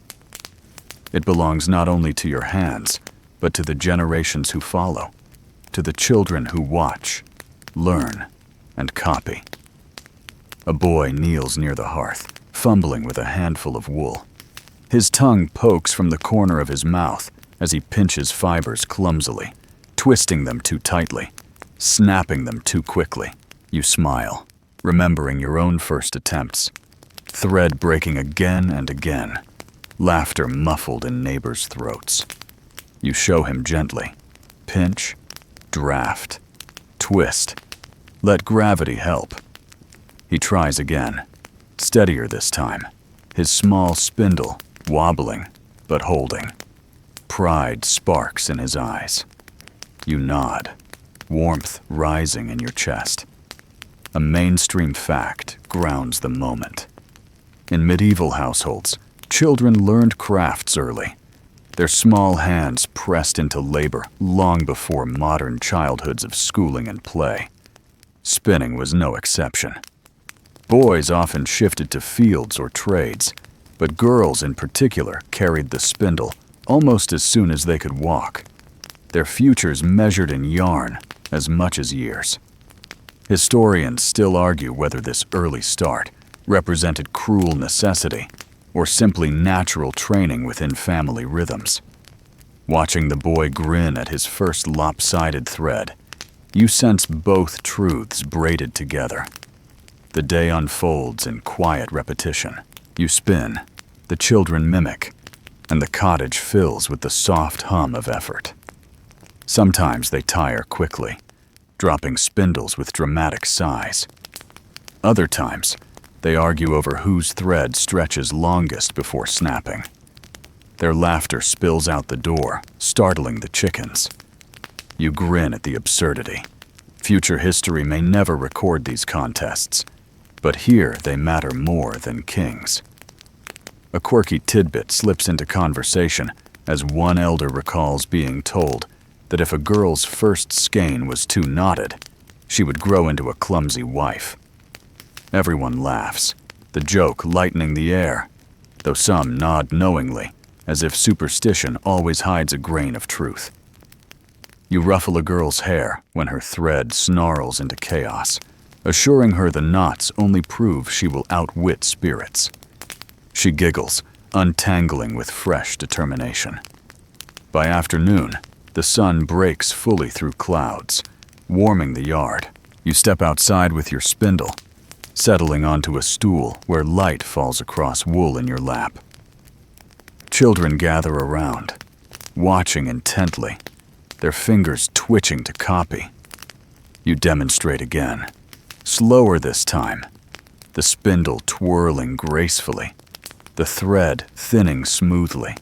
It belongs not only to your hands, but to the generations who follow, to the children who watch, learn, and copy. A boy kneels near the hearth, fumbling with a handful of wool. His tongue pokes from the corner of his mouth as he pinches fibers clumsily, twisting them too tightly, snapping them too quickly. You smile, remembering your own first attempts, thread breaking again and again, laughter muffled in neighbors' throats. You show him gently. Pinch, draft, twist. Let gravity help. He tries again, steadier this time, his small spindle wobbling but holding. Pride sparks in his eyes. You nod, warmth rising in your chest. A mainstream fact grounds the moment. In medieval households, children learned crafts early. Their small hands pressed into labor long before modern childhoods of schooling and play. Spinning was no exception. Boys often shifted to fields or trades, but girls in particular carried the spindle almost as soon as they could walk. Their futures measured in yarn as much as years. Historians still argue whether this early start represented cruel necessity or simply natural training within family rhythms. Watching the boy grin at his first lopsided thread, you sense both truths braided together. The day unfolds in quiet repetition. You spin, the children mimic, and the cottage fills with the soft hum of effort. Sometimes they tire quickly, dropping spindles with dramatic sighs. Other times, they argue over whose thread stretches longest before snapping. Their laughter spills out the door, startling the chickens. You grin at the absurdity. Future history may never record these contests, but here they matter more than kings. A quirky tidbit slips into conversation as one elder recalls being told that if a girl's first skein was too knotted, she would grow into a clumsy wife. Everyone laughs, the joke lightening the air, though some nod knowingly, as if superstition always hides a grain of truth. You ruffle a girl's hair when her thread snarls into chaos, assuring her the knots only prove she will outwit spirits. She giggles, untangling with fresh determination. By afternoon, the sun breaks fully through clouds, warming the yard. You step outside with your spindle, settling onto a stool where light falls across wool in your lap. Children gather around, watching intently, their fingers twitching to copy. You demonstrate again, slower this time, the spindle twirling gracefully, the thread thinning smoothly.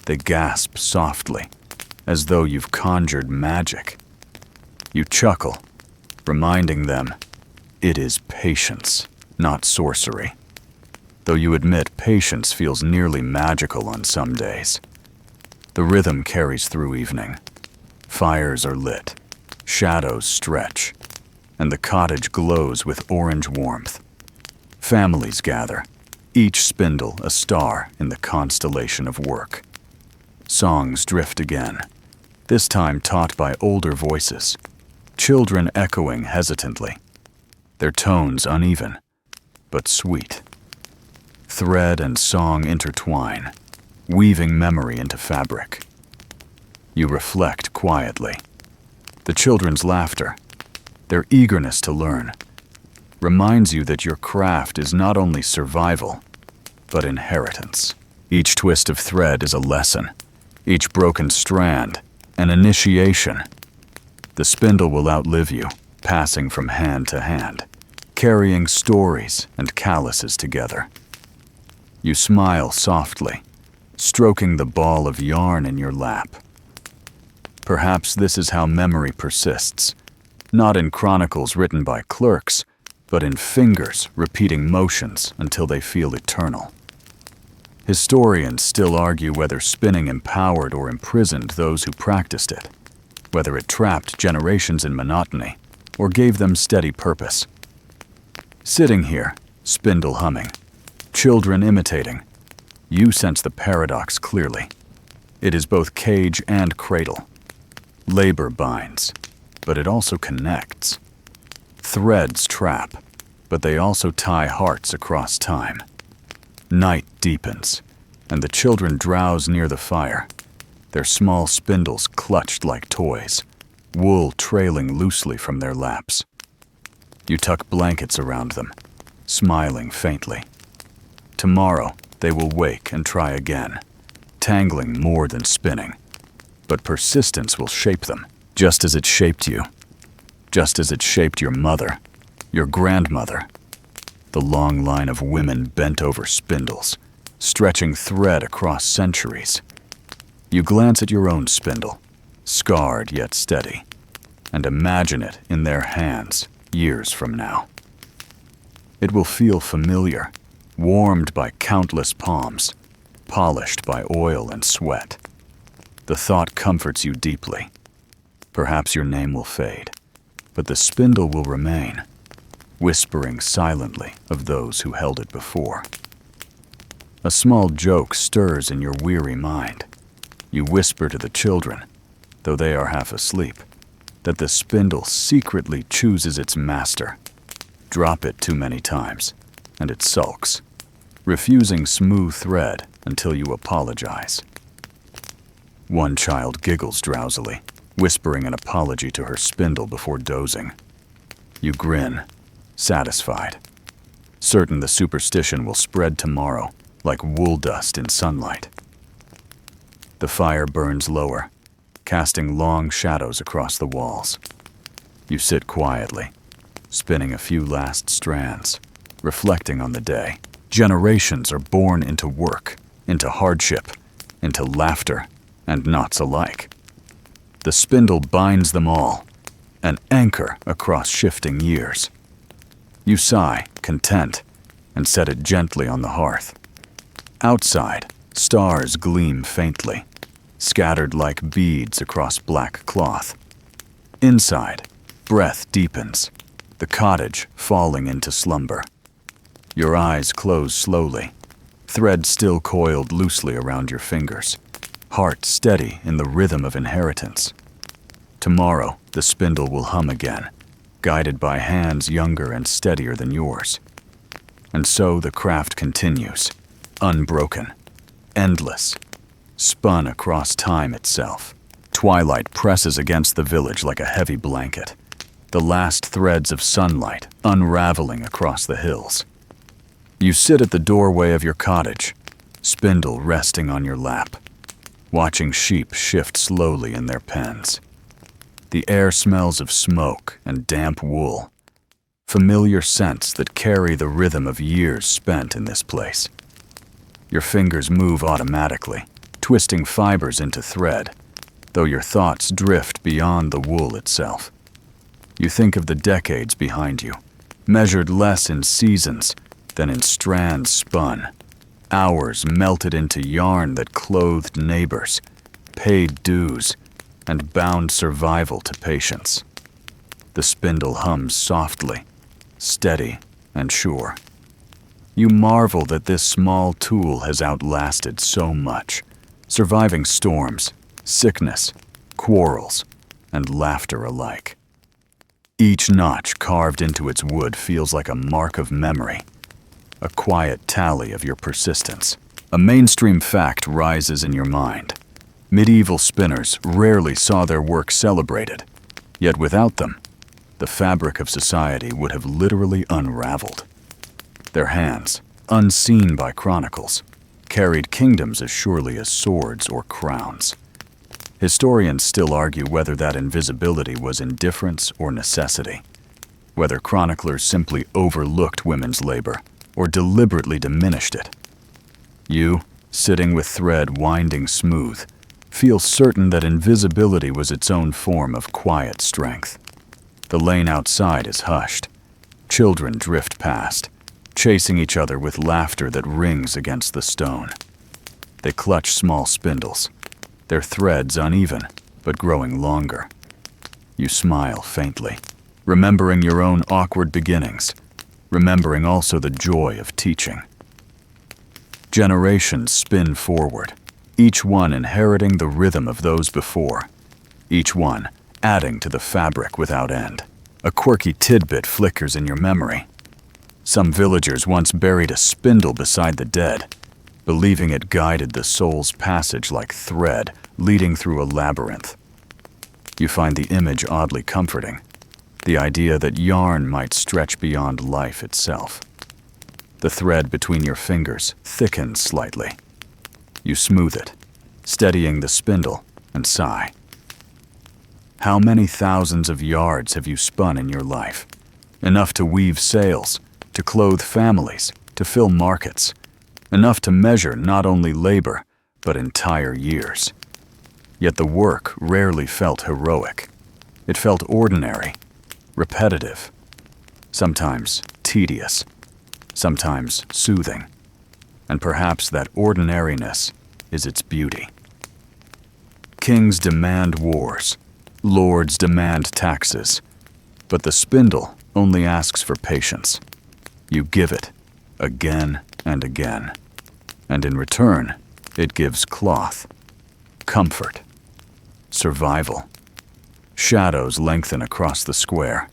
They gasp softly, as though you've conjured magic. You chuckle, reminding them it is patience, not sorcery. Though you admit patience feels nearly magical on some days. The rhythm carries through evening. Fires are lit, shadows stretch, and the cottage glows with orange warmth. Families gather, each spindle a star in the constellation of work. Songs drift again, this time taught by older voices, children echoing hesitantly, their tones uneven, but sweet. Thread and song intertwine, weaving memory into fabric. You reflect quietly. The children's laughter, their eagerness to learn, reminds you that your craft is not only survival, but inheritance. Each twist of thread is a lesson, each broken strand an initiation. The spindle will outlive you, passing from hand to hand, carrying stories and calluses together. You smile softly, stroking the ball of yarn in your lap. Perhaps this is how memory persists, not in chronicles written by clerks, but in fingers repeating motions until they feel eternal. Historians still argue whether spinning empowered or imprisoned those who practiced it, whether it trapped generations in monotony or gave them steady purpose. Sitting here, spindle humming, children imitating, you sense the paradox clearly. It is both cage and cradle. Labor binds, but it also connects. Threads trap, but they also tie hearts across time. Night deepens, and the children drowse near the fire, their small spindles clutched like toys, wool trailing loosely from their laps. You tuck blankets around them, smiling faintly. Tomorrow, they will wake and try again, tangling more than spinning, but persistence will shape them, just as it shaped you, just as it shaped your mother, your grandmother. The long line of women bent over spindles, stretching thread across centuries. You glance at your own spindle, scarred yet steady, and imagine it in their hands years from now. It will feel familiar, warmed by countless palms, polished by oil and sweat. The thought comforts you deeply. Perhaps your name will fade, but the spindle will remain, whispering silently of those who held it before. A small joke stirs in your weary mind. You whisper to the children, though they are half asleep, that the spindle secretly chooses its master. Drop it too many times, and it sulks, refusing smooth thread until you apologize. One child giggles drowsily, whispering an apology to her spindle before dozing. You grin, satisfied, certain the superstition will spread tomorrow like wool dust in sunlight. The fire burns lower, casting long shadows across the walls. You sit quietly, spinning a few last strands, reflecting on the day. Generations are born into work, into hardship, into laughter, and knots alike. The spindle binds them all, an anchor across shifting years. You sigh, content, and set it gently on the hearth. Outside, stars gleam faintly, scattered like beads across black cloth. Inside, breath deepens, the cottage falling into slumber. Your eyes close slowly, thread still coiled loosely around your fingers, heart steady in the rhythm of inheritance. Tomorrow, the spindle will hum again, guided by hands younger and steadier than yours. And so the craft continues, unbroken, endless, spun across time itself. Twilight presses against the village like a heavy blanket, the last threads of sunlight unraveling across the hills. You sit at the doorway of your cottage, spindle resting on your lap, watching sheep shift slowly in their pens. The air smells of smoke and damp wool, familiar scents that carry the rhythm of years spent in this place. Your fingers move automatically, twisting fibers into thread, though your thoughts drift beyond the wool itself. You think of the decades behind you, measured less in seasons than in strands spun, hours melted into yarn that clothed neighbors, paid dues, and bound survival to patience. The spindle hums softly, steady and sure. You marvel that this small tool has outlasted so much, surviving storms, sickness, quarrels, and laughter alike. Each notch carved into its wood feels like a mark of memory, a quiet tally of your persistence. A mainstream fact rises in your mind. Medieval spinners rarely saw their work celebrated, yet without them, the fabric of society would have literally unraveled. Their hands, unseen by chronicles, carried kingdoms as surely as swords or crowns. Historians still argue whether that invisibility was indifference or necessity, whether chroniclers simply overlooked women's labor or deliberately diminished it. You, sitting with thread winding smooth, feel certain that invisibility was its own form of quiet strength. The lane outside is hushed. Children drift past, chasing each other with laughter that rings against the stone. They clutch small spindles, their threads uneven, but growing longer. You smile faintly, remembering your own awkward beginnings, remembering also the joy of teaching. Generations spin forward, each one inheriting the rhythm of those before, each one adding to the fabric without end. A quirky tidbit flickers in your memory. Some villagers once buried a spindle beside the dead, believing it guided the soul's passage like thread leading through a labyrinth. You find the image oddly comforting, the idea that yarn might stretch beyond life itself. The thread between your fingers thickens slightly. You smooth it, steadying the spindle and sigh. How many thousands of yards have you spun in your life? Enough to weave sails, to clothe families, to fill markets. Enough to measure not only labor, but entire years. Yet the work rarely felt heroic. It felt ordinary, repetitive, sometimes tedious, sometimes soothing. And perhaps that ordinariness is its beauty. Kings demand wars, lords demand taxes, but the spindle only asks for patience. You give it again and again, and in return, it gives cloth, comfort, survival. Shadows lengthen across the square.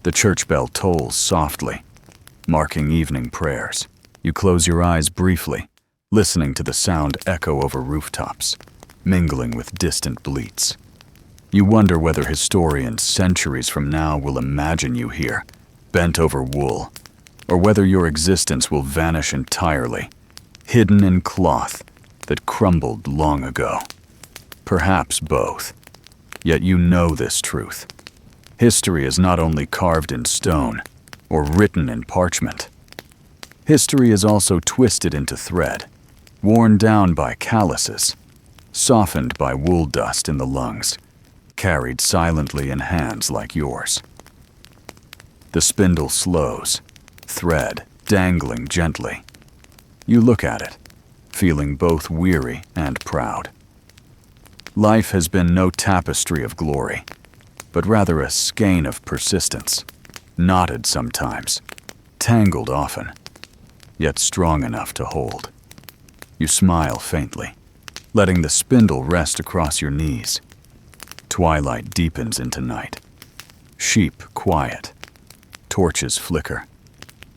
The church bell tolls softly, marking evening prayers. You close your eyes briefly, listening to the sound echo over rooftops, mingling with distant bleats. You wonder whether historians centuries from now will imagine you here, bent over wool, or whether your existence will vanish entirely, hidden in cloth that crumbled long ago. Perhaps both. Yet you know this truth. History is not only carved in stone or written in parchment. History is also twisted into thread, worn down by calluses, softened by wool dust in the lungs, carried silently in hands like yours. The spindle slows, thread dangling gently. You look at it, feeling both weary and proud. Life has been no tapestry of glory, but rather a skein of persistence, knotted sometimes, tangled often, yet strong enough to hold. You smile faintly, letting the spindle rest across your knees. Twilight deepens into night. Sheep quiet. Torches flicker,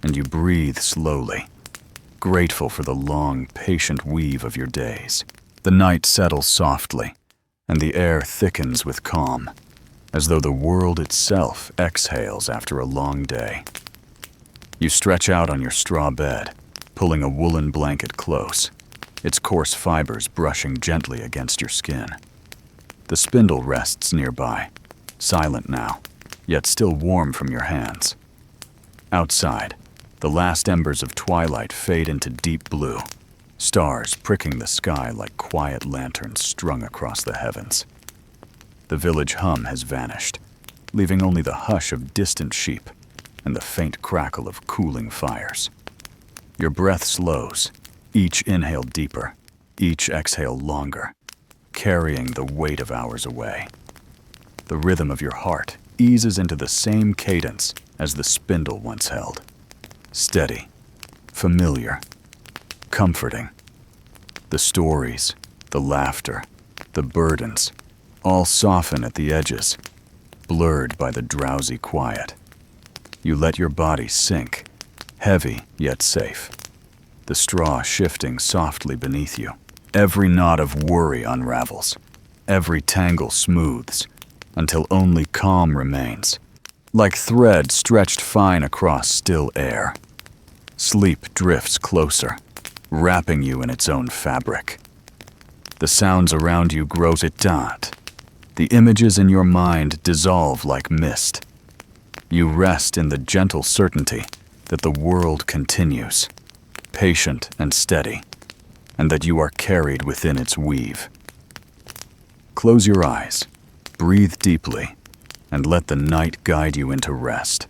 and you breathe slowly, grateful for the long, patient weave of your days. The night settles softly, and the air thickens with calm, as though the world itself exhales after a long day. You stretch out on your straw bed, pulling a woolen blanket close, its coarse fibers brushing gently against your skin. The spindle rests nearby, silent now, yet still warm from your hands. Outside, the last embers of twilight fade into deep blue, stars pricking the sky like quiet lanterns strung across the heavens. The village hum has vanished, leaving only the hush of distant sheep and the faint crackle of cooling fires. Your breath slows, each inhale deeper, each exhale longer, carrying the weight of hours away. The rhythm of your heart eases into the same cadence as the spindle once held. Steady, familiar, comforting. The stories, the laughter, the burdens, all soften at the edges, blurred by the drowsy quiet. You let your body sink, heavy yet safe, the straw shifting softly beneath you. Every knot of worry unravels, every tangle smooths, until only calm remains, like thread stretched fine across still air. Sleep drifts closer, wrapping you in its own fabric. The sounds around you grow éteintes. The images in your mind dissolve like mist. You rest in the gentle certainty that the world continues, patient and steady, and that you are carried within its weave. Close your eyes, breathe deeply, and let the night guide you into rest.